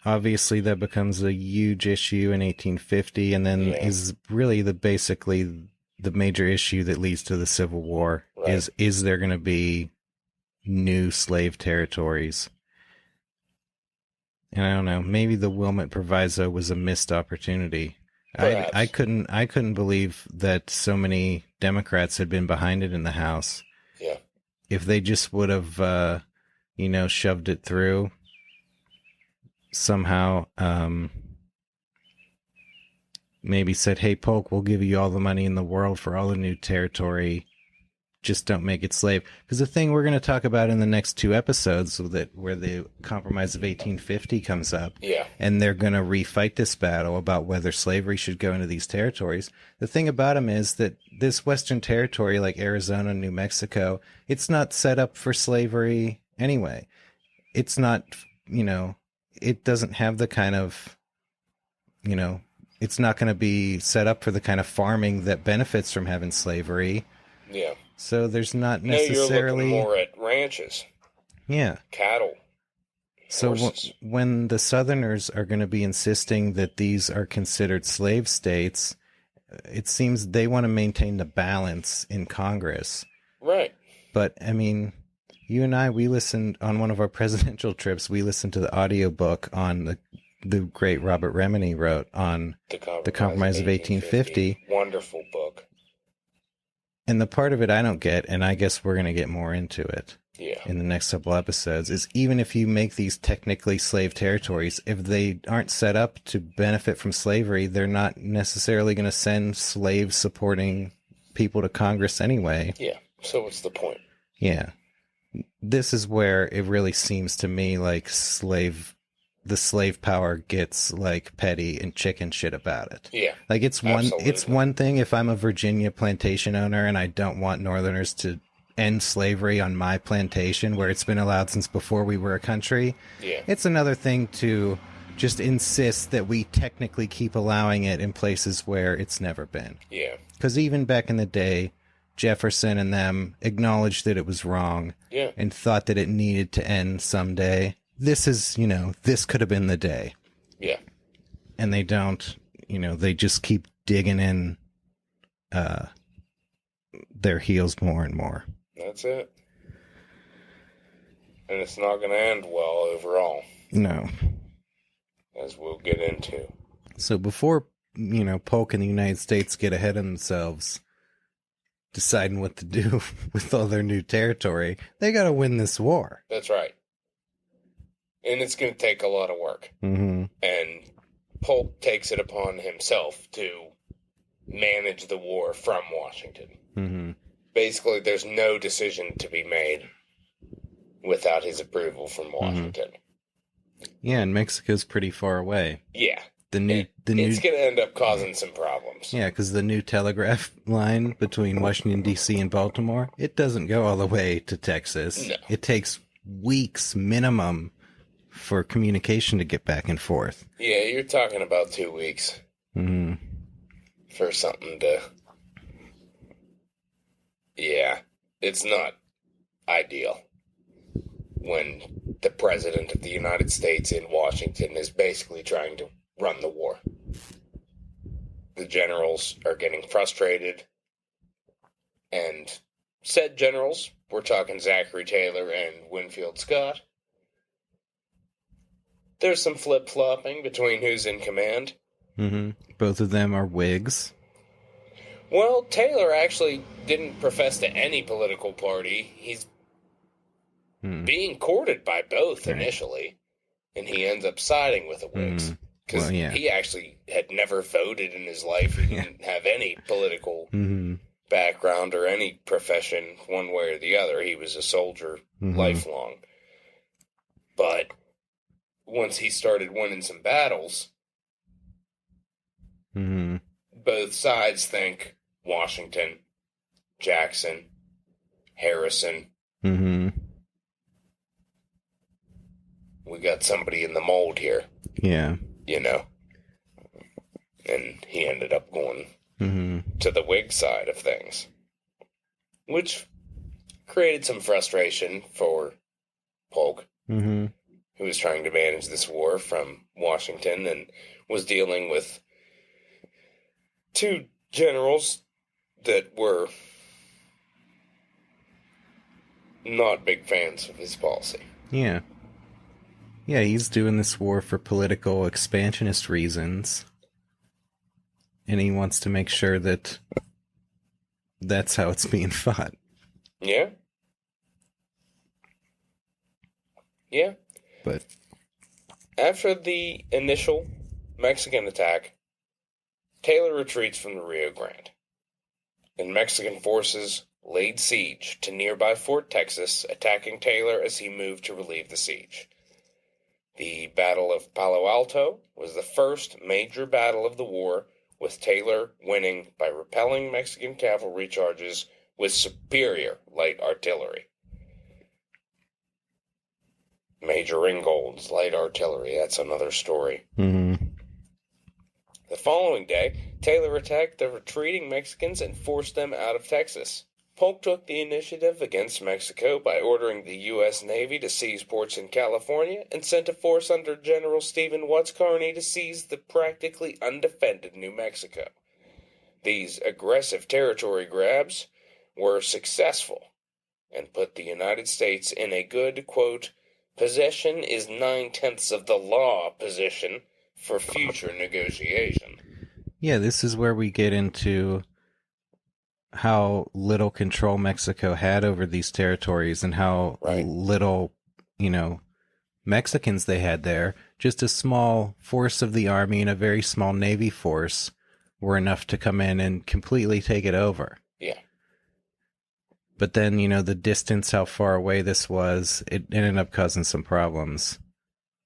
Obviously, that becomes a huge issue in 1850, and then is really basically the major issue that leads to the Civil War. Right. Is there going to be new slave territories? And I don't know. Maybe the Wilmot Proviso was a missed opportunity. I couldn't believe that so many Democrats had been behind it in the House. Yeah. If they just would have, shoved it through somehow, maybe said, "Hey, Polk, we'll give you all the money in the world for all the new territory. Just don't make it slave." Because the thing we're going to talk about in the next 2 episodes, where the Compromise of 1850 comes up, and they're going to refight this battle about whether slavery should go into these territories. The thing about them is that this Western territory, like Arizona and New Mexico, it's not set up for slavery anyway. It's not, it doesn't have the kind of, it's not going to be set up for the kind of farming that benefits from having slavery. Yeah. So there's not necessarily... you're looking more at ranches. Yeah. Cattle. So when the Southerners are going to be insisting that these are considered slave states, it seems they want to maintain the balance in Congress. Right. But, I mean, you and I, we listened on one of our presidential trips, we listened to the audiobook on the great Robert Remini wrote on the Compromise of 1850. Wonderful book. And the part of it I don't get, and I guess we're going to get more into it in the next couple episodes, is even if you make these technically slave territories, if they aren't set up to benefit from slavery, they're not necessarily going to send slave-supporting people to Congress anyway. Yeah, so what's the point? Yeah. This is where it really seems to me like the slave power gets like petty and chicken shit about it. Yeah. Like it's one thing if I'm a Virginia plantation owner and I don't want Northerners to end slavery on my plantation where it's been allowed since before we were a country. Yeah. It's another thing to just insist that we technically keep allowing it in places where it's never been. Yeah. Because even back in the day, Jefferson and them acknowledged that it was wrong and thought that it needed to end someday. This is, this could have been the day. Yeah. And they don't, they just keep digging in their heels more and more. That's it. And it's not going to end well overall, No. as we'll get into. So before, Polk and the United States get ahead of themselves deciding what to do with all their new territory, they got to win this war. That's right. And it's going to take a lot of work. Mm-hmm. And Polk takes it upon himself to manage the war from Washington. Mm-hmm. Basically, there's no decision to be made without his approval from Washington. Yeah, and Mexico's pretty far away. Yeah. It's going to end up causing some problems. Yeah, because the new telegraph line between Washington, D.C. and Baltimore, it doesn't go all the way to Texas. No. It takes weeks minimum for communication to get back and forth. Yeah, you're talking about 2 weeks for something to... Yeah, it's not ideal when the President of the United States in Washington is basically trying to run the war. The generals are getting frustrated, and said generals, we're talking Zachary Taylor and Winfield Scott, there's some flip-flopping between who's in command. Mm-hmm. Both of them are Whigs. Well, Taylor actually didn't profess to any political party. He's being courted by both initially, and he ends up siding with the Whigs. Because he actually had never voted in his life. He didn't have any political background or any profession one way or the other. He was a soldier lifelong. But once he started winning some battles, both sides think Washington, Jackson, Harrison. We got somebody in the mold here. Yeah. And he ended up going to the Whig side of things, which created some frustration for Polk, who was trying to manage this war from Washington and was dealing with two generals that were not big fans of his policy. Yeah. Yeah, he's doing this war for political expansionist reasons. And he wants to make sure that that's how it's being fought. Yeah. Yeah. But after the initial Mexican attack, Taylor retreats from the Rio Grande, and Mexican forces laid siege to nearby Fort Texas, attacking Taylor as he moved to relieve the siege. The Battle of Palo Alto was the first major battle of the war, with Taylor winning by repelling Mexican cavalry charges with superior light artillery. Major Ringgold's light artillery, that's another story. The following day, Taylor attacked the retreating Mexicans and forced them out of Texas. Polk took the initiative against Mexico by ordering the U.S. Navy to seize ports in California and sent a force under General Stephen Watts Kearny to seize the practically undefended New Mexico. These aggressive territory grabs were successful and put the United States in a good, quote, possession is 9/10 of the law position for future negotiation. yeah, this is where we get into how little control Mexico had over these territories and how little, Mexicans they had there. Just a small force of the army and a very small Navy force were enough to come in and completely take it over. Yeah. But then, the distance, how far away this was, it ended up causing some problems.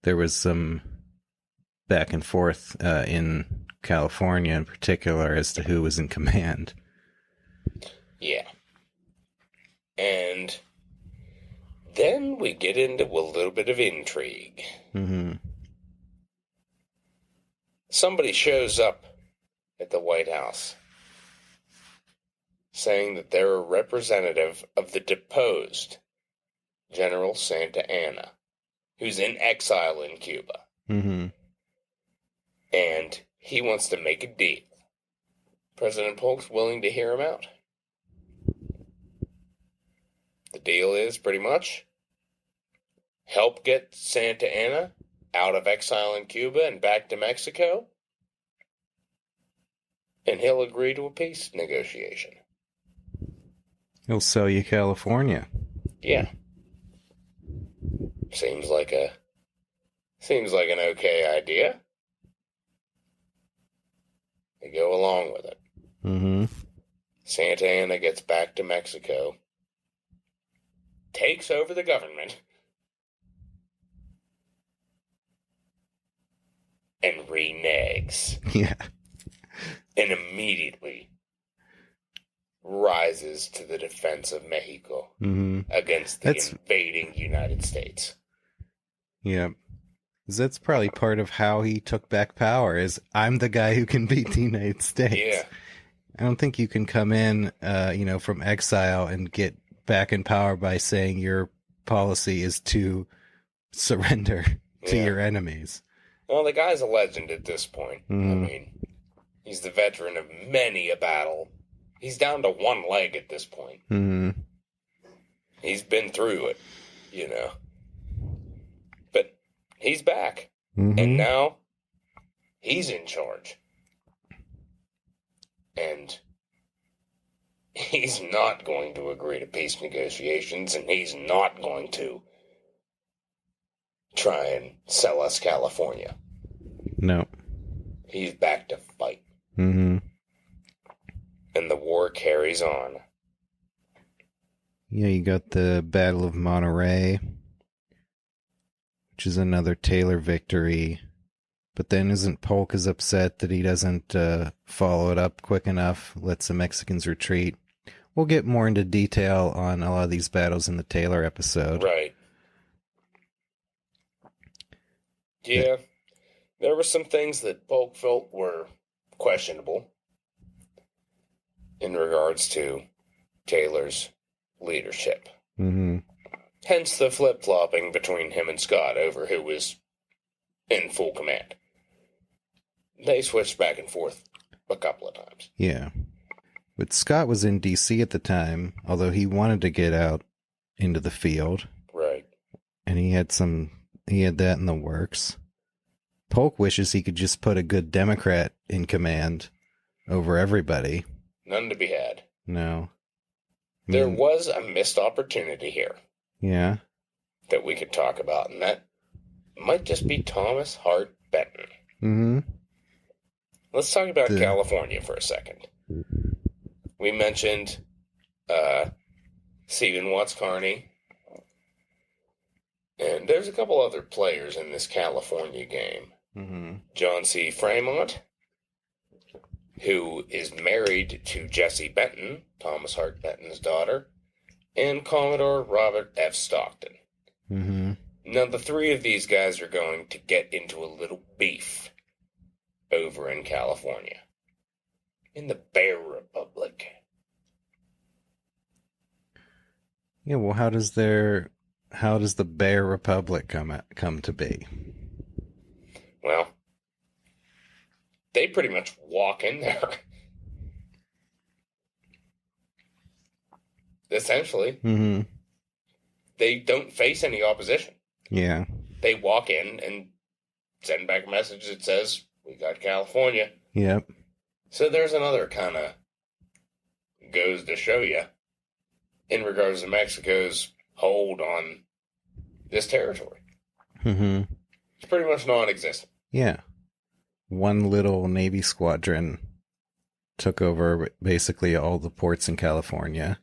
There was some back and forth in California in particular as to who was in command. Yeah. And then we get into a little bit of intrigue. Somebody shows up at the White House saying that they're a representative of the deposed General Santa Anna, who's in exile in Cuba. And he wants to make a deal. President Polk's willing to hear him out. The deal is, pretty much, help get Santa Anna out of exile in Cuba and back to Mexico, and he'll agree to a peace negotiation. He'll sell you California. Yeah. Seems like an okay idea. They go along with it. Mm-hmm. Santa Anna gets back to Mexico, takes over the government, and reneges. Yeah. And immediately rises to the defense of Mexico against the invading United States. Yeah. That's probably part of how he took back power, is I'm the guy who can beat the United States. Yeah. I don't think you can come in, from exile and get back in power by saying your policy is to surrender to your enemies. Well, the guy's a legend at this point. I mean, he's the veteran of many a battle. He's down to one leg at this point. He's been through it, But he's back. And now he's in charge. And he's not going to agree to peace negotiations, and he's not going to try and sell us California. No. He's back to fight. Mm-hmm. And the war carries on. Yeah, you got the Battle of Monterey, which is another Taylor victory. But then isn't Polk as upset that he doesn't follow it up quick enough, lets the Mexicans retreat? We'll get more into detail on a lot of these battles in the Taylor episode. Right. Yeah. There were some things that Polk felt were questionable in regards to Taylor's leadership. Hence the flip-flopping between him and Scott over who was in full command. They switched back and forth a couple of times. Yeah. But Scott was in D.C. at the time, although he wanted to get out into the field. Right. And he had that in the works. Polk wishes he could just put a good Democrat in command over everybody. None to be had. No. There was a missed opportunity here. Yeah. That we could talk about, and that might just be Thomas Hart Benton. Let's talk about California for a second. We mentioned Stephen Watts Kearny, and there's a couple other players in this California game. John C. Fremont, who is married to Jessie Benton, Thomas Hart Benton's daughter, and Commodore Robert F. Stockton. Now, the three of these guys are going to get into a little beef over in California, in the Bear Republic. Yeah, well, how does the Bear Republic come to be? Well, they pretty much walk in there. Essentially. They don't face any opposition. Yeah. They walk in and send back a message that says, we got California. Yep. So there's another kind of goes to show you in regards to Mexico's hold on this territory. It's pretty much non-existent. Yeah. One little Navy squadron took over basically all the ports in California.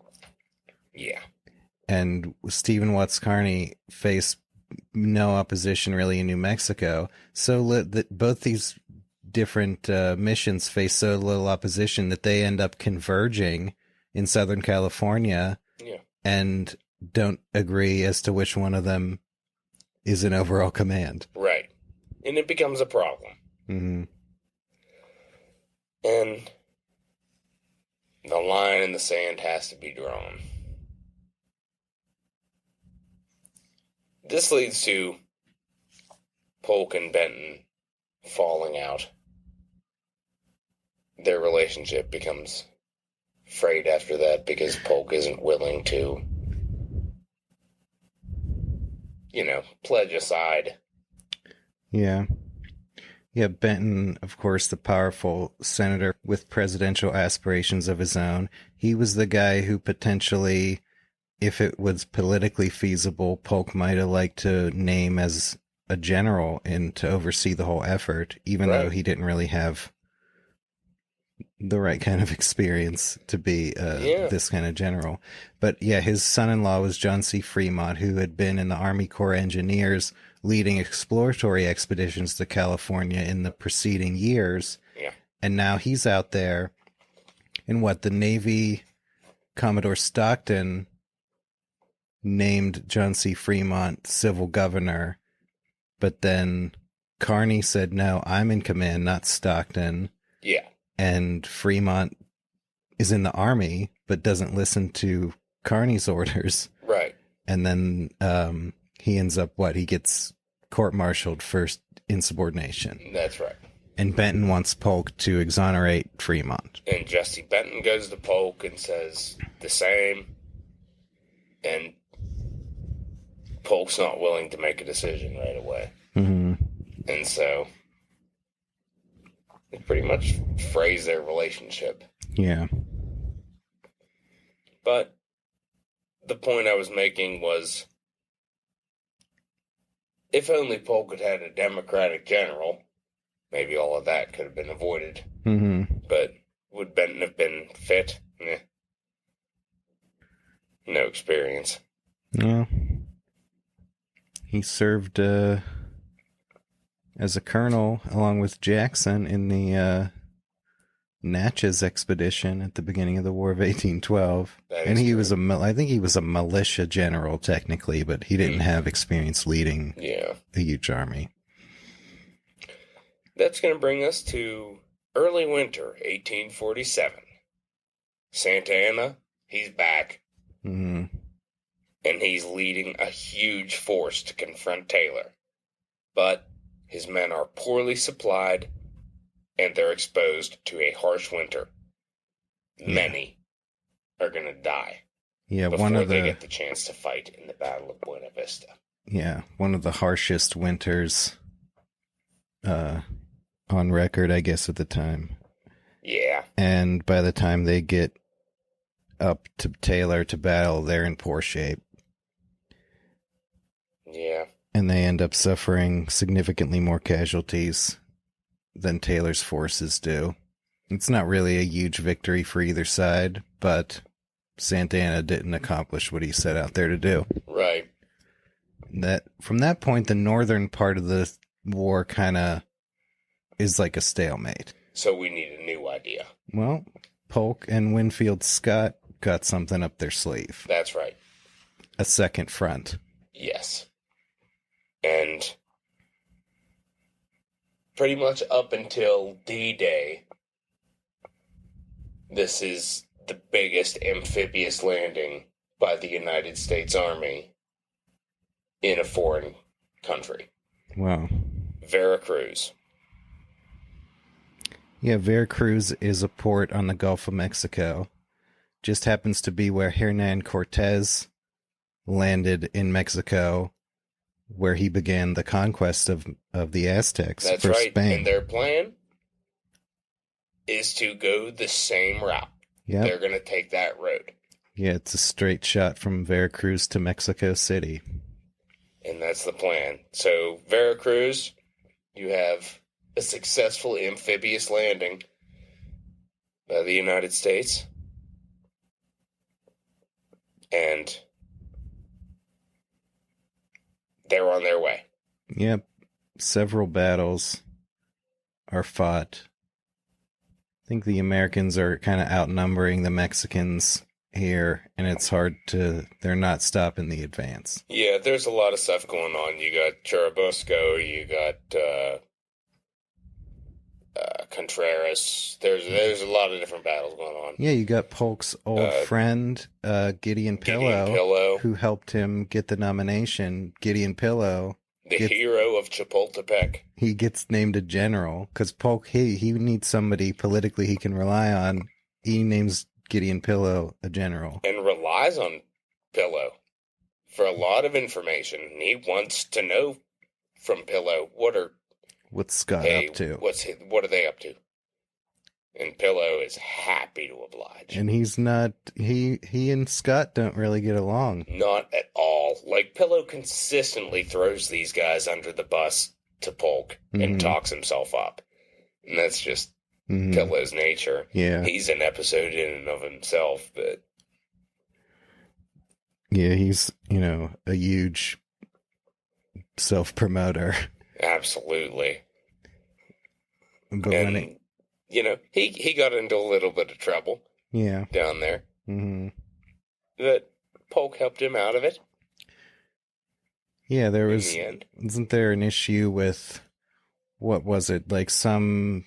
Yeah. And Stephen Watts Kearny faced no opposition really in New Mexico. So both these different missions face so little opposition that they end up converging in Southern California and don't agree as to which one of them is in overall command. Right. And it becomes a problem. And the line in the sand has to be drawn. This leads to Polk and Benton falling out. Their relationship becomes frayed after that because Polk isn't willing to pledge aside. Yeah. Yeah, Benton, of course, the powerful senator with presidential aspirations of his own. He was the guy who potentially, if it was politically feasible, Polk might have liked to name as a general and to oversee the whole effort, even though he didn't really have the right kind of experience to be this kind of general. But yeah, his son-in-law was John C. Fremont, who had been in the Army Corps of Engineers leading exploratory expeditions to California in the preceding years. Yeah. And now he's out there. And the Navy Commodore Stockton named John C. Fremont civil governor, but then Kearny said, no, I'm in command, not Stockton. Yeah. And Fremont is in the Army, but doesn't listen to Kearny's orders. Right. And then he ends up, he gets court-martialed for insubordination. That's right. And Benton wants Polk to exonerate Fremont. And Jesse Benton goes to Polk and says the same. And Polk's not willing to make a decision right away. Mm-hmm. And so they pretty much phrase their relationship. Yeah. But the point I was making was, if only Polk had had a Democratic general, maybe all of that could have been avoided. Mm-hmm. But would Benton have been fit? No experience. Yeah. He served as a colonel along with Jackson in the Natchez expedition at the beginning of the War of 1812. And he was I think he was a militia general technically, but he didn't have experience leading a huge army. That's going to bring us to early winter 1847. Santa Anna, he's back. Mm-hmm. And he's leading a huge force to confront Taylor. But his men are poorly supplied, and they're exposed to a harsh winter. Many are going to die before they get the chance to fight in the Battle of Buena Vista. Yeah, one of the harshest winters on record, I guess, at the time. Yeah. And by the time they get up to Taylor to battle, they're in poor shape. Yeah. And they end up suffering significantly more casualties than Taylor's forces do. It's not really a huge victory for either side, but Santa Anna didn't accomplish what he set out there to do. Right. From that point, the northern part of the war kind of is like a stalemate. So we need a new idea. Well, Polk and Winfield Scott got something up their sleeve. That's right. A second front. Yes. And pretty much up until D-Day, this is the biggest amphibious landing by the United States Army in a foreign country. Wow. Veracruz. Yeah, Veracruz is a port on the Gulf of Mexico. Just happens to be where Hernan Cortez landed in Mexico, where he began the conquest of the Aztecs for Spain. And their plan is to go the same route. Yeah. They're going to take that road. Yeah, it's a straight shot from Veracruz to Mexico City. And that's the plan. So, Veracruz, you have a successful amphibious landing by the United States. And they're on their way. Yep. Several battles are fought. I think the Americans are kind of outnumbering the Mexicans here, and it's they're not stopping the advance. Yeah, there's a lot of stuff going on. You got Churubusco, you got Contreras. There's a lot of different battles going on. Yeah, you got Polk's old friend, Gideon Pillow, who helped him get the nomination. Gideon Pillow. The hero of Chapultepec. He gets named a general because Polk, he needs somebody politically he can rely on. He names Gideon Pillow a general. And relies on Pillow for a lot of information. He wants to know from Pillow what's Scott up to. What are they up to? And Pillow is happy to oblige. And he's not, he and Scott don't really get along. Not at all. Like, Pillow consistently throws these guys under the bus to Polk and talks himself up. And that's just Pillow's nature. Yeah. He's an episode in and of himself, but... Yeah, he's, a huge self-promoter. Absolutely. But and, he got into a little bit of trouble. Yeah. Down there. Mm-hmm. But Polk helped him out of it. Yeah, there was... In the end. Wasn't there an issue with... What was it? Like some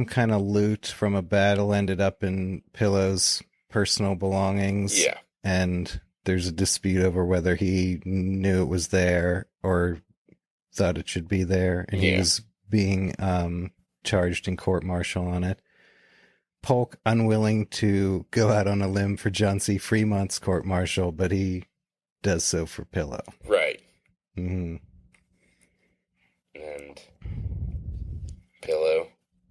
kind of loot from a battle ended up in Pillow's personal belongings. Yeah. And there's a dispute over whether he knew it was there or thought it should be there. And he was being charged in court-martial on it. Polk unwilling to go out on a limb for John C. Fremont's court-martial, but he does so for Pillow. Right. Mm-hmm. And Pillow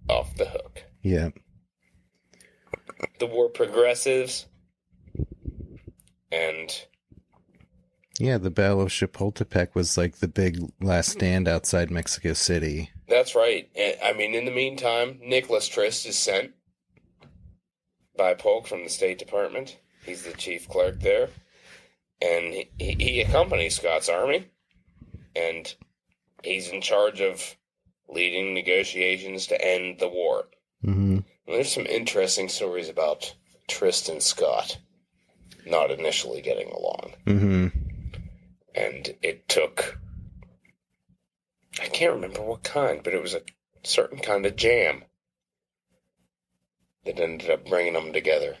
off the hook. Yeah. The war progresses. And... Yeah, the Battle of Chapultepec was like the big last stand outside Mexico City. That's right. I mean, in the meantime, Nicholas Trist is sent by Polk from the State Department. He's the chief clerk there. And he accompanies Scott's army. And he's in charge of leading negotiations to end the war. Mm-hmm. There's some interesting stories about Trist and Scott not initially getting along. Mm-hmm. And it took... I can't remember what kind, but it was a certain kind of jam that ended up bringing them together.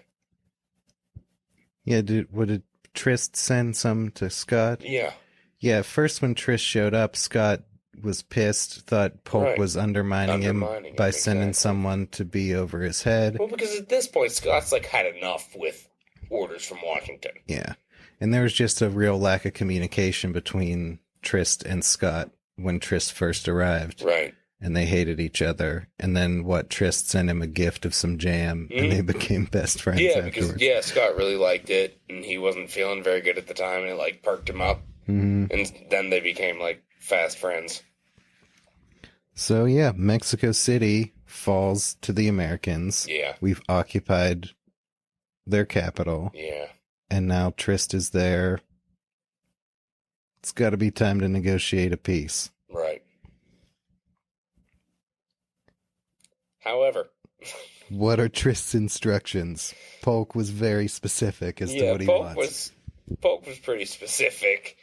Yeah, did Trist send some to Scott? Yeah. Yeah, first when Trist showed up, Scott was pissed, thought Polk was undermining him by sending someone to be over his head. Well, because at this point, Scott's had enough with orders from Washington. Yeah. And there was just a real lack of communication between Trist and Scott when Trist first arrived. Right. And they hated each other. And then Trist sent him a gift of some jam, and they became best friends afterwards. Because, Scott really liked it, and he wasn't feeling very good at the time, and it, perked him up. Mm-hmm. And then they became, fast friends. So, yeah, Mexico City falls to the Americans. Yeah. We've occupied their capital. Yeah. And now Trist is there. It's got to be time to negotiate a peace. Right. However. What are Trist's instructions? Polk was very specific as to what he wants. Polk was pretty specific.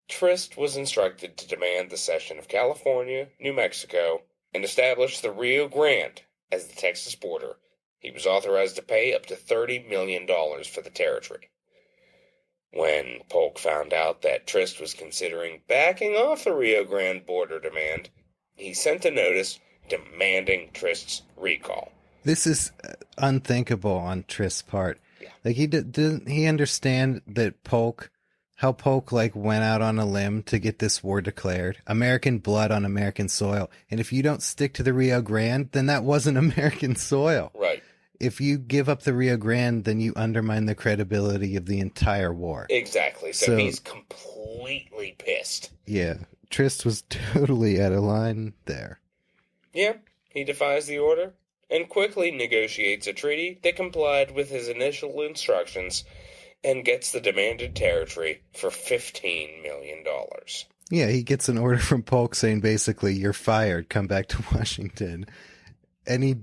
Trist was instructed to demand the cession of California, New Mexico, and establish the Rio Grande as the Texas border. He was authorized to pay up to $30 million for the territory. When Polk found out that Trist was considering backing off the Rio Grande border demand, he sent a notice demanding Trist's recall. This is unthinkable on Trist's part. Yeah. Didn't he understand that how Polk went out on a limb to get this war declared? American blood on American soil. And if you don't stick to the Rio Grande, then that wasn't American soil. Right. If you give up the Rio Grande, then you undermine the credibility of the entire war. Exactly. So he's completely pissed. Yeah. Trist was totally out of line there. Yeah. He defies the order and quickly negotiates a treaty that complied with his initial instructions and gets the demanded territory for $15 million. Yeah, he gets an order from Polk saying basically, you're fired, come back to Washington. And he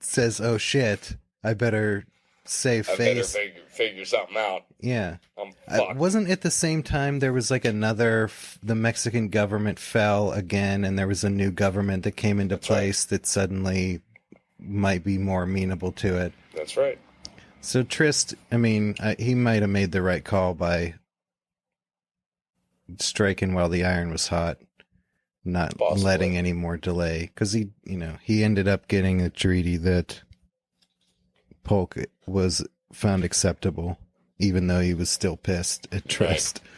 says, oh shit, I better save face. I better figure something out. Yeah. I'm fucked. Wasn't it the same time there was the Mexican government fell again and there was a new government that came into place that suddenly might be more amenable to it? That's right. So Trist, he might have made the right call by striking while the iron was hot, not letting any more delay. Because he ended up getting a treaty that Polk was found acceptable. even though he was still pissed at trust. Right.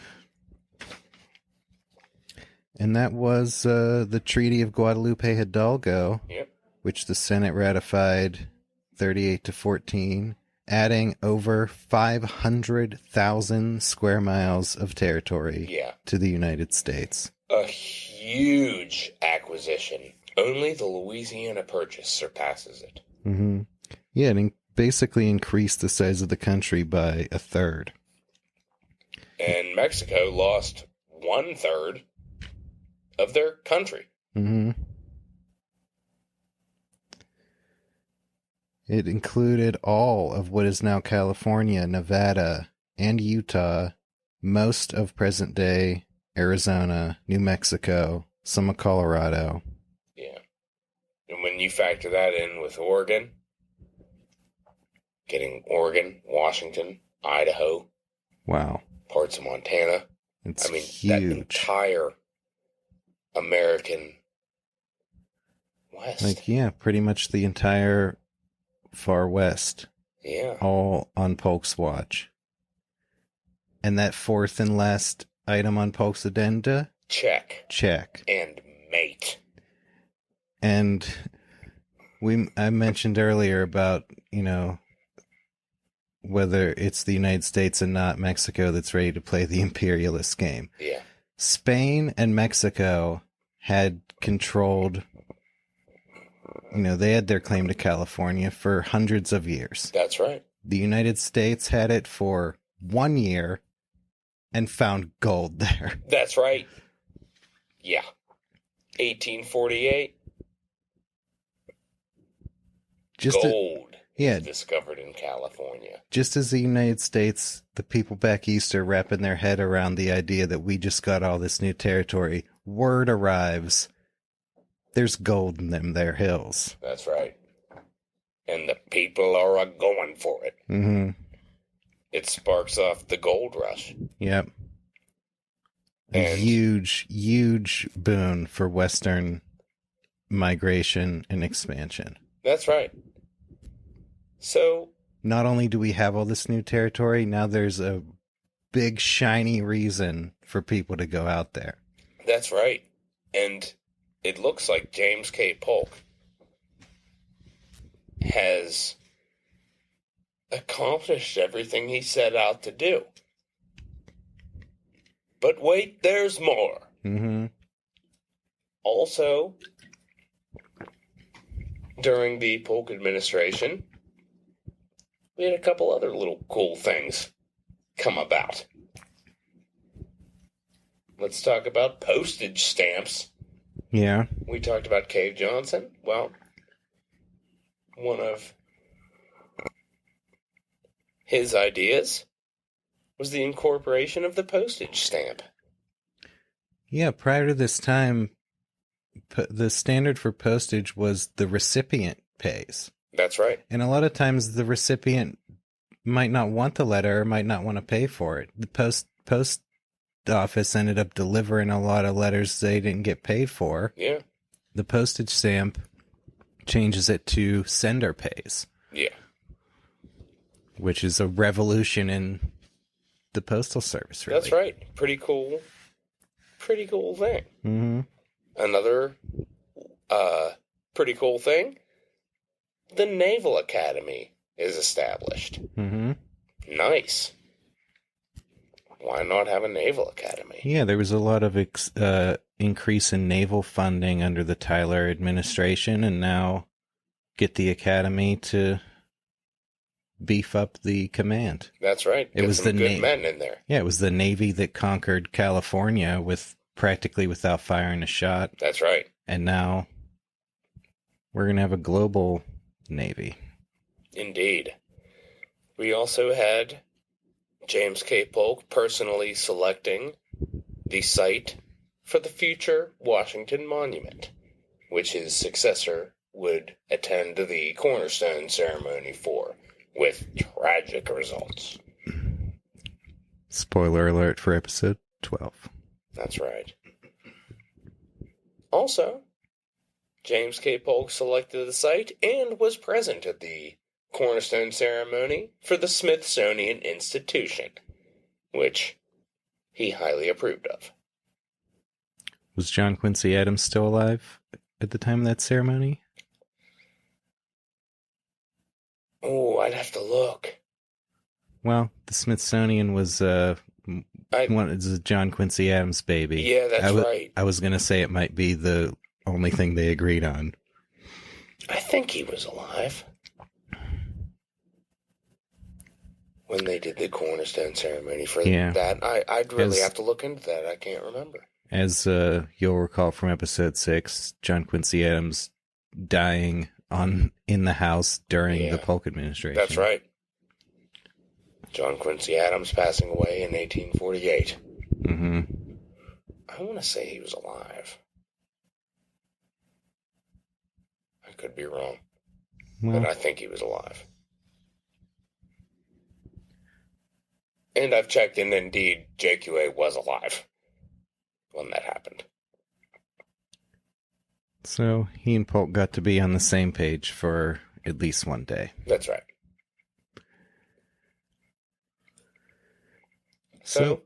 And that was the Treaty of Guadalupe Hidalgo, yep. which the Senate ratified 38-14, adding over 500,000 square miles of territory to the United States. A huge acquisition. Only the Louisiana Purchase surpasses it. Mm-hmm. Yeah, it basically increased the size of the country by a third. And Mexico lost 1/3 of their country. Mm-hmm. It included all of what is now California, Nevada, and Utah, most of present-day Arizona, New Mexico, some of Colorado. Yeah. And when you factor that in with Oregon, getting Oregon, Washington, Idaho. Wow. Parts of Montana. It's huge. That entire American West. Like, yeah, pretty much the entire far West. Yeah. All on Polk's watch. And that fourth and last item on Polk's addenda? Check. And mate. And I mentioned earlier about, whether it's the United States and not Mexico that's ready to play the imperialist game. Yeah. Spain and Mexico had controlled, they had their claim to California for hundreds of years. That's right. The United States had it for 1 year and found gold there. That's right. Yeah. 1848. Gold. Yeah. Discovered in California. Just as the United States, the people back east are wrapping their head around the idea that we just got all this new territory. Word arrives. There's gold in them there hills. That's right. And the people are going for it. Mm-hmm. It sparks off the gold rush. Yep. A huge boon for Western migration and expansion. That's right. So, not only do we have all this new territory, now there's a big shiny reason for people to go out there. That's right. And it looks like James K. Polk has accomplished everything he set out to do. But wait, there's more. Mm-hmm. Also, during the Polk administration, we had a couple other little cool things come about. Let's talk about postage stamps. Yeah. We talked about Cave Johnson. Well, one of his ideas was the incorporation of the postage stamp. Yeah, prior to this time, the standard for postage was the recipient pays. That's right. And a lot of times the recipient might not want the letter or might not want to pay for it. The post office ended up delivering a lot of letters they didn't get paid for. Yeah. The postage stamp changes it to sender pays. Yeah. Which is a revolution in the postal service, really. That's right. Pretty cool thing. Mm-hmm. Another pretty cool thing, the Naval Academy is established. Mm-hmm. Nice. Why not have a Naval Academy? Yeah, there was a lot of increase in naval funding under the Tyler administration, and now get the Academy to beef up the command. That's right. It was some good men in there. Yeah, it was the Navy that conquered California with practically without firing a shot. That's right. And now we're going to have a global Navy. Indeed. We also had James K. Polk personally selecting the site for the future Washington Monument, which his successor would attend the cornerstone ceremony for, with tragic results. Spoiler alert for episode 12. That's right. Also, James K. Polk selected the site and was present at the cornerstone ceremony for the Smithsonian Institution, which he highly approved of. Was John Quincy Adams still alive at the time of that ceremony? Oh, I'd have to look. Well, the Smithsonian was it's a John Quincy Adams baby. Yeah, that's right. I was going to say it might be the only thing they agreed on. I think he was alive when they did the cornerstone ceremony for that. I'd really have to look into that. I can't remember. As you'll recall from episode 6, John Quincy Adams dying in the House during the Polk administration. That's right. John Quincy Adams passing away in 1848. Mm-hmm. I want to say he was alive. I could be wrong. Well, but I think he was alive. And I've checked, and indeed, JQA was alive when that happened. So he and Polk got to be on the same page for at least one day. That's right. So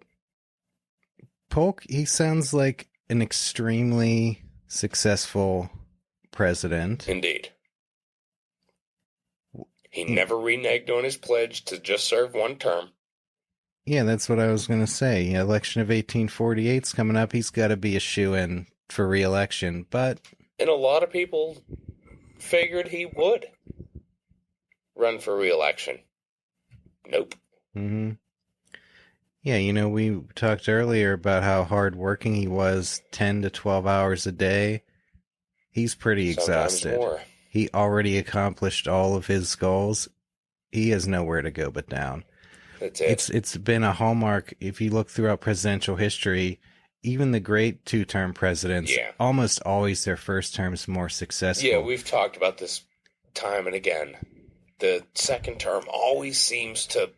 Polk, he sounds like an extremely successful president. Indeed. He never reneged on his pledge to just serve one term. Yeah, that's what I was going to say. Election of 1848's coming up. He's got to be a shoo-in for re-election, but... And a lot of people figured he would run for re-election. Nope. Mm-hmm. Yeah, we talked earlier about how hard-working he was, 10 to 12 hours a day. He's pretty exhausted. Sometimes more. He already accomplished all of his goals. He has nowhere to go but down. That's it. It's been a hallmark. If you look throughout presidential history, even the great two-term presidents, almost always their first term's more successful. Yeah, we've talked about this time and again. The second term always seems to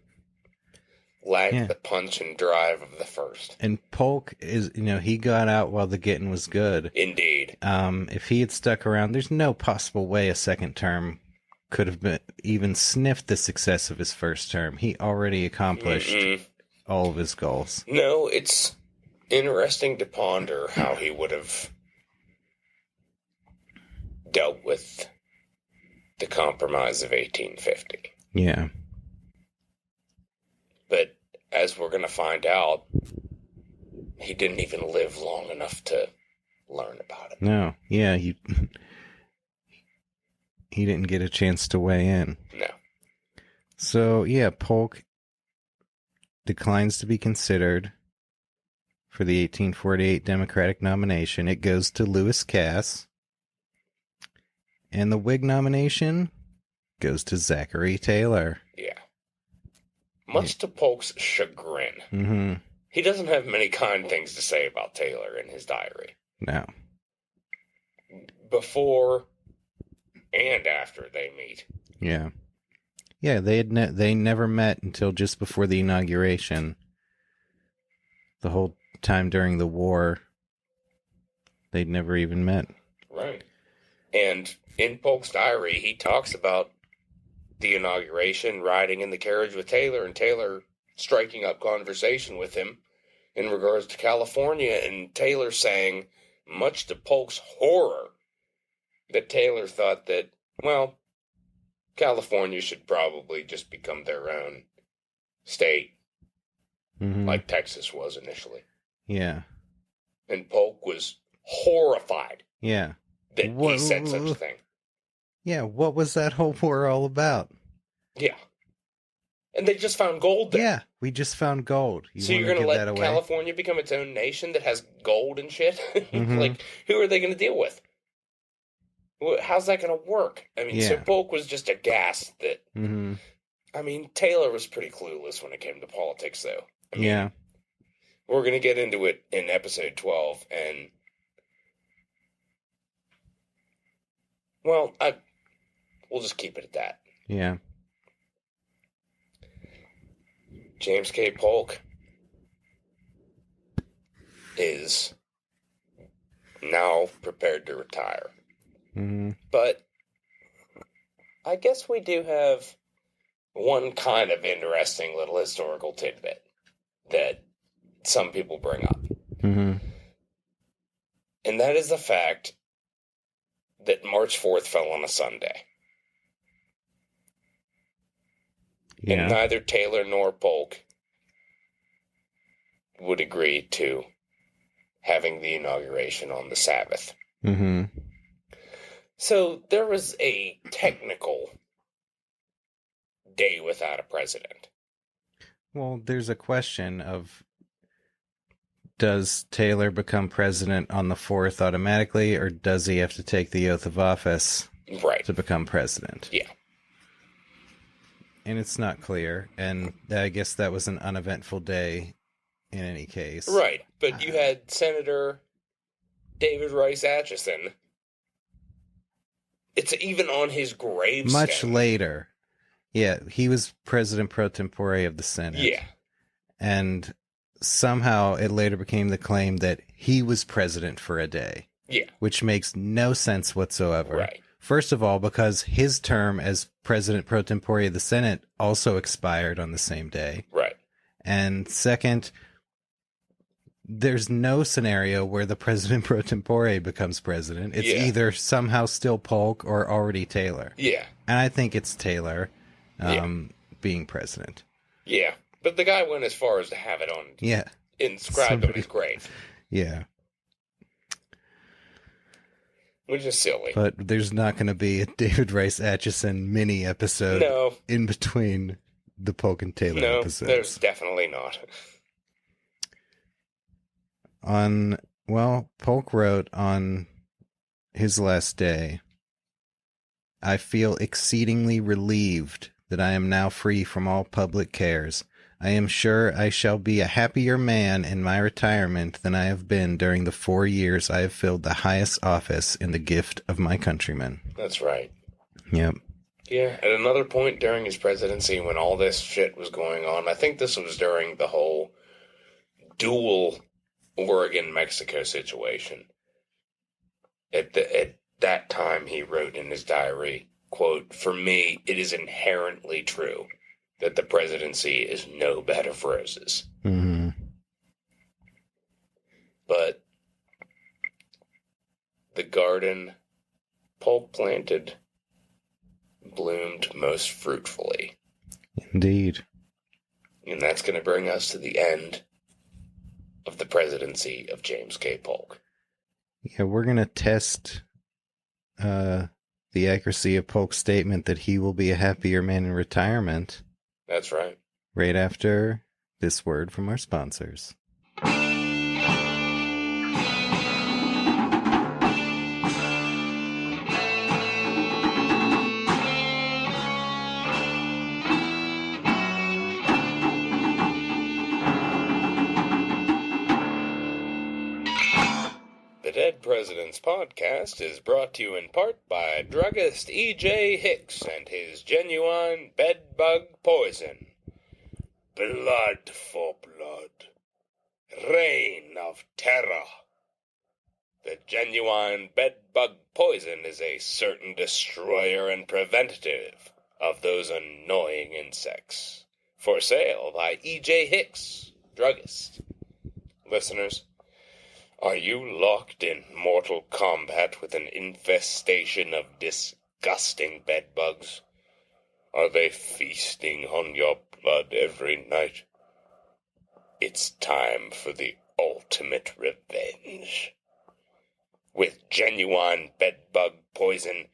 lag the punch and drive of the first. And Polk is, he got out while the getting was good. Indeed. If he had stuck around, there's no possible way a second term could have been even sniffed the success of his first term. He already accomplished all of his goals. No, it's interesting to ponder how he would have dealt with the Compromise of 1850. Yeah. But as we're going to find out, he didn't even live long enough to learn about it. No. Yeah, he didn't get a chance to weigh in. No. So, Polk declines to be considered for the 1848 Democratic nomination. It goes to Lewis Cass. And the Whig nomination goes to Zachary Taylor. Yeah. Much to Polk's chagrin. Mm-hmm. He doesn't have many kind things to say about Taylor in his diary. No. Before and after they meet. Yeah. Yeah, they never met until just before the inauguration. The whole time during the war, they'd never even met. Right. And in Polk's diary, he talks about the inauguration, riding in the carriage with Taylor, and Taylor striking up conversation with him in regards to California, and Taylor saying, much to Polk's horror, that Taylor thought that, well, California should probably just become their own state, like Texas was initially. Yeah. And Polk was horrified. Yeah. That he said such a thing. Yeah, what was that whole war all about? Yeah. And they just found gold there. Yeah, we just found gold. So you're going to let California become its own nation that has gold and shit? Like, who are they going to deal with? How's that going to work? I mean, so Polk was just aghast that... I mean, Taylor was pretty clueless when it came to politics, though. I mean, we're going to get into it in episode 12, and... Well, we'll just keep it at that. Yeah. James K. Polk is now prepared to retire. But I guess we do have one kind of interesting little historical tidbit that some people bring up. Mm-hmm. And that is the fact that March 4th fell on a Sunday. Yeah. And neither Taylor nor Polk would agree to having the inauguration on the Sabbath. Mm-hmm. So there was a technical day without a president. Well, there's a question of, does Taylor become president on the 4th automatically, or does he have to take the oath of office Right. to become president? Yeah. And it's not clear, and I guess that was an uneventful day in any case. Right, but you had Senator David Rice Atchison. It's even on his gravestone. Much later. Yeah, he was president pro tempore of the Senate. Yeah. And somehow it later became the claim that he was president for a day. Yeah. Which makes no sense whatsoever. Right. First of all, because his term as president pro tempore of the Senate also expired on the same day. Right. And second, there's no scenario where the president pro tempore becomes president. It's either somehow still Polk or already Taylor. Yeah. And I think it's Taylor being president. Yeah. But the guy went as far as to have it on inscribed on his grave. Yeah. Which is silly. But there's not going to be a David Rice Atchison mini episode in between the Polk and Taylor episodes. No, there's definitely not. Polk wrote on his last day, "I feel exceedingly relieved that I am now free from all public cares. I am sure I shall be a happier man in my retirement than I have been during the 4 years I have filled the highest office in the gift of my countrymen." That's right. Yep. Yeah, at another point during his presidency when all this shit was going on, I think this was during the whole dual Oregon-Mexico situation. At that time, he wrote in his diary, quote, "For me, it is inherently true that the presidency is no bed of roses." Mm-hmm. But the garden Polk planted bloomed most fruitfully. Indeed. And that's going to bring us to the end of the presidency of James K. Polk. Yeah, we're going to test the accuracy of Polk's statement that he will be a happier man in retirement. That's right. Right after this word from our sponsors. The Dead Presidents podcast is brought to you in part by druggist E.J. Hicks and his genuine bedbug poison. Blood for blood. Reign of terror. The genuine bedbug poison is a certain destroyer and preventative of those annoying insects. For sale by E.J. Hicks, druggist. Listeners, are you locked in mortal combat with an infestation of disgusting bedbugs? Are they feasting on your blood every night? It's time for the ultimate revenge. With genuine bedbug poison,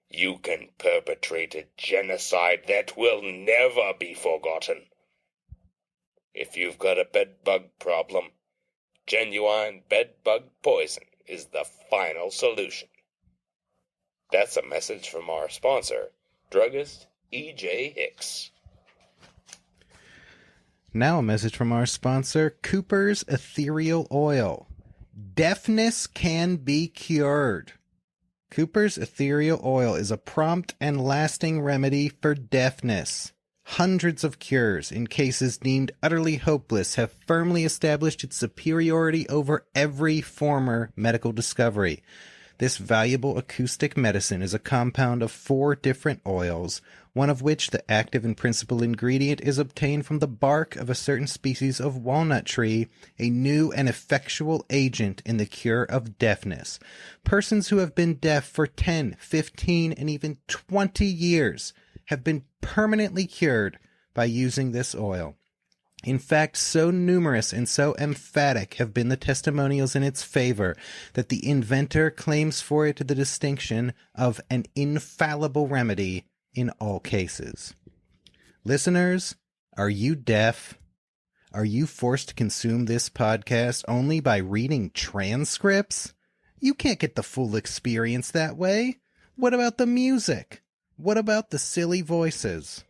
you can perpetrate a genocide that will never be forgotten. If you've got a bedbug problem, genuine bedbug poison is the final solution. That's a message from our sponsor, druggist E.J. Hicks. Now a message from our sponsor, Cooper's Ethereal Oil. Deafness can be cured. Cooper's Ethereal Oil is a prompt and lasting remedy for deafness. Hundreds of cures in cases deemed utterly hopeless have firmly established its superiority over every former medical discovery. This valuable acoustic medicine is a compound of 4 different oils, one of which, the active and principal ingredient, is obtained from the bark of a certain species of walnut tree, a new and effectual agent in the cure of deafness. Persons who have been deaf for 10, 15, and even 20 years have been permanently cured by using this oil. In fact, so numerous and so emphatic have been the testimonials in its favor that the inventor claims for it the distinction of an infallible remedy in all cases. Listeners, are you deaf? Are you forced to consume this podcast only by reading transcripts? You can't get the full experience that way. What about the music? What about the silly voices?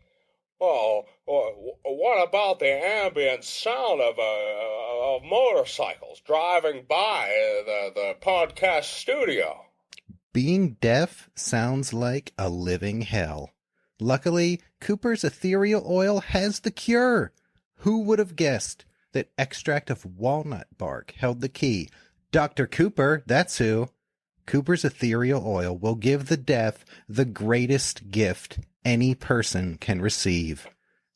Oh, what about the ambient sound of motorcycles driving by the podcast studio? Being deaf sounds like a living hell. Luckily, Cooper's ethereal oil has the cure. Who would have guessed that extract of walnut bark held the key? Dr. Cooper, that's who. Cooper's ethereal oil will give the deaf the greatest gift any person can receive: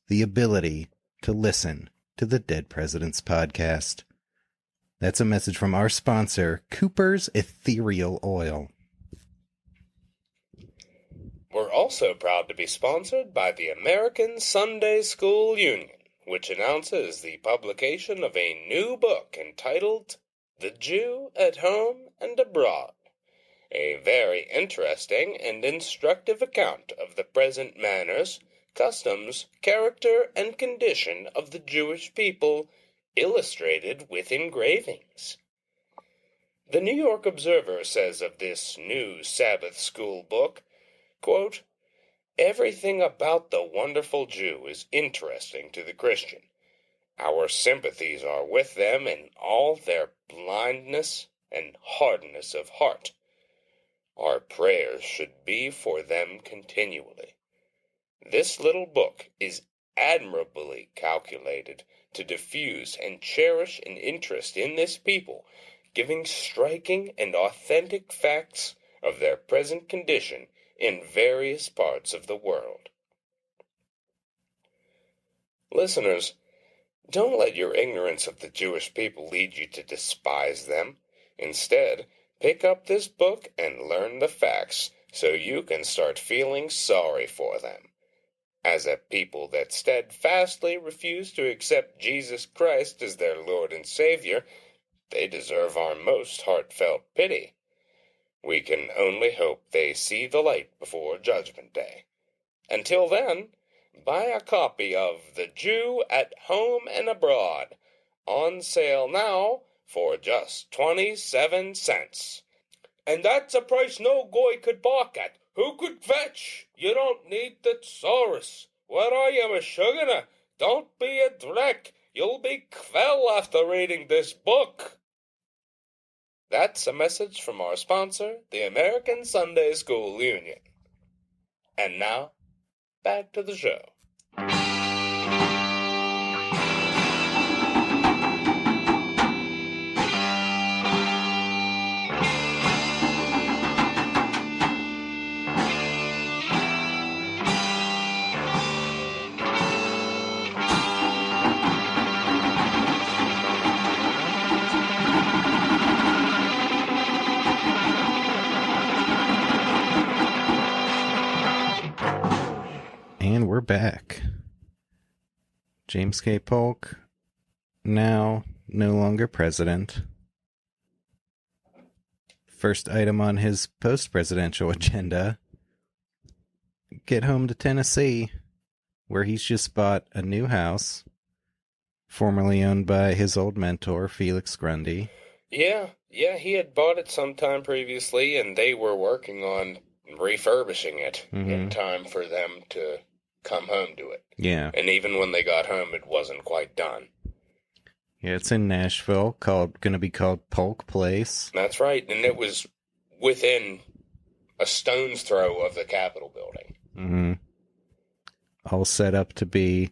the ability to listen to the Dead Presidents podcast. That's a message from our sponsor, Cooper's Ethereal Oil. We're also proud to be sponsored by the American Sunday School Union, which announces the publication of a new book entitled The Jew at Home and Abroad, a very interesting and instructive account of the present manners, customs, character, and condition of the Jewish people, illustrated with engravings. The New York Observer says of this new Sabbath school book, quote, "Everything about the wonderful Jew is interesting to the Christian. Our sympathies are with them in all their blindness and hardness of heart. Our prayers should be for them continually. This little book is admirably calculated to diffuse and cherish an interest in this people, giving striking and authentic facts of their present condition in various parts of the world." Listeners, don't let your ignorance of the Jewish people lead you to despise them. Instead, pick up this book and learn the facts so you can start feeling sorry for them. As a people that steadfastly refuse to accept Jesus Christ as their Lord and Savior, they deserve our most heartfelt pity. We can only hope they see the light before Judgment Day. Until then, buy a copy of The Jew at Home and Abroad, on sale now for just 27 cents. And that's a price no goy could balk at. Who could fetch? You don't need the thesaurus. What are you, Meshuggah? Don't be a dreck. You'll be quell after reading this book. That's a message from our sponsor, the American Sunday School Union. And now, back to the show. And we're back. James K. Polk, now no longer president. First item on his post-presidential agenda: get home to Tennessee, where he's just bought a new house, formerly owned by his old mentor, Felix Grundy. Yeah, he had bought it sometime previously, and they were working on refurbishing it in time for them to come home to it. Yeah. And even when they got home, it wasn't quite done. Yeah, it's in Nashville, going to be called Polk Place. That's right, and it was within a stone's throw of the Capitol building. Mm-hmm. All set up to be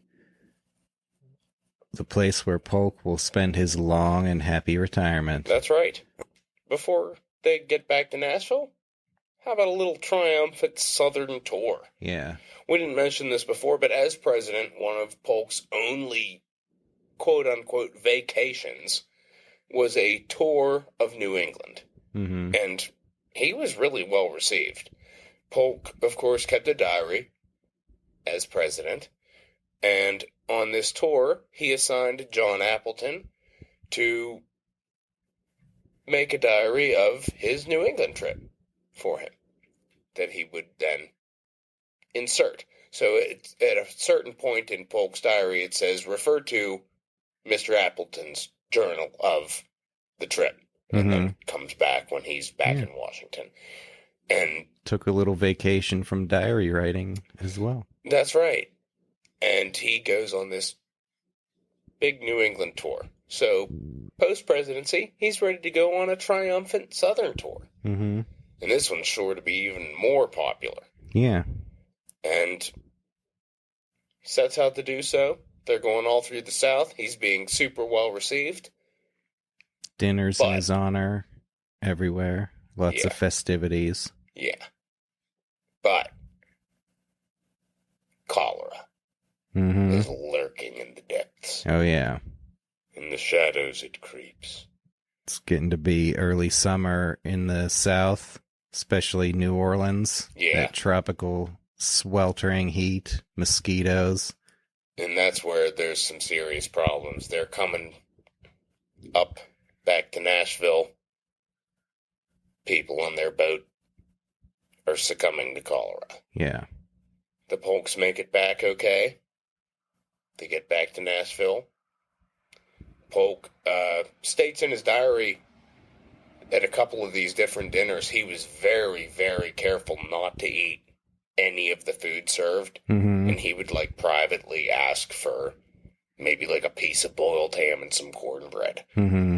the place where Polk will spend his long and happy retirement. That's right. Before they get back to Nashville, how about a little triumphant Southern tour? Yeah. We didn't mention this before, but as president, one of Polk's only quote-unquote vacations was a tour of New England. Mm-hmm. And he was really well received. Polk, of course, kept a diary as president, and on this tour, he assigned John Appleton to make a diary of his New England trip for him that he would then insert. So at a certain point in Polk's diary, it says, refer to Mr. Appleton's journal of the trip. And then comes back when he's back in Washington. And took a little vacation from diary writing as well. That's right. And he goes on this big New England tour. So, post-presidency, he's ready to go on a triumphant Southern tour. Mm-hmm. And this one's sure to be even more popular. Yeah. And sets out to do so. They're going all through the South. He's being super well received. Dinners in his honor everywhere. Lots of festivities. Yeah. But cholera is lurking in the depths. Oh, yeah. In the shadows it creeps. It's getting to be early summer in the South, especially New Orleans. Yeah. That tropical sweltering heat, mosquitoes. And that's where there's some serious problems. They're coming up back to Nashville. People on their boat are succumbing to cholera. Yeah. The Polks make it back okay. They get back to Nashville. Polk states in his diary at a couple of these different dinners, he was very, very careful not to eat any of the food served. Mm-hmm. And he would, like, privately ask for maybe, like, a piece of boiled ham and some cornbread. Mm-hmm.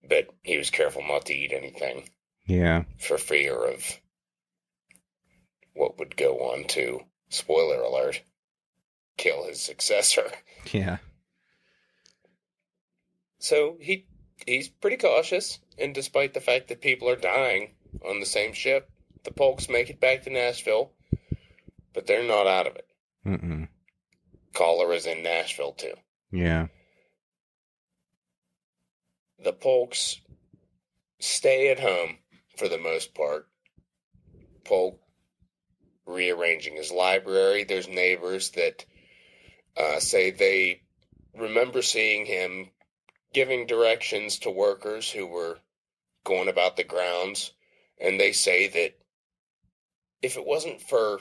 But he was careful not to eat anything. Yeah. For fear of what would go on to, spoiler alert, kill his successor. Yeah. So he's pretty cautious, and despite the fact that people are dying on the same ship, the Polks make it back to Nashville, but they're not out of it. Mm-mm. Cholera's in Nashville, too. Yeah. The Polks stay at home for the most part. Polk rearranging his library. There's neighbors that say they remember seeing him giving directions to workers who were going about the grounds, and they say that if it wasn't for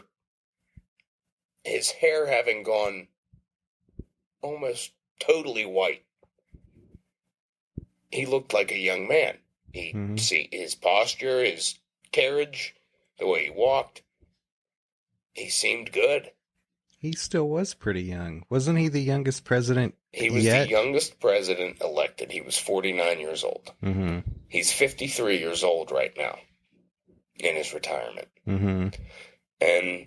his hair having gone almost totally white, he looked like a young man. See his posture, his carriage, the way he walked, he seemed good. He still was pretty young. Wasn't he the youngest president He was yet? the youngest president elected. He was 49 years old. Mm-hmm. He's 53 years old right now in his retirement. Mm-hmm. And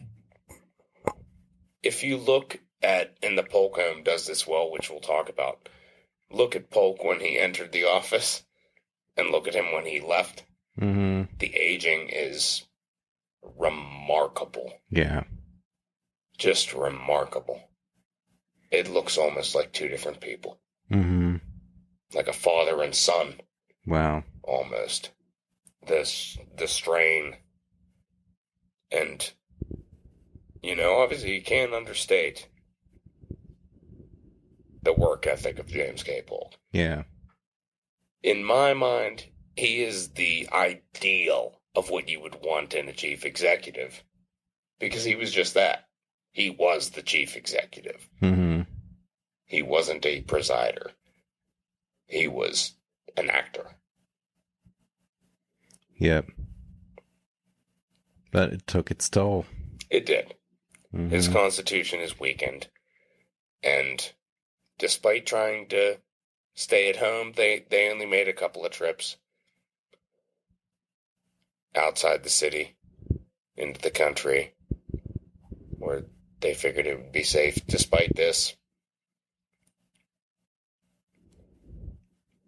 if you look at, and the Polk home does this well, which we'll talk about, look at Polk when he entered the office and look at him when he left. Mm-hmm. The aging is remarkable. Yeah. Just remarkable. It looks almost like two different people. Mm-hmm. Like a father and son. Wow. Almost. The strain. And, you know, obviously you can't understate the work ethic of James K. Polk. Yeah. In my mind, he is the ideal of what you would want in a chief executive. Because he was just that. He was the chief executive. Mm-hmm. He wasn't a presider. He was an actor. Yep. But it took its toll. It did. Mm-hmm. His constitution is weakened. And despite trying to stay at home, they only made a couple of trips outside the city, into the country, where they figured it would be safe. Despite this,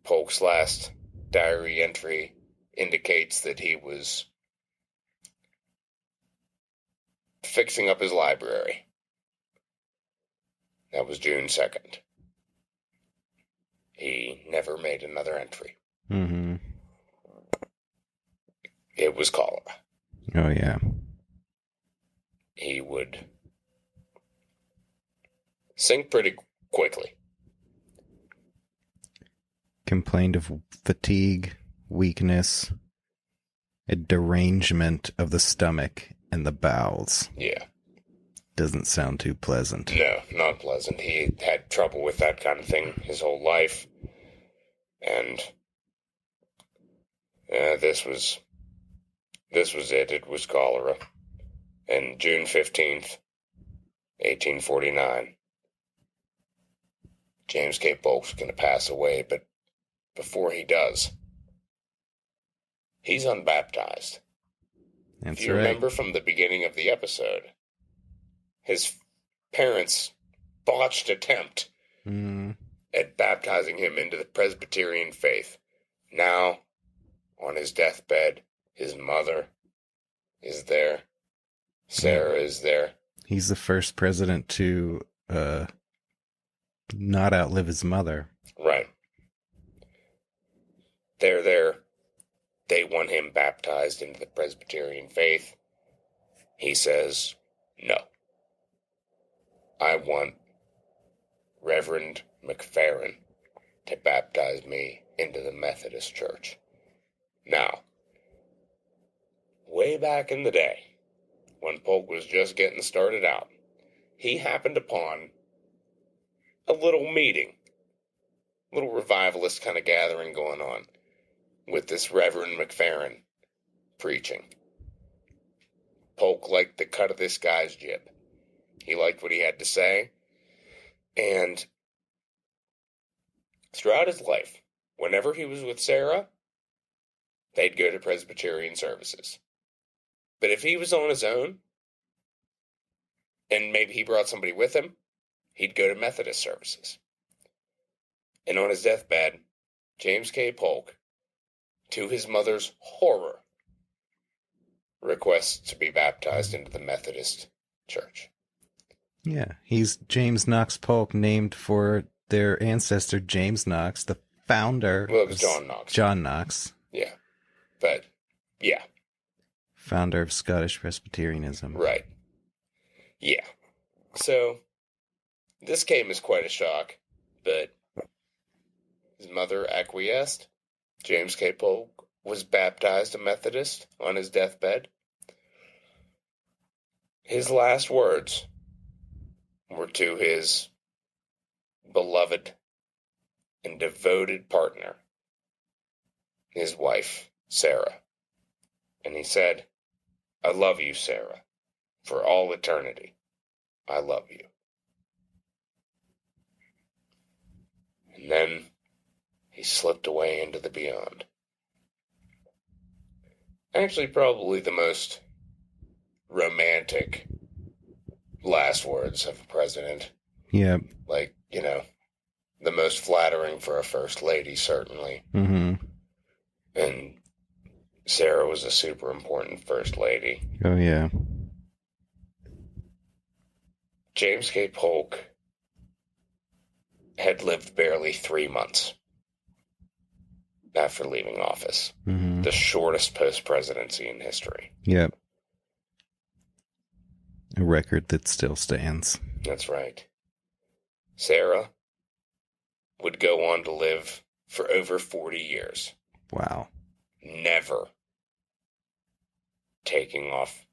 Polk's last diary entry indicates that he was fixing up his library. That was June 2nd. He never made another entry. Mm-hmm. It was cholera. Oh, yeah. He would sink pretty quickly. Complained of fatigue, weakness, a derangement of the stomach and the bowels. Yeah. Doesn't sound too pleasant. No, not pleasant. He had trouble with that kind of thing his whole life. And this was it. It was cholera. And June 15th, 1849, James K. Polk's going to pass away, but before he does, he's unbaptized. That's if you right. remember from the beginning of the episode, his parents' botched attempt at baptizing him into the Presbyterian faith. Now, on his deathbed, his mother is there. Sarah is there. He's the first president to not outlive his mother. Right. They're there. They want him baptized into the Presbyterian faith. He says, no. I want Reverend McFerrin to baptize me into the Methodist Church. Now, way back in the day, when Polk was just getting started out, he happened upon a little meeting, little revivalist kind of gathering going on with this Reverend McFerrin preaching. Polk liked the cut of this guy's jib. He liked what he had to say. And throughout his life, whenever he was with Sarah, they'd go to Presbyterian services. But if he was on his own, and maybe he brought somebody with him, he'd go to Methodist services. And on his deathbed, James K. Polk, to his mother's horror, requests to be baptized into the Methodist Church. Yeah, he's James Knox Polk, named for their ancestor James Knox, the founder. Well, it was John Knox. John Knox. Yeah. But, yeah. Founder of Scottish Presbyterianism. Right. Yeah. So, this came as quite a shock, but his mother acquiesced. James K. Polk was baptized a Methodist on his deathbed. His last words were to his beloved and devoted partner, his wife, Sarah. And he said, I love you, Sarah. For all eternity, I love you. And then he slipped away into the beyond. Actually, probably the most romantic last words of a president. Yeah. Like, the most flattering for a first lady, certainly. Mm-hmm. And Sarah was a super important first lady. Oh, yeah. James K. Polk had lived barely 3 months after leaving office. Mm-hmm. The shortest post-presidency in history. Yep. A record that still stands. That's right. Sarah would go on to live for over 40 years. Wow. Never taking off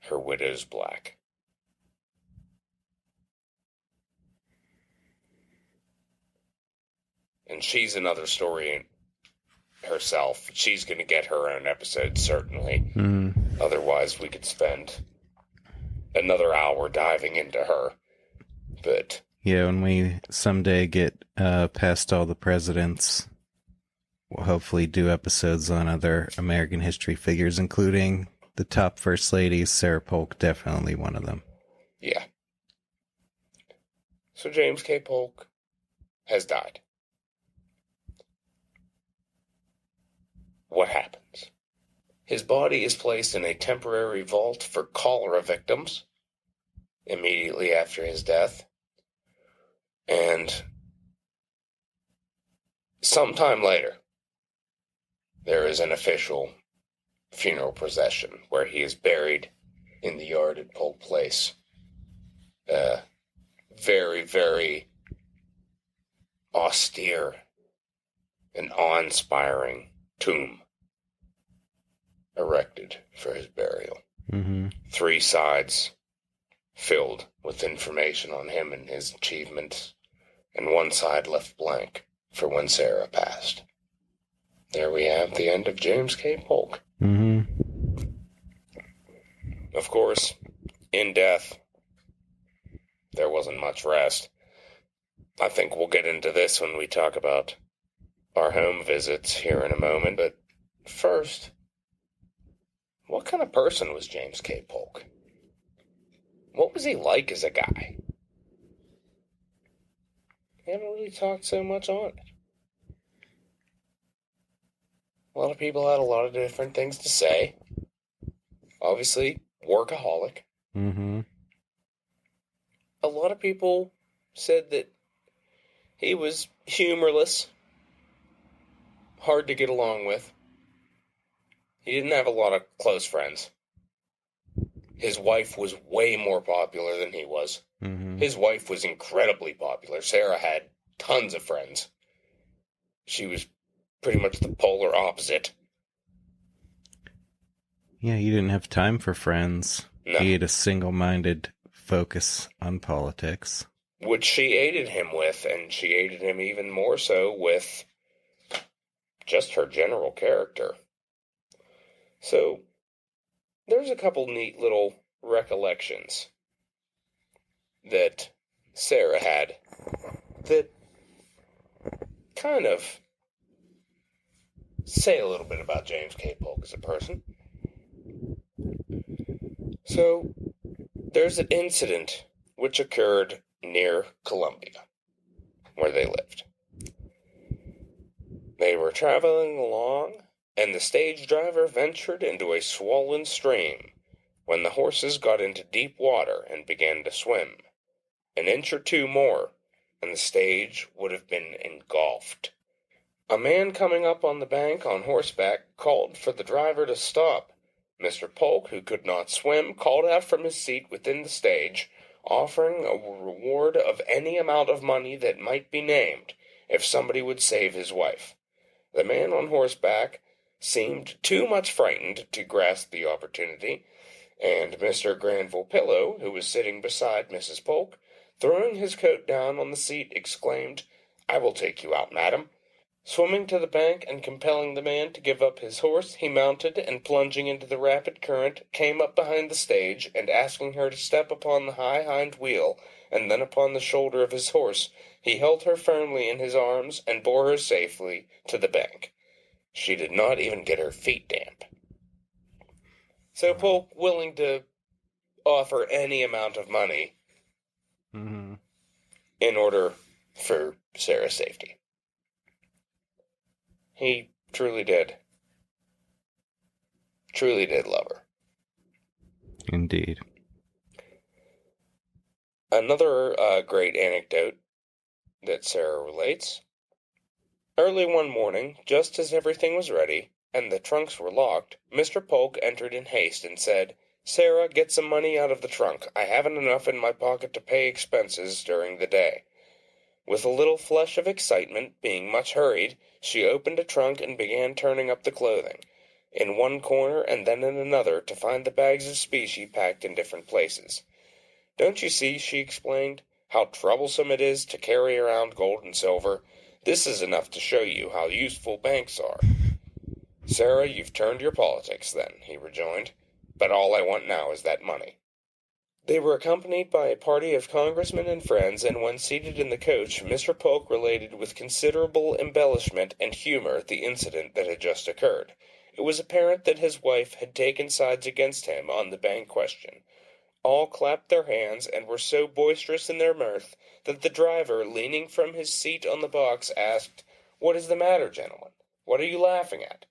her widow's black. And she's another story herself. She's going to get her own episode, certainly. Mm. Otherwise, we could spend another hour diving into her. But yeah, when we someday get past all the presidents, we'll hopefully do episodes on other American history figures, including the top first ladies. Sarah Polk, definitely one of them. Yeah. So James K. Polk has died. what happens? His body is placed in a temporary vault for cholera victims immediately after his death. And sometime later, there is an official funeral procession where he is buried in the yard at Polk Place. Very, very austere and awe-inspiring tomb erected for his burial. Mm-hmm. 3 sides filled with information on him and his achievements, and 1 side left blank for when Sarah passed. There we have the end of James K. Polk. Mm-hmm. Of course, in death, there wasn't much rest. I think we'll get into this when we talk about our home visits here in a moment, but first, what kind of person was James K. Polk? What was he like as a guy? We haven't really talked so much on it. A lot of people had a lot of different things to say. Obviously, workaholic. Mm-hmm. A lot of people said that he was humorless, hard to get along with. He didn't have a lot of close friends. His wife was way more popular than he was. Mm-hmm. His wife was incredibly popular. Sarah had tons of friends. She was pretty much the polar opposite. Yeah, he didn't have time for friends. No. He had a single-minded focus on politics. Which she aided him with, and she aided him even more so with just her general character. So, there's a couple neat little recollections that Sarah had that kind of say a little bit about James K. Polk as a person. So, there's an incident which occurred near Columbia, where they lived. They were traveling along, and the stage driver ventured into a swollen stream when the horses got into deep water and began to swim. An inch or 2 more, and the stage would have been engulfed. A man coming up on the bank on horseback called for the driver to stop. Mr. Polk, who could not swim, called out from his seat within the stage, offering a reward of any amount of money that might be named if somebody would save his wife. The man on horseback seemed too much frightened to grasp the opportunity, and Mr. Granville Pillow, who was sitting beside Mrs. Polk, throwing his coat down on the seat, exclaimed, "I will take you out, madam." Swimming to the bank and compelling the man to give up his horse, he mounted, and plunging into the rapid current, came up behind the stage, and asking her to step upon the high hind wheel, and then upon the shoulder of his horse, he held her firmly in his arms, and bore her safely to the bank. She did not even get her feet damp. So Polk, willing to offer any amount of money Mm-hmm. in order for Sarah's safety. He truly did. Truly did love her. Indeed. Another great anecdote that Sarah relates. Early one morning, just as everything was ready, and the trunks were locked, Mr. Polk entered in haste and said, "Sarah, get some money out of the trunk. I haven't enough in my pocket to pay expenses during the day." With a little flush of excitement, being much hurried, she opened a trunk and began turning up the clothing, in one corner and then in another, to find the bags of specie packed in different places. "Don't you see," she explained, "how troublesome it is to carry around gold and silver? This is enough to show you how useful banks are." "Sarah, you've turned your politics, then," he rejoined. "But all I want now is that money." They were accompanied by a party of congressmen and friends, and when seated in the coach, Mr. Polk related with considerable embellishment and humor the incident that had just occurred. It was apparent that his wife had taken sides against him on the bank question. All clapped their hands, and were so boisterous in their mirth that the driver, leaning from his seat on the box, asked, "What is the matter, gentlemen? What are you laughing at?"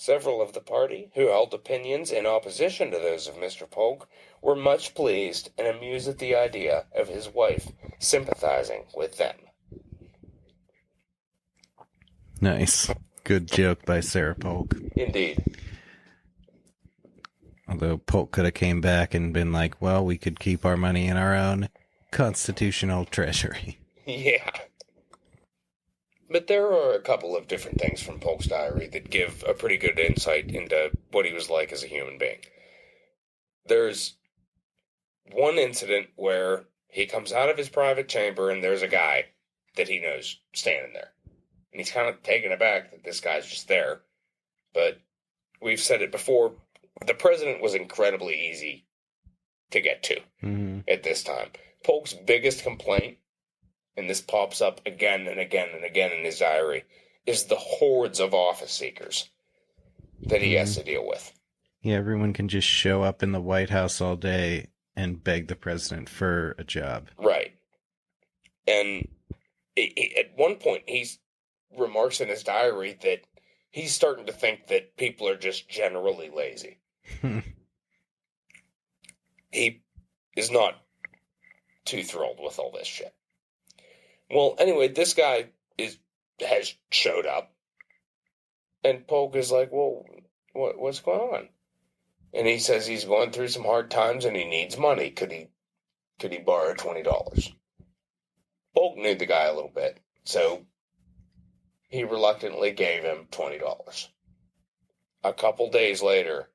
Several of the party, who held opinions in opposition to those of Mr. Polk, were much pleased and amused at the idea of his wife sympathizing with them. Nice. Good joke by Sarah Polk. Indeed. Although Polk could have came back and been like, well, we could keep our money in our own constitutional treasury. Yeah. But there are a couple of different things from Polk's diary that give a pretty good insight into what he was like as a human being. There's one incident where he comes out of his private chamber and there's a guy that he knows standing there. And he's kind of taken aback that this guy's just there. But we've said it before, the president was incredibly easy to get to at this time. Polk's biggest complaint, and this pops up again and again and again in his diary, is the hordes of office seekers that he has to deal with. Yeah, everyone can just show up in the White House all day and beg the president for a job. Right. And at one point, he remarks in his diary that he's starting to think that people are just generally lazy. He is not too thrilled with all this shit. Well, anyway, this guy has showed up, and Polk is like, well, what's going on? And he says he's going through some hard times and he needs money. Could he borrow $20? Polk knew the guy a little bit, so he reluctantly gave him $20. A couple days later,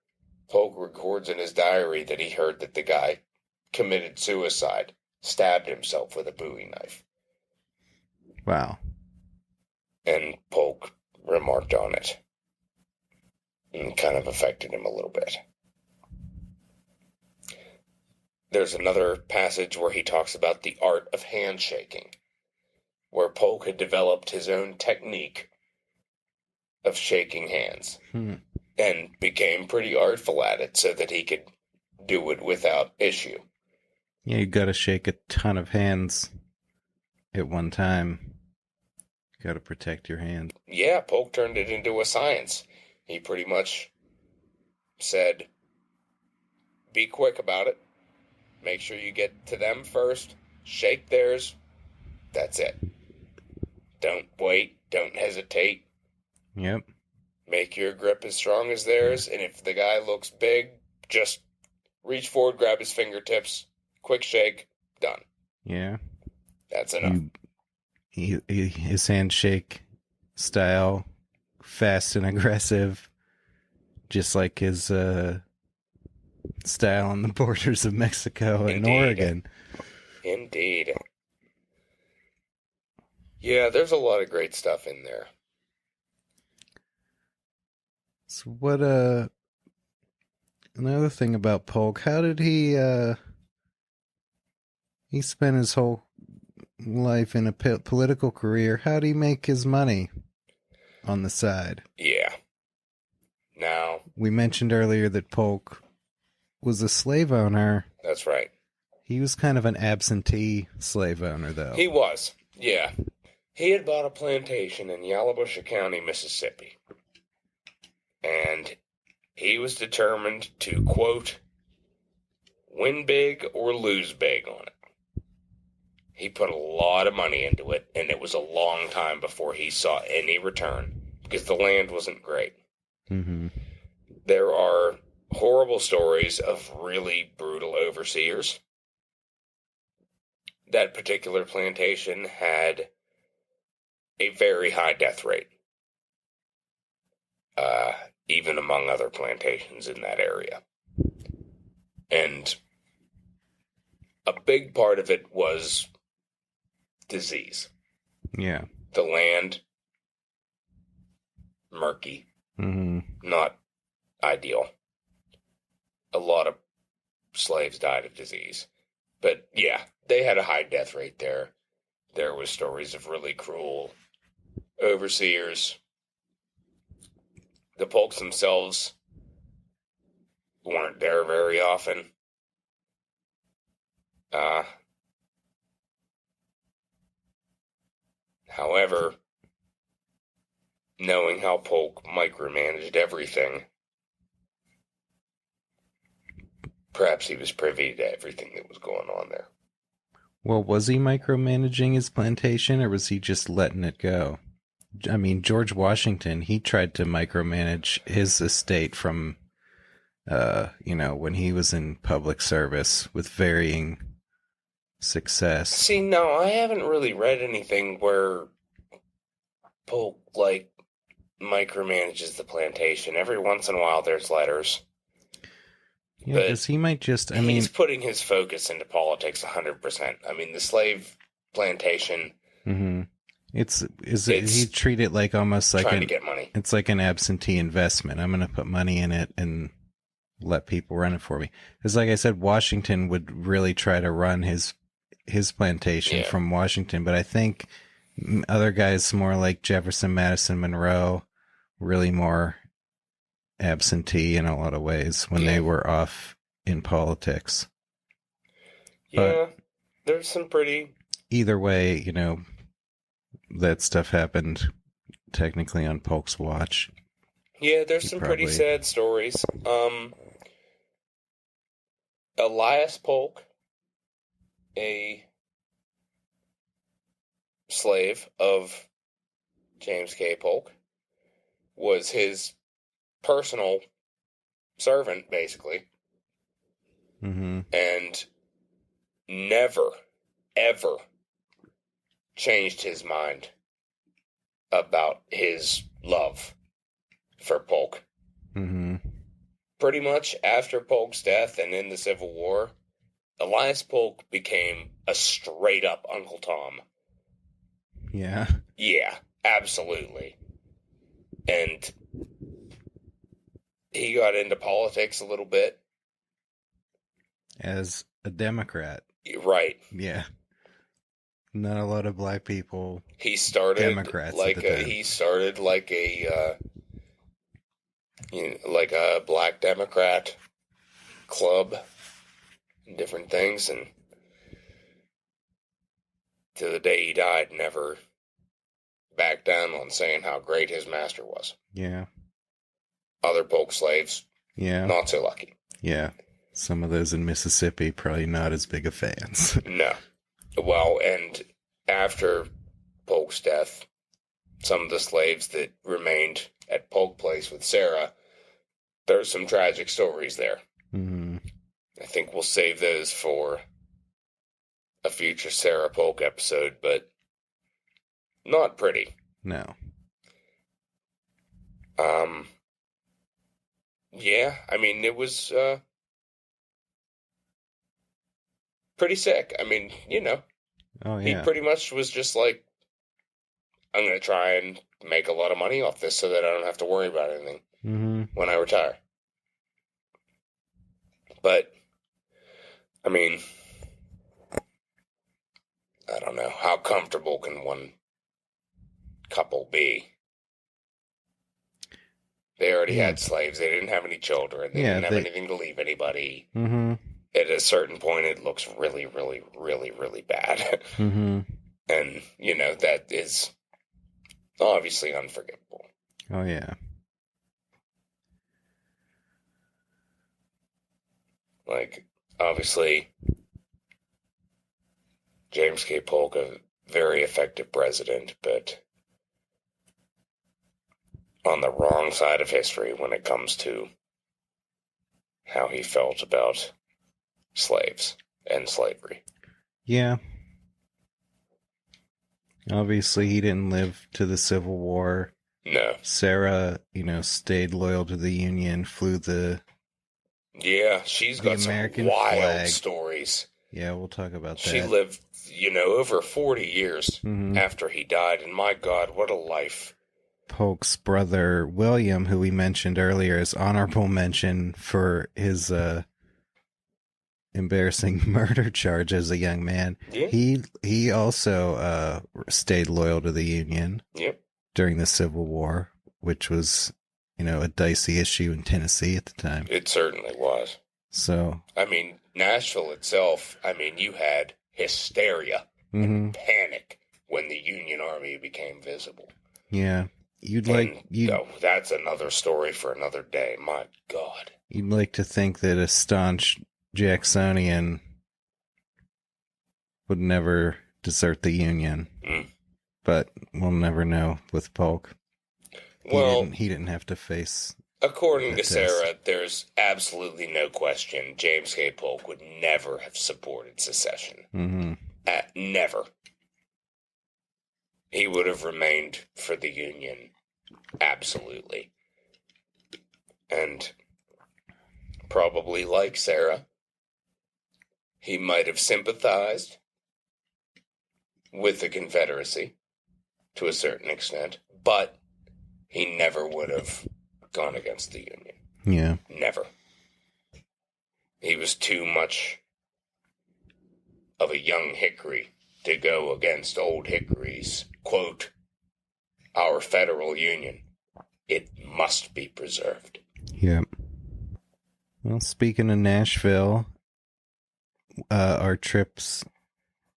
Polk records in his diary that he heard that the guy committed suicide, stabbed himself with a Bowie knife. Wow. And Polk remarked on it. And kind of affected him a little bit. There's another passage where he talks about the art of handshaking, where Polk had developed his own technique of shaking hands. And became pretty artful at it so that he could do it without issue. Yeah, you gotta shake a ton of hands at one time. You gotta protect your hand. Yeah, Polk turned it into a science. He pretty much said, be quick about it. Make sure you get to them first. Shake theirs. That's it. Don't wait. Don't hesitate. Yep. Make your grip as strong as theirs, and if the guy looks big, just reach forward, grab his fingertips, quick shake, done. Yeah. That's enough. His handshake style, fast and aggressive, just like his style on the borders of Mexico and Oregon. Indeed. Yeah, there's a lot of great stuff in there. So what, another thing about Polk, how did he spent his whole life in a political career. How did he make his money on the side? Yeah. Now, we mentioned earlier that Polk was a slave owner. That's right. He was kind of an absentee slave owner, though. He was, yeah. He had bought a plantation in Yalobusha County, Mississippi. And he was determined to, quote, win big or lose big on it. He put a lot of money into it, and it was a long time before he saw any return, because the land wasn't great. Mm-hmm. There are horrible stories of really brutal overseers. That particular plantation had a very high death rate, even among other plantations in that area. And a big part of it was disease. Yeah. The land, murky, not ideal. A lot of slaves died of disease. But yeah, they had a high death rate there. There was stories of really cruel overseers. The Polks themselves weren't there very often. However, knowing how Polk micromanaged everything, perhaps he was privy to everything that was going on there. Well, was he micromanaging his plantation, or was he just letting it go? I mean, George Washington, he tried to micromanage his estate from, when he was in public service with varying success. See, no, I haven't really read anything where Polk, micromanages the plantation. Every once in a while there's letters. Yeah, because he might just, he's putting his focus into politics 100%. I mean, the slave plantation... Mm-hmm. He treat it like almost like trying to get money. It's like an absentee investment. I'm going to put money in it and let people run it for me. Because like I said, Washington would really try to run his plantation from Washington. But I think other guys more like Jefferson, Madison, Monroe, really more absentee in a lot of ways when they were off in politics. Yeah, there's some pretty... Either way, that stuff happened technically on Polk's watch. Yeah, there's some pretty sad stories. Elias Polk, a slave of James K. Polk, was his personal servant, basically. Mm-hmm. And never, ever changed his mind about his love for Polk. Mm-hmm. Pretty much after Polk's death and in the Civil War, Elias Polk became a straight-up Uncle Tom. Yeah. Yeah, absolutely. And he got into politics a little bit. As a Democrat. Right. Yeah. Not a lot of black people. He started Democrats like a black Democrat club and different things, and to the day he died, never backed down on saying how great his master was. Yeah. Other Polk slaves, not so lucky. Yeah. Some of those in Mississippi probably not as big of fans. No. Well, and after Polk's death, some of the slaves that remained at Polk Place with Sarah, there's some tragic stories there. Mm-hmm. I think we'll save those for a future Sarah Polk episode, but not pretty. No. Yeah, I mean, it was pretty sick. I mean, Oh, yeah. he pretty much was just like, I'm going to try and make a lot of money off this so that I don't have to worry about anything when I retire. But, I mean, I don't know. How comfortable can one couple be? They already had slaves. They didn't have any children. They didn't have anything to leave anybody. Mm-hmm. At a certain point, it looks really, really, really, really bad. Mm-hmm. And, that is obviously unforgivable. Oh, yeah. Obviously, James K. Polk, a very effective president, but on the wrong side of history when it comes to how he felt about slaves and slavery. Yeah. Obviously, he didn't live to the Civil War. No. Sarah, stayed loyal to the Union, flew the... Yeah, she's got American some wild flag. stories. Yeah, we'll talk about that. She lived, over 40 years after he died, and my God, what a life. Polk's brother, William, who we mentioned earlier, is honorable mention for his embarrassing murder charge as a young man. Yeah. He also stayed loyal to the Union during the Civil War, which was, a dicey issue in Tennessee at the time. It certainly was. So, I mean, Nashville itself, you had hysteria and panic when the Union Army became visible. Yeah. that's another story for another day. My God. You'd like to think that a staunch Jacksonian would never desert the Union. But we'll never know with Polk. He didn't have to face. According to Sarah, there's absolutely no question James K. Polk would never have supported secession. Mm-hmm. Never. He would have remained for the Union. Absolutely. And probably like Sarah, he might have sympathized with the Confederacy to a certain extent, but he never would have gone against the Union. Yeah. Never. He was too much of a young hickory to go against old hickories. Quote, our federal union, it must be preserved. Yep. Well, speaking of Nashville, our trips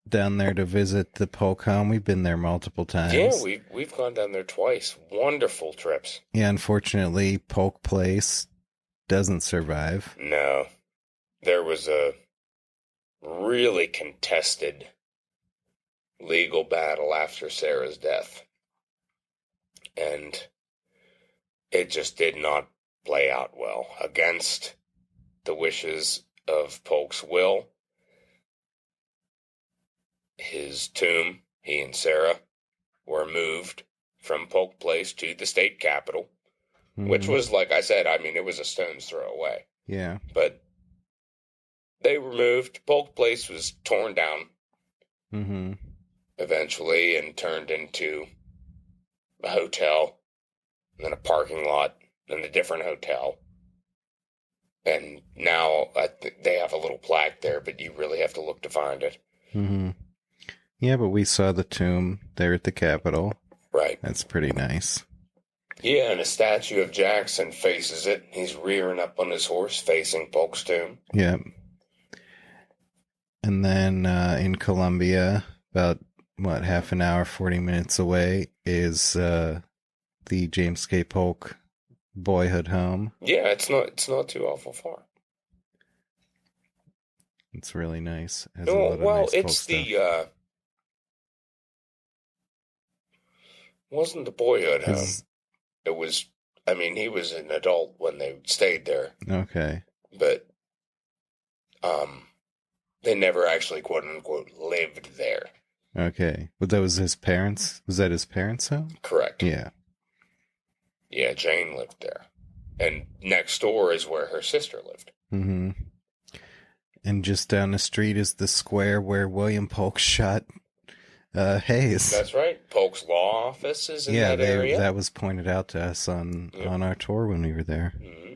down there to visit the Polk home, we've been there multiple times. Yeah, we've gone down there twice. Wonderful trips. Yeah, unfortunately, Polk Place doesn't survive. No. There was a really contested legal battle after Sarah's death. And it just did not play out well. Against the wishes of Polk's will, his tomb, he and Sarah, were moved from Polk Place to the state capitol, which was, like I said, I mean, it was a stone's throw away. Yeah. But they were moved. Polk Place was torn down eventually and turned into a hotel, and then a parking lot, and a different hotel. And now they have a little plaque there, but you really have to look to find it. Mm-hmm. Yeah, but we saw the tomb there at the Capitol. Right. That's pretty nice. Yeah, and a statue of Jackson faces it. He's rearing up on his horse facing Polk's tomb. Yeah. And then in Columbia, about, half an hour, 40 minutes away, is the James K. Polk boyhood home. Yeah, it's not too awful far. It's really nice. It has it's the wasn't the boyhood home. It was, I mean, he was an adult when they stayed there. Okay. But they never actually, quote unquote, lived there. Okay. But that was his parents? Was that his parents' home? Correct. Yeah. Yeah, Jane lived there. And next door is where her sister lived. Mm-hmm. And just down the street is the square where William Polk shot Hayes. That's right. Polk's law office is in that area. That was pointed out to us on our tour when we were there. Mm-hmm.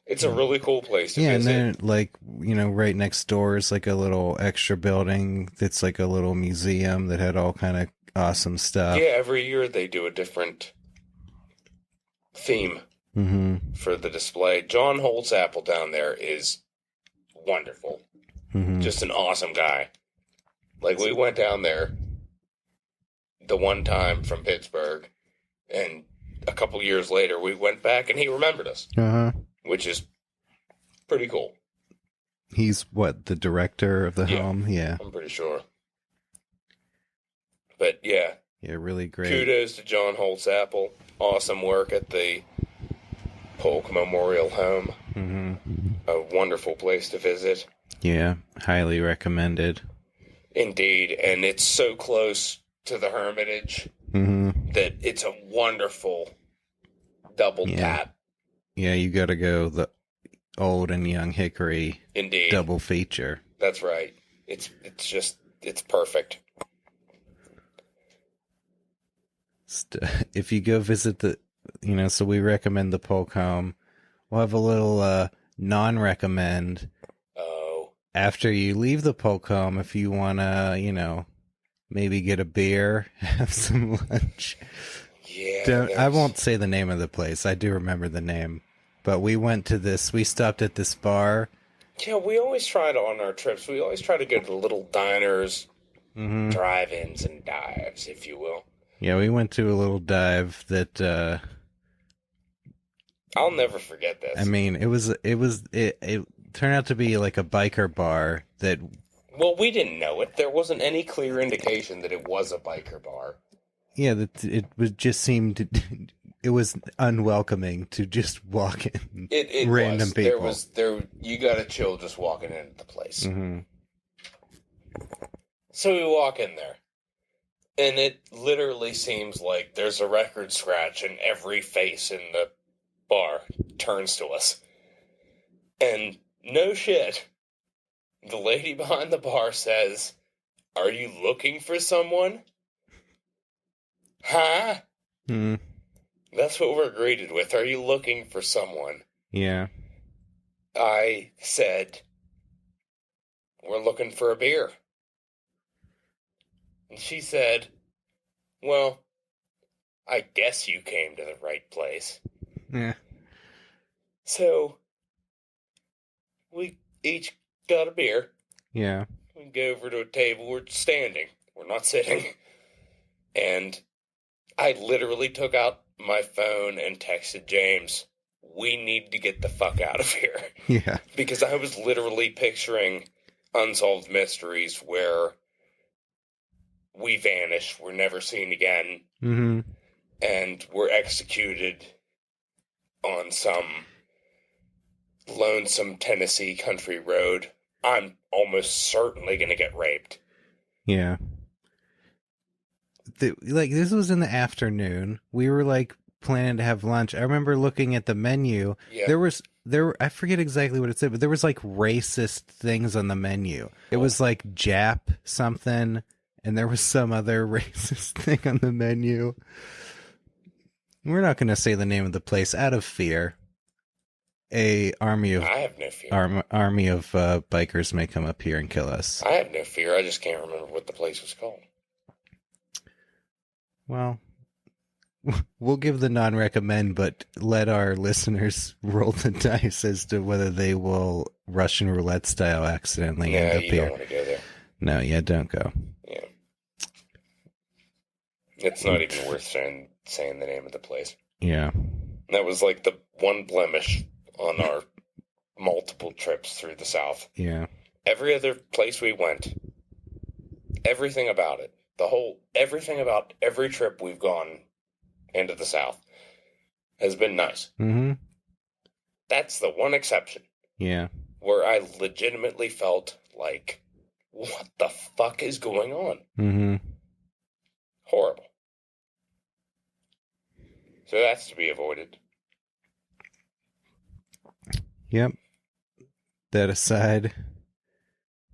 It's a really cool place to visit. And then, right next door is like a little extra building that's like a little museum that had all kind of awesome stuff. Yeah, every year they do a different theme for the display. John Holtzapple down there is wonderful. Just an awesome guy. Like, we went down there the one time from Pittsburgh, and a couple years later we went back and he remembered us. Which is pretty cool. He's the director of the home? Yeah. I'm pretty sure. But yeah. Yeah, really great. Kudos to John Holtzapple. Awesome work at the Polk Memorial Home. A wonderful place to visit. Yeah, highly recommended. Indeed, and it's so close to the Hermitage that it's a wonderful double tap. Yeah, you got to go the old and young Hickory double feature. That's right. It's perfect. If you go visit so we recommend the Polk home. We'll have a little non-recommend. Oh. After you leave the Polk home, if you want to, maybe get a beer, have some lunch. Yeah. I won't say the name of the place. I do remember the name. But we stopped at this bar. Yeah, we always try to, on our trips, we always try to go to little diners, drive-ins and dives, if you will. Yeah, we went to a little dive that I'll never forget this. I mean, it turned out to be like a biker bar that. Well, we didn't know it. There wasn't any clear indication that it was a biker bar. Yeah, that it was just seemed it was unwelcoming to just walk in. It random was. people. There you gotta chill just walking into the place. Mm-hmm. So we walk in there, and it literally seems like there's a record scratch, and every face in the bar turns to us. And no shit, the lady behind the bar says, "Are you looking for someone?" Huh? Hmm. That's what we're greeted with. Are you looking for someone? Yeah. I said, "We're looking for a beer." And she said, "Well, I guess you came to the right place." Yeah. So, we each got a beer. Yeah. We go over to a table. We're standing. We're not sitting. And I literally took out my phone and texted James, "We need to get the fuck out of here." Yeah. Because I was literally picturing Unsolved Mysteries where we vanish, we're never seen again, Mm-hmm. and we're executed on some lonesome Tennessee country road. I'm almost certainly going to get raped. Yeah. This was in the afternoon. We were like planning to have lunch. I remember looking at the menu. Yeah. I forget exactly what it said, but there was like racist things on the menu. It was like Jap something, and there was some other racist thing on the menu. We're not going to say the name of the place out of fear. I have no fear. Army of bikers may come up here and kill us. I have no fear. I just can't remember what the place was called. Well, we'll give the non-recommend, but let our listeners roll the dice as to whether they will Russian roulette style accidentally end up you here. don't want to go there. No, yeah, don't go. Yeah. It's not even worth saying the name of the place. Yeah. That was like the one blemish on our multiple trips through the South. Yeah. Every other place we went, everything about it, everything about every trip we've gone into the South has been nice. Mm-hmm. That's the one exception. Yeah. Where I legitimately felt like, what the fuck is going on? Mm-hmm. Horrible. So that's to be avoided. Yep. That aside,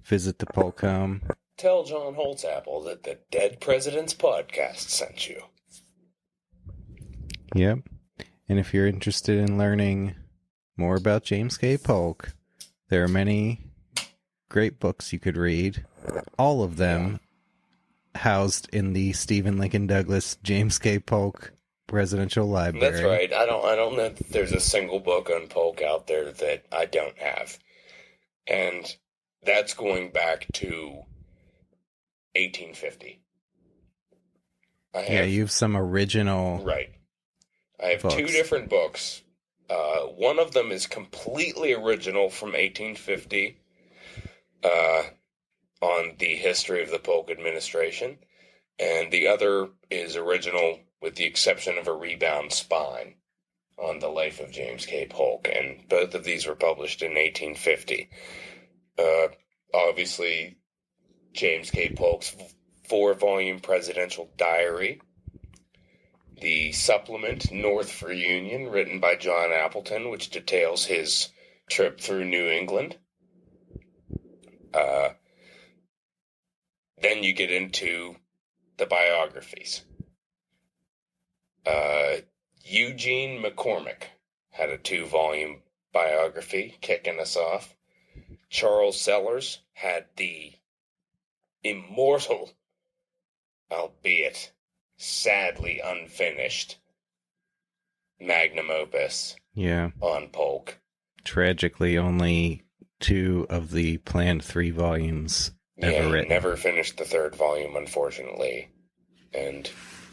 visit the Polk home. Tell John Holtzapple that the Dead President's Podcast sent you. Yep. And if you're interested in learning more about James K. Polk, there are many great books you could read. All of them housed in the Stephen Lincoln Douglas James K. Polk Presidential Library. That's right. I don't know that there's a single book on Polk out there that I don't have. And that's going back to 1850. You have some original... Right. I have books. 2 different books. One of them is completely original from 1850 on the history of the Polk administration. And the other is original with the exception of a rebound spine on the life of James K. Polk. And both of these were published in 1850. Obviously, James K. Polk's 4-volume presidential diary. The supplement, North for Union, written by John Appleton, which details his trip through New England. Then you get into the biographies. Eugene McCormick had a 2-volume biography kicking us off. Charles Sellers had the immortal, albeit sadly unfinished, magnum opus on Polk. Tragically, only 2 of the planned 3 volumes ever written. Never finished the 3rd volume, unfortunately. And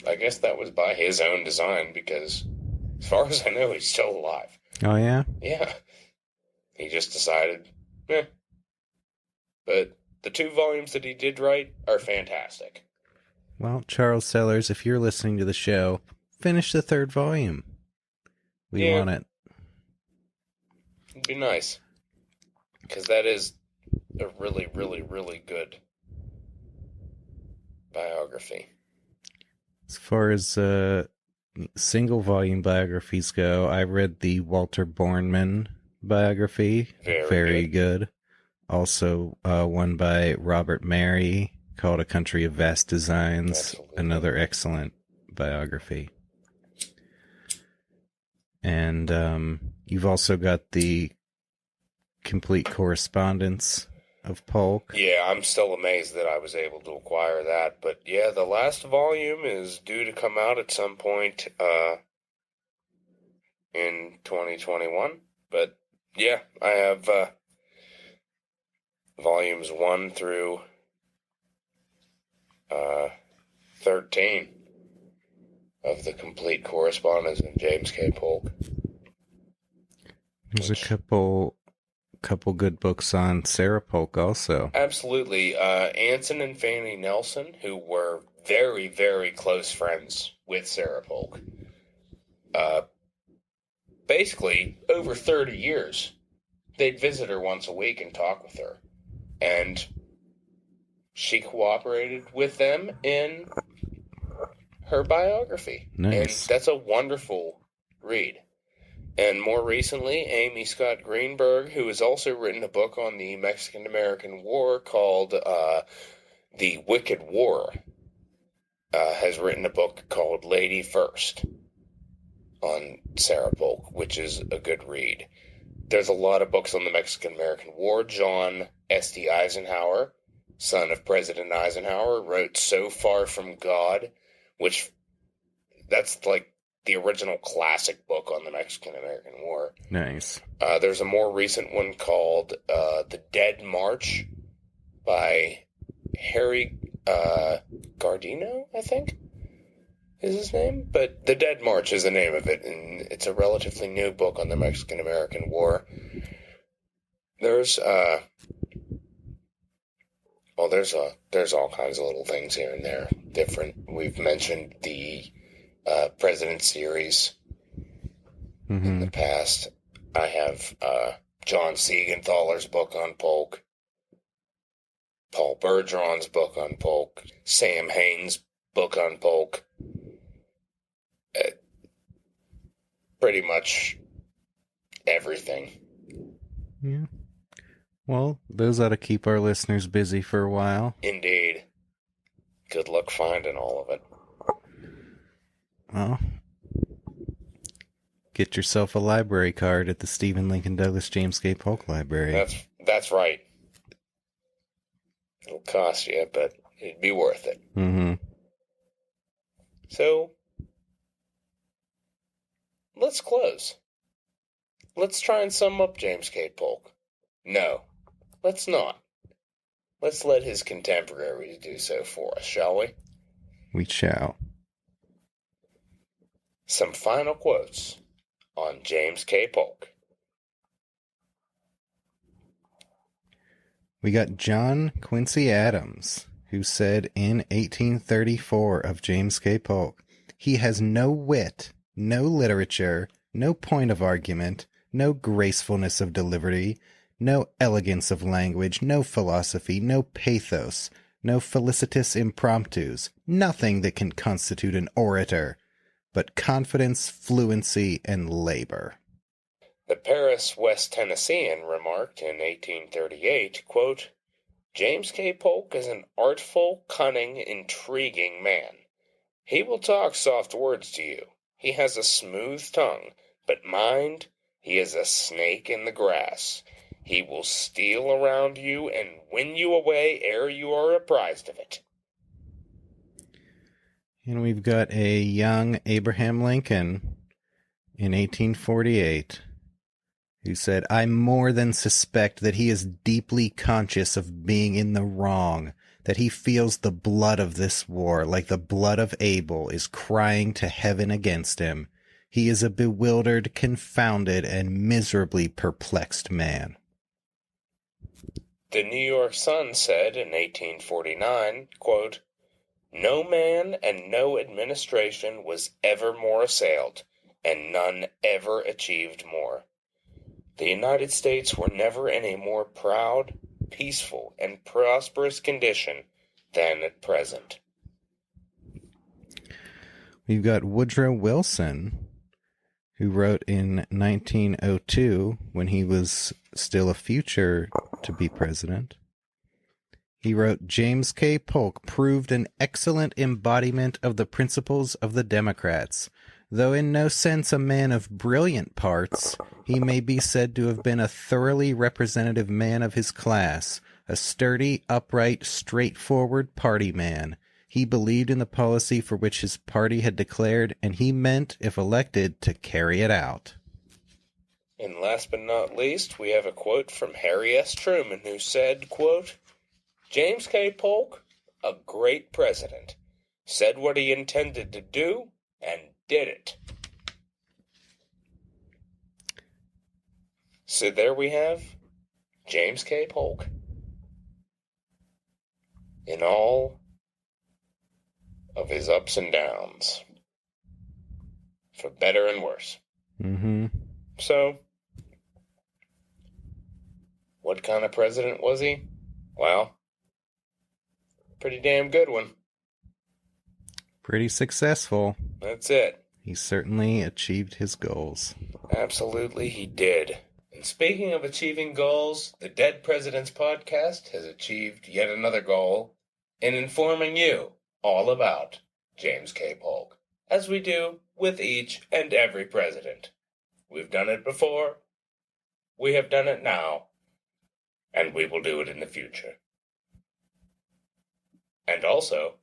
I guess that was by his own design, because as far as I know, he's still alive. Oh, yeah? Yeah. He just decided, But the 2 volumes that he did write are fantastic. Well, Charles Sellers, if you're listening to the show, finish the 3rd volume. We want it. It'd be nice. Because that is a really, really, really good biography. As far as single volume biographies go, I read the Walter Bornemann biography. Very good. Also, one by Robert Mary called A Country of Vast Designs. Absolutely. Another excellent biography. And you've also got the complete correspondence of Polk. Yeah, I'm still amazed that I was able to acquire that. But yeah, the last volume is due to come out at some point in 2021. But yeah, I have volumes 1 through 13 of the complete correspondence of James K. Polk. There's a couple good books on Sarah Polk also. Absolutely. Anson and Fannie Nelson, who were very, very close friends with Sarah Polk. Basically, over 30 years, they'd visit her once a week and talk with her. And she cooperated with them in her biography. Nice. And that's a wonderful read. And more recently, Amy Scott Greenberg, who has also written a book on the Mexican-American War called The Wicked War, has written a book called Lady First on Sarah Polk, which is a good read. There's a lot of books on the Mexican-American War. John S.D. Eisenhower, son of President Eisenhower, wrote So Far from God, which that's like the original classic book on the Mexican-American War. Nice. There's a more recent one called The Dead March by Harry Gardino, I think, is his name. But The Dead March is the name of it, and it's a relatively new book on the Mexican-American War. There's all kinds of little things here and there, different. We've mentioned the President series in the past. I have John Siegenthaler's book on Polk, Paul Bergeron's book on Polk, Sam Hain's book on Polk. Pretty much everything. Yeah. Well, those ought to keep our listeners busy for a while. Indeed. Good luck finding all of it. Well, get yourself a library card at the Stephen Lincoln Douglas James K. Polk Library. That's right. It'll cost you, but it'd be worth it. Mm-hmm. So, let's close. Let's try and sum up James K. Polk. No, let's not. Let's let his contemporaries do so for us, shall we? We shall. Some final quotes on James K. Polk. We got John Quincy Adams, who said in 1834 of James K. Polk, "He has no wit, no literature, no point of argument, no gracefulness of delivery, no elegance of language, no philosophy, no pathos, no felicitous impromptus, nothing that can constitute an orator, but confidence, fluency, and labor." The Paris West Tennessean remarked in 1838, quote, "James K. Polk is an artful, cunning, intriguing man. He will talk soft words to you. He has a smooth tongue, but mind, he is a snake in the grass. He will steal around you and win you away ere you are apprised of it." And we've got a young Abraham Lincoln in 1848 who said, "I more than suspect that he is deeply conscious of being in the wrong, that he feels the blood of this war, like the blood of Abel, is crying to heaven against him. He is a bewildered, confounded, and miserably perplexed man. The New York Sun said in 1849, quote, "No man and no administration was ever more assailed, and none ever achieved more. The United States were never in a more proud, peaceful, and prosperous condition than at present." We've got Woodrow Wilson, who wrote in 1902, when he was still a future to be president. He wrote, "James K. Polk proved an excellent embodiment of the principles of the Democrats. Though in no sense a man of brilliant parts, he may be said to have been a thoroughly representative man of his class, a sturdy, upright, straightforward party man. He believed in the policy for which his party had declared, and he meant, if elected, to carry it out." And last but not least, we have a quote from Harry S. Truman, who said, quote, "James K. Polk, a great president, said what he intended to do and did it." So there we have James K. Polk in all of his ups and downs, for better and worse. Mm-hmm. So, what kind of president was he? Well, pretty damn good one. Pretty successful. That's it. He certainly achieved his goals. Absolutely, he did. And speaking of achieving goals, the Dead Presidents podcast has achieved yet another goal in informing you all about James K. Polk, as we do with each and every president. We've done it before, we have done it now, and we will do it in the future. And also,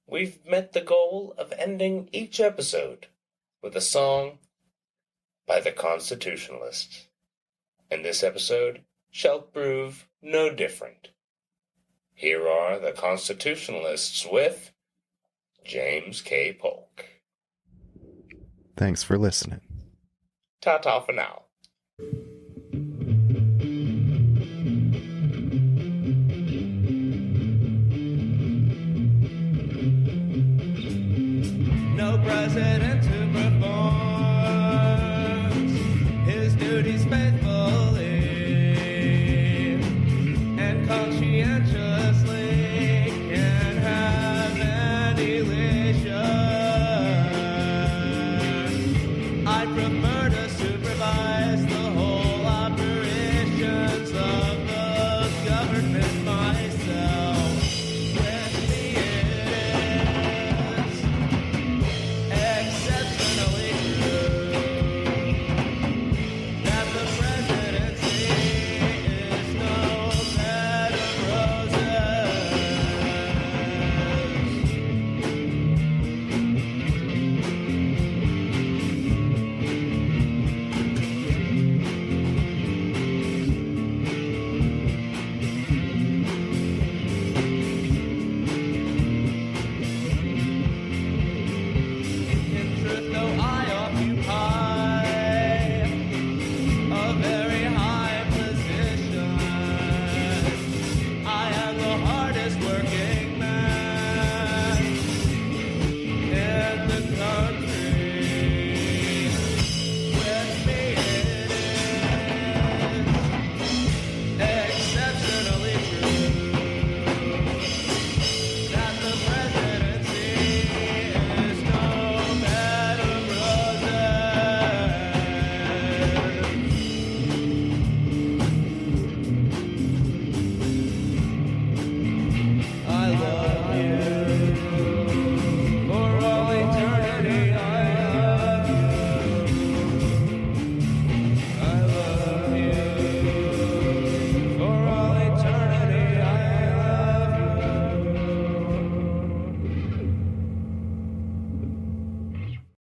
we've met the goal of ending each episode with a song by the Constitutionalists. And this episode shall prove no different. Here are the Constitutionalists with James K. Polk. Thanks for listening. Ta-ta for now.